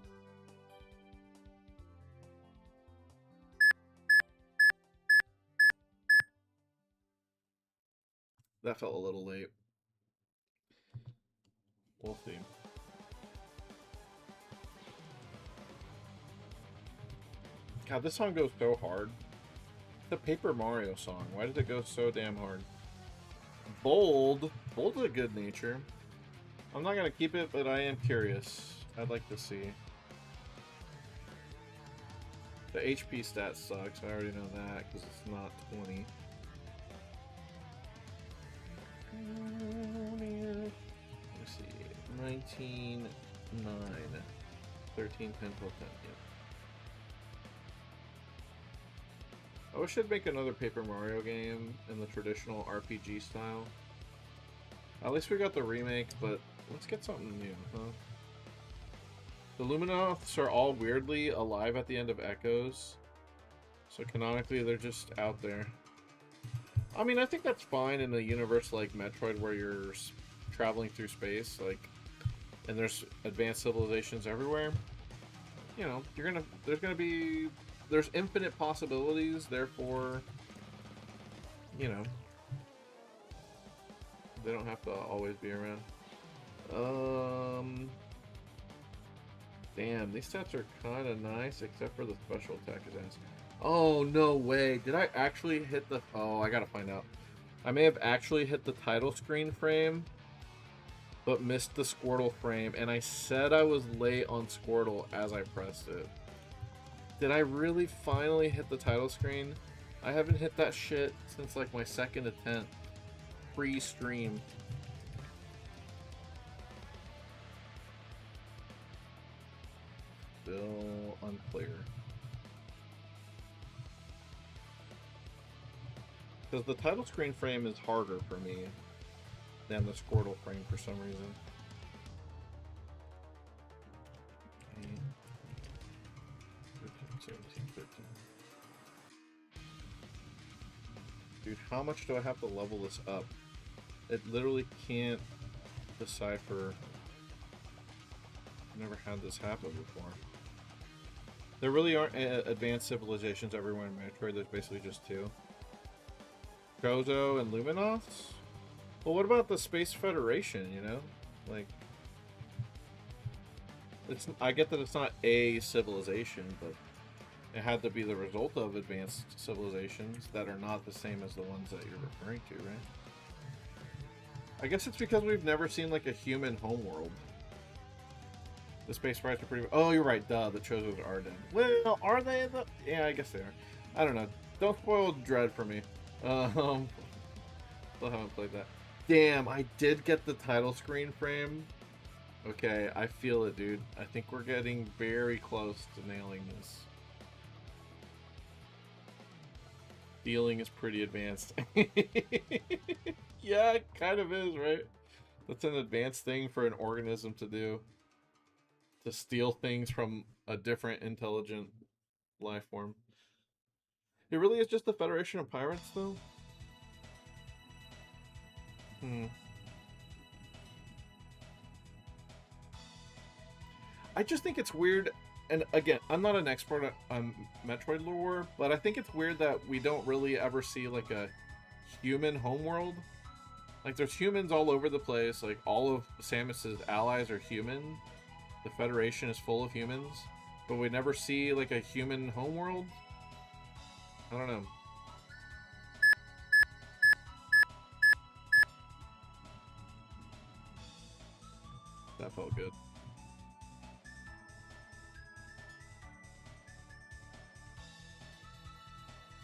That felt a little late. We'll see. God, this song goes so hard. The Paper Mario song. Why does it go so damn hard? Bold. Bold's a good nature. I'm not going to keep it, but I am curious. I'd like to see. The HP stat sucks. I already know that because it's not 20. Let's see. 19, 9, 13, 10, 12, 10. Yep. I wish I'd make another Paper Mario game in the traditional RPG style. At least we got the remake, but let's get something new, huh? The Luminoths are all weirdly alive at the end of Echoes. So canonically, they're just out there. I mean, I think that's fine in a universe like Metroid where you're traveling through space, like, and there's advanced civilizations everywhere. You know, there's infinite possibilities, therefore, you know, they don't have to always be around. Damn, these stats are kind of nice, except for the special attack is ass. Oh, no way. Did I actually hit the... Oh, I gotta find out. I may have actually hit the title screen frame, but missed the Squirtle frame, and I said I was late on Squirtle as I pressed it. Did I really finally hit the title screen? I haven't hit that shit since like my second attempt pre-stream. Still unclear. Because the title screen frame is harder for me than the Squirtle frame for some reason. Dude, how much do I have to level this up? It literally can't decipher. I've never had this happen before. There really aren't advanced civilizations everywhere in Metroid. There's basically just two. Chozo and Luminos? Well, what about the Space Federation, you know? Like, I get that it's not a civilization, but it had to be the result of advanced civilizations that are not the same as the ones that you're referring to, right? I guess it's because we've never seen, like, a human homeworld. The space sprites are pretty... Oh, you're right, duh, the Chozos are dead. Well, are they? Yeah, I guess they are. I don't know. Don't spoil Dread for me. Still haven't played that. Damn, I did get the title screen frame. Okay, I feel it, dude. I think we're getting very close to nailing this. Stealing is pretty advanced. Yeah, it kind of is, right? That's an advanced thing for an organism to do. To steal things from a different intelligent life form. It really is just the Federation of Pirates, though? I just think it's weird, and again, I'm not an expert on Metroid lore, but I think it's weird that we don't really ever see, like, a human homeworld. Like, there's humans all over the place, like, all of Samus's allies are human. The Federation is full of humans, but we never see, like, a human homeworld? I don't know. That felt good.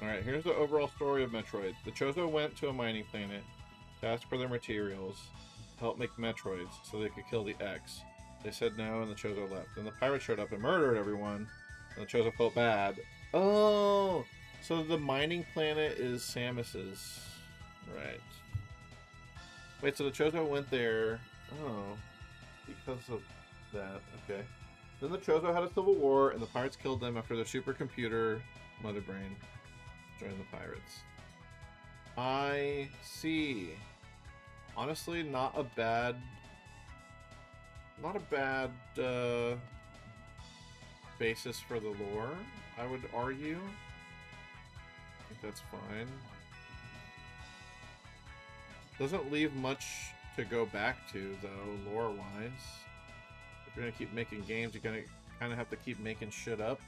Alright, here's the overall story of Metroid. The Chozo went to a mining planet to ask for their materials to help make Metroids so they could kill the X. They said no, and the Chozo left. Then the pirates showed up and murdered everyone, and the Chozo felt bad. Oh! So the mining planet is Samus's. Right. Wait, so the Chozo went there... Oh. Because of that. Okay. Then the Chozo had a civil war, and the pirates killed them after their supercomputer, Mother Brain, joined the pirates. I see. Honestly, not a bad basis for the lore, I would argue. I think that's fine. Doesn't leave much to go back to, though, lore-wise. If you're gonna keep making games, you're gonna kind of have to keep making shit up,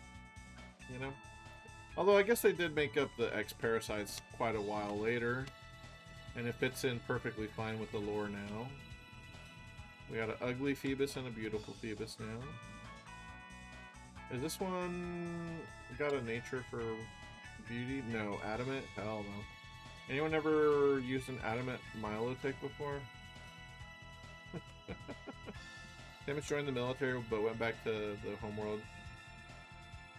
you know? Although I guess they did make up the X-Parasites quite a while later, and it fits in perfectly fine with the lore now. We got an ugly Phoebus and a beautiful Phoebus now. Is this one got a nature for beauty? No. Adamant? Hell no. Anyone ever used an Adamant Milotech before? Samus joined the military but went back to the homeworld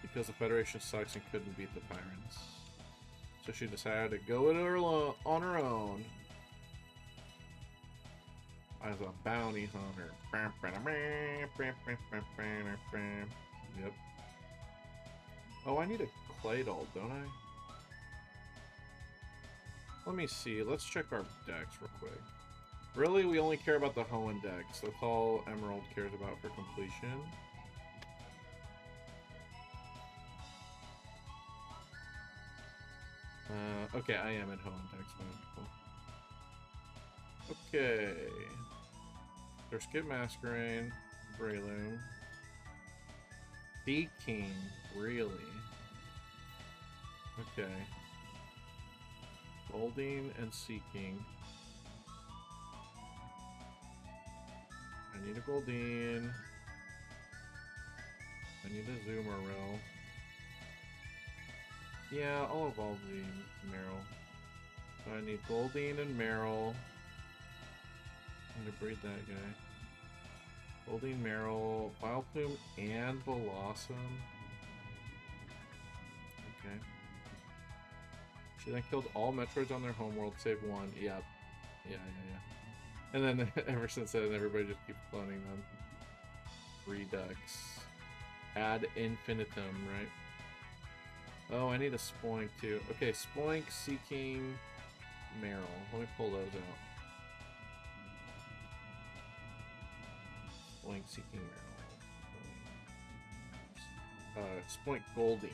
because the Federation sucks and couldn't beat the pirates. So she decided to go it on her own. As a bounty hunter. Yep. Oh, I need a clay doll, don't I? Let me see. Let's check our decks real quick. Really, we only care about the Hoenn decks. That's all Emerald cares about for completion. Okay, I am in Hoenn decks mode. Cool. Okay. There's Skip Masquerain, Breloom. Sea King, really? Okay. Goldeen and Sea King. I need a Goldeen. I need a Zoomeril. Yeah, I'll evolve the Meryl. So I need Goldeen and Meryl. I need to breed that guy. Goldeen, Meryl, Vileplume, and Blossom. Okay. She then killed all Metroids on their homeworld save one. Yep. Yeah. And then ever since then, everybody just keeps cloning them. Redux. Ad infinitum, right? Oh, I need a Spoink too. Okay, Spoink, Sea King, Meryl. Let me pull those out. Blank seeking Meryl. Spoink Golding.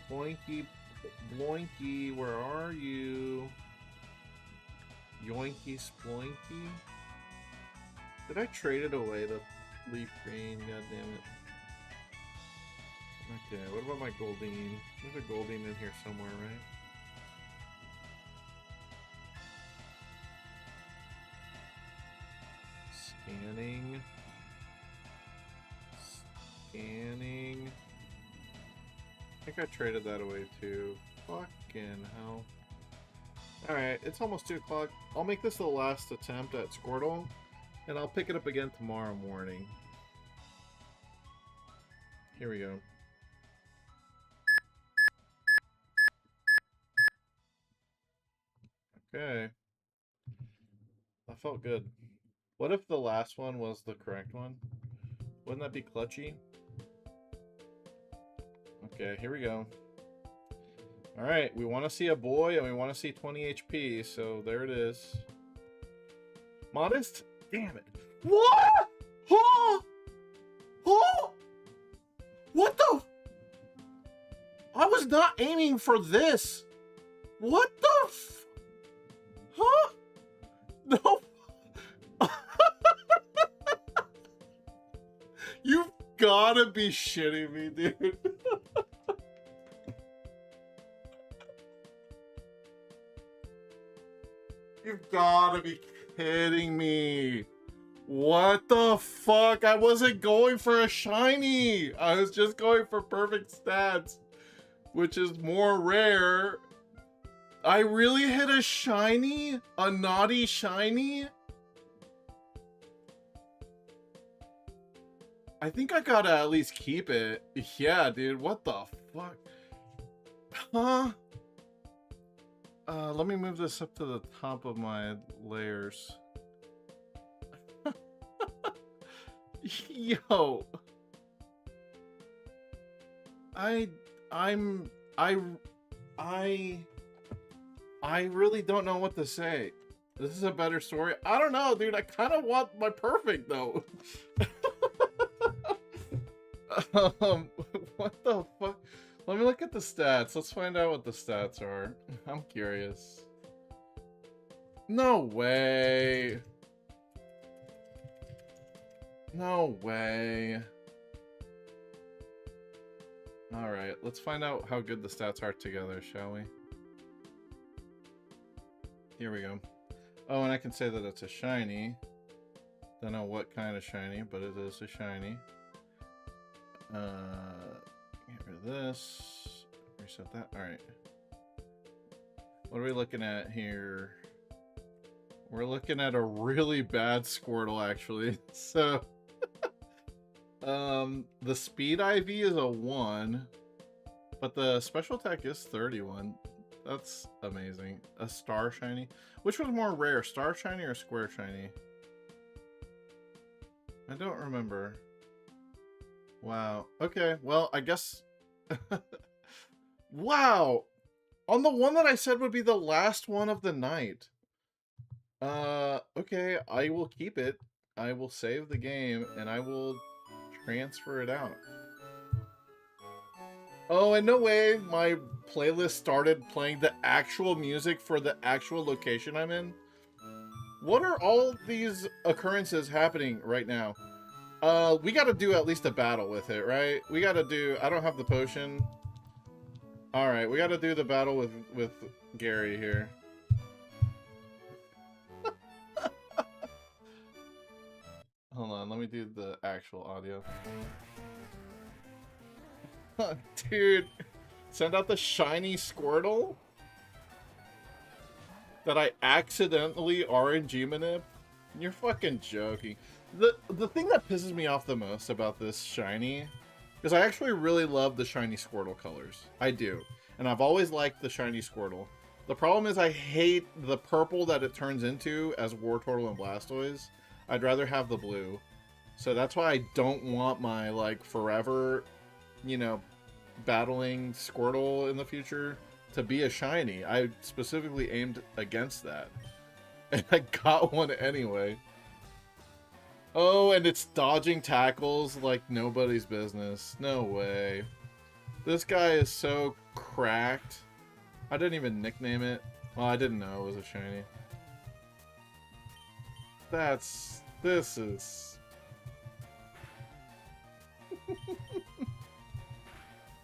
Spoinky Bloinky, where are you? Yoinky Sploinky? Did I trade it away, the leaf green? God damn it. Okay, what about my Goldeen? There's a Goldeen in here somewhere, right? Scanning. I think I traded that away too. Fucking hell. Alright, it's almost 2 o'clock. I'll make this the last attempt at Squirtle, and I'll pick it up again tomorrow morning. Here we go. Okay. That felt good. What if the last one was the correct one? Wouldn't that be clutchy? Okay, here we go. Alright, we want to see a boy and we want to see 20 HP, so there it is. Modest? Damn it. What? Huh? Huh? What the? I was not aiming for this. What the f? Huh? No. You've gotta be shitting me, dude. You've gotta be kidding me. What the fuck? I wasn't going for a shiny. I was just going for perfect stats, which is more rare. I really hit a shiny? A naughty shiny? I think I gotta at least keep it. Yeah, dude, what the fuck? Huh? Let me move this up to the top of my layers. Yo. I really don't know what to say. This is a better story. I don't know, dude. I kind of want my perfect though. What the fuck? Let me look at the stats. Let's find out what the stats are. I'm curious. No way. No way. Alright, let's find out how good the stats are together, shall we? Here we go. Oh, and I can say that it's a shiny. Don't know what kind of shiny, but it is a shiny. Get rid of this. Reset that. Alright. What are we looking at here? We're looking at a really bad Squirtle, actually. So, the speed IV is a 1, but the special attack is 31. That's amazing. A star shiny. Which was more rare, star shiny or square shiny? I don't remember. Wow. Okay, well, I guess... Wow! On the one that I said would be the last one of the night. Okay, I will keep it. I will save the game, and I will transfer it out. Oh, and no way my playlist started playing the actual music for the actual location I'm in. What are all these occurrences happening right now? We gotta do at least a battle with it, right? We gotta do... I don't have the potion. Alright, we gotta do the battle with Gary here. Hold on, let me do the actual audio. Dude, send out the shiny Squirtle that I accidentally RNG manip? You're fucking joking. The thing that pisses me off the most about this shiny, because I actually really love the shiny Squirtle colors. I do. And I've always liked the shiny Squirtle. The problem is I hate the purple that it turns into as Wartortle and Blastoise. I'd rather have the blue. So that's why I don't want my, like, forever, you know, battling Squirtle in the future to be a shiny. I specifically aimed against that. And I got one anyway. Oh, and it's dodging tackles like nobody's business. No way. This guy is so cracked. I didn't even nickname it. Well, I didn't know it was a shiny. This is...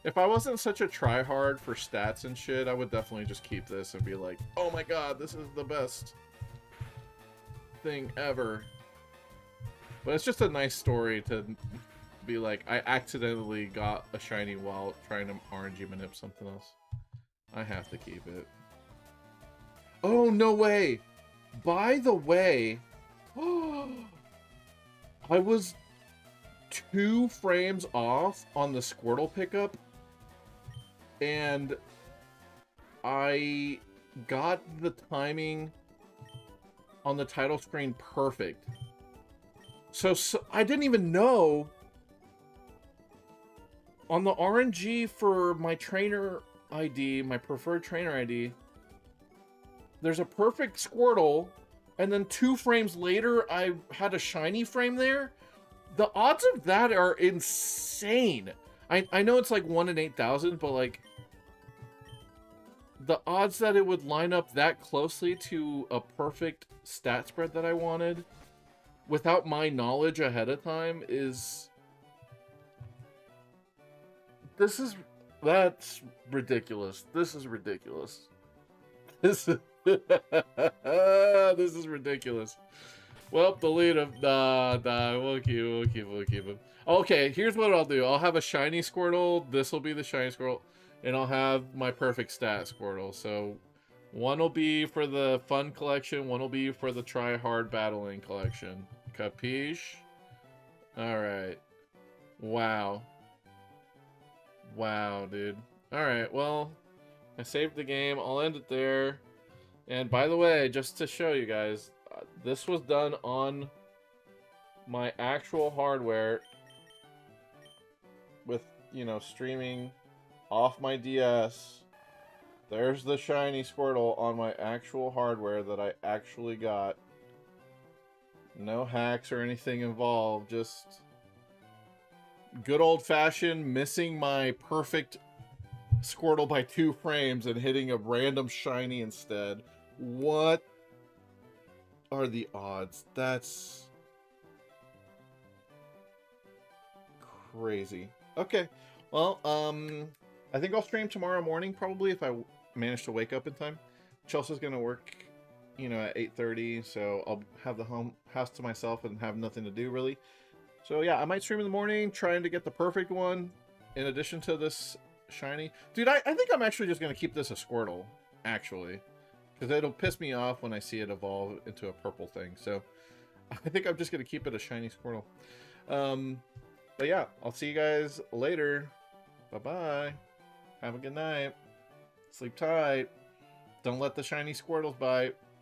If I wasn't such a tryhard for stats and shit, I would definitely just keep this and be like, oh my god, this is the best thing ever. But it's just a nice story to be like, I accidentally got a shiny while trying to RNG manip something else. I have to keep it. Oh, no way! By the way, I was 2 frames off on the Squirtle pickup, and I got the timing on the title screen perfect. So I didn't even know on the RNG for my trainer ID, my preferred trainer ID, there's a perfect Squirtle, and then 2 frames later I had a shiny frame there. The odds of that are insane. I know it's like 1 in 8,000, but like the odds that it would line up that closely to a perfect stat spread that I wanted without my knowledge ahead of time is... That's ridiculous. This is ridiculous. This is... this is ridiculous. Well, delete him. Nah, we'll keep him. Okay, here's what I'll do. I'll have a shiny Squirtle. This will be the shiny Squirtle. And I'll have my perfect stat Squirtle. So, one will be for the fun collection. One will be for the try-hard battling collection. Capiche? Alright. Wow. Wow, dude. Alright, well, I saved the game. I'll end it there. And by the way, just to show you guys, this was done on my actual hardware with, you know, streaming off my DS. There's the shiny Squirtle on my actual hardware that I actually got. No hacks or anything involved, just good old-fashioned missing my perfect Squirtle by 2 frames and hitting a random shiny instead. What are the odds? That's crazy. Okay, well, I think I'll stream tomorrow morning probably if I manage to wake up in time. Chelsea's gonna work, you know, at 8:30, so I'll have the house to myself and have nothing to do really. So yeah, I might stream in the morning trying to get the perfect one in addition to this shiny. Dude, I think I'm actually just gonna keep this a Squirtle, actually. Because it'll piss me off when I see it evolve into a purple thing. So I think I'm just going to keep it a shiny Squirtle. But yeah, I'll see you guys later. Bye-bye. Have a good night. Sleep tight. Don't let the shiny Squirtles bite.